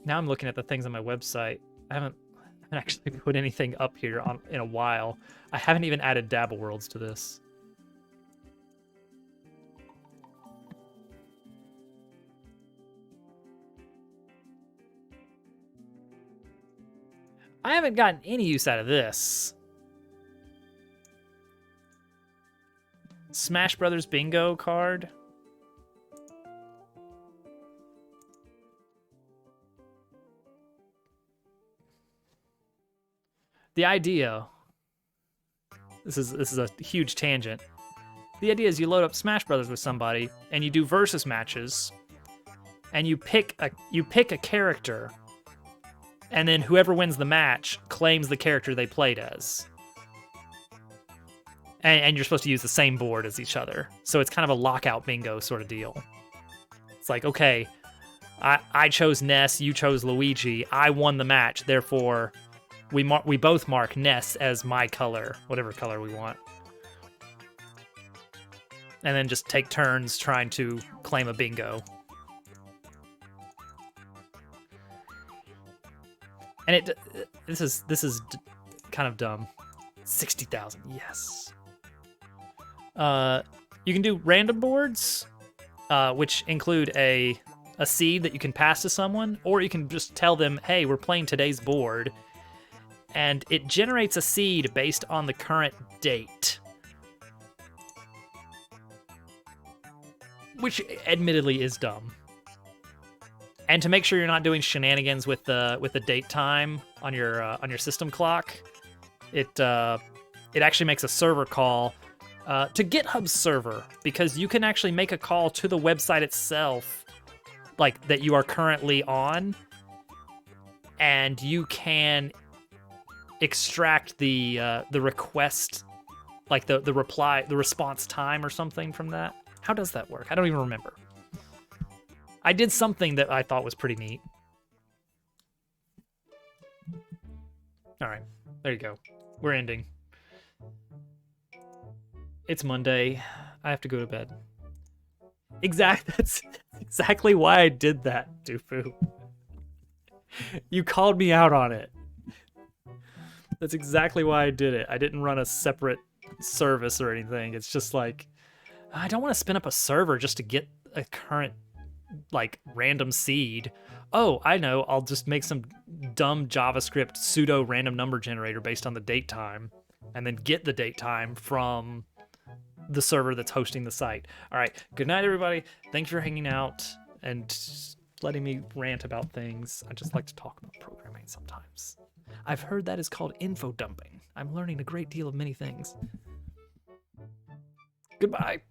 Now I'm looking at the things on my website. I haven't actually put anything up here in a while. I haven't even added Dabble Worlds to this. I haven't gotten any use out of this. Smash Brothers bingo card. The idea, this is a huge tangent. The idea is you load up Smash Brothers with somebody and you do versus matches, and you pick a character, and then whoever wins the match claims the character they played as. And you're supposed to use the same board as each other. So it's kind of a lockout bingo sort of deal. It's like, okay, I chose Ness, you chose Luigi, I won the match, therefore we both mark Ness as my color, whatever color we want. And then just take turns trying to claim a bingo. And this is kind of dumb. 60,000, yes. You can do random boards, which include a seed that you can pass to someone, or you can just tell them, hey, we're playing today's board, and it generates a seed based on the current date. Which admittedly is dumb. And to make sure you're not doing shenanigans with the date time on your system clock, it actually makes a server call to GitHub's server, because you can actually make a call to the website itself, like that you are currently on, and you can extract the request, like the response time or something from that. How does that work? I don't even remember. I did something that I thought was pretty neat. All right, there you go. We're ending. It's Monday. I have to go to bed. That's exactly why I did that, Dufu. You called me out on it. That's exactly why I did it. I didn't run a separate service or anything. It's just like, I don't want to spin up a server just to get a current, like, random seed. Oh, I know. I'll just make some dumb JavaScript pseudo random number generator based on the date time, and then get the date time from the server that's hosting the site. All right. Good night, everybody. Thanks for hanging out and letting me rant about things. I just like to talk about programming sometimes. I've heard that is called info dumping. I'm learning a great deal of many things. Goodbye.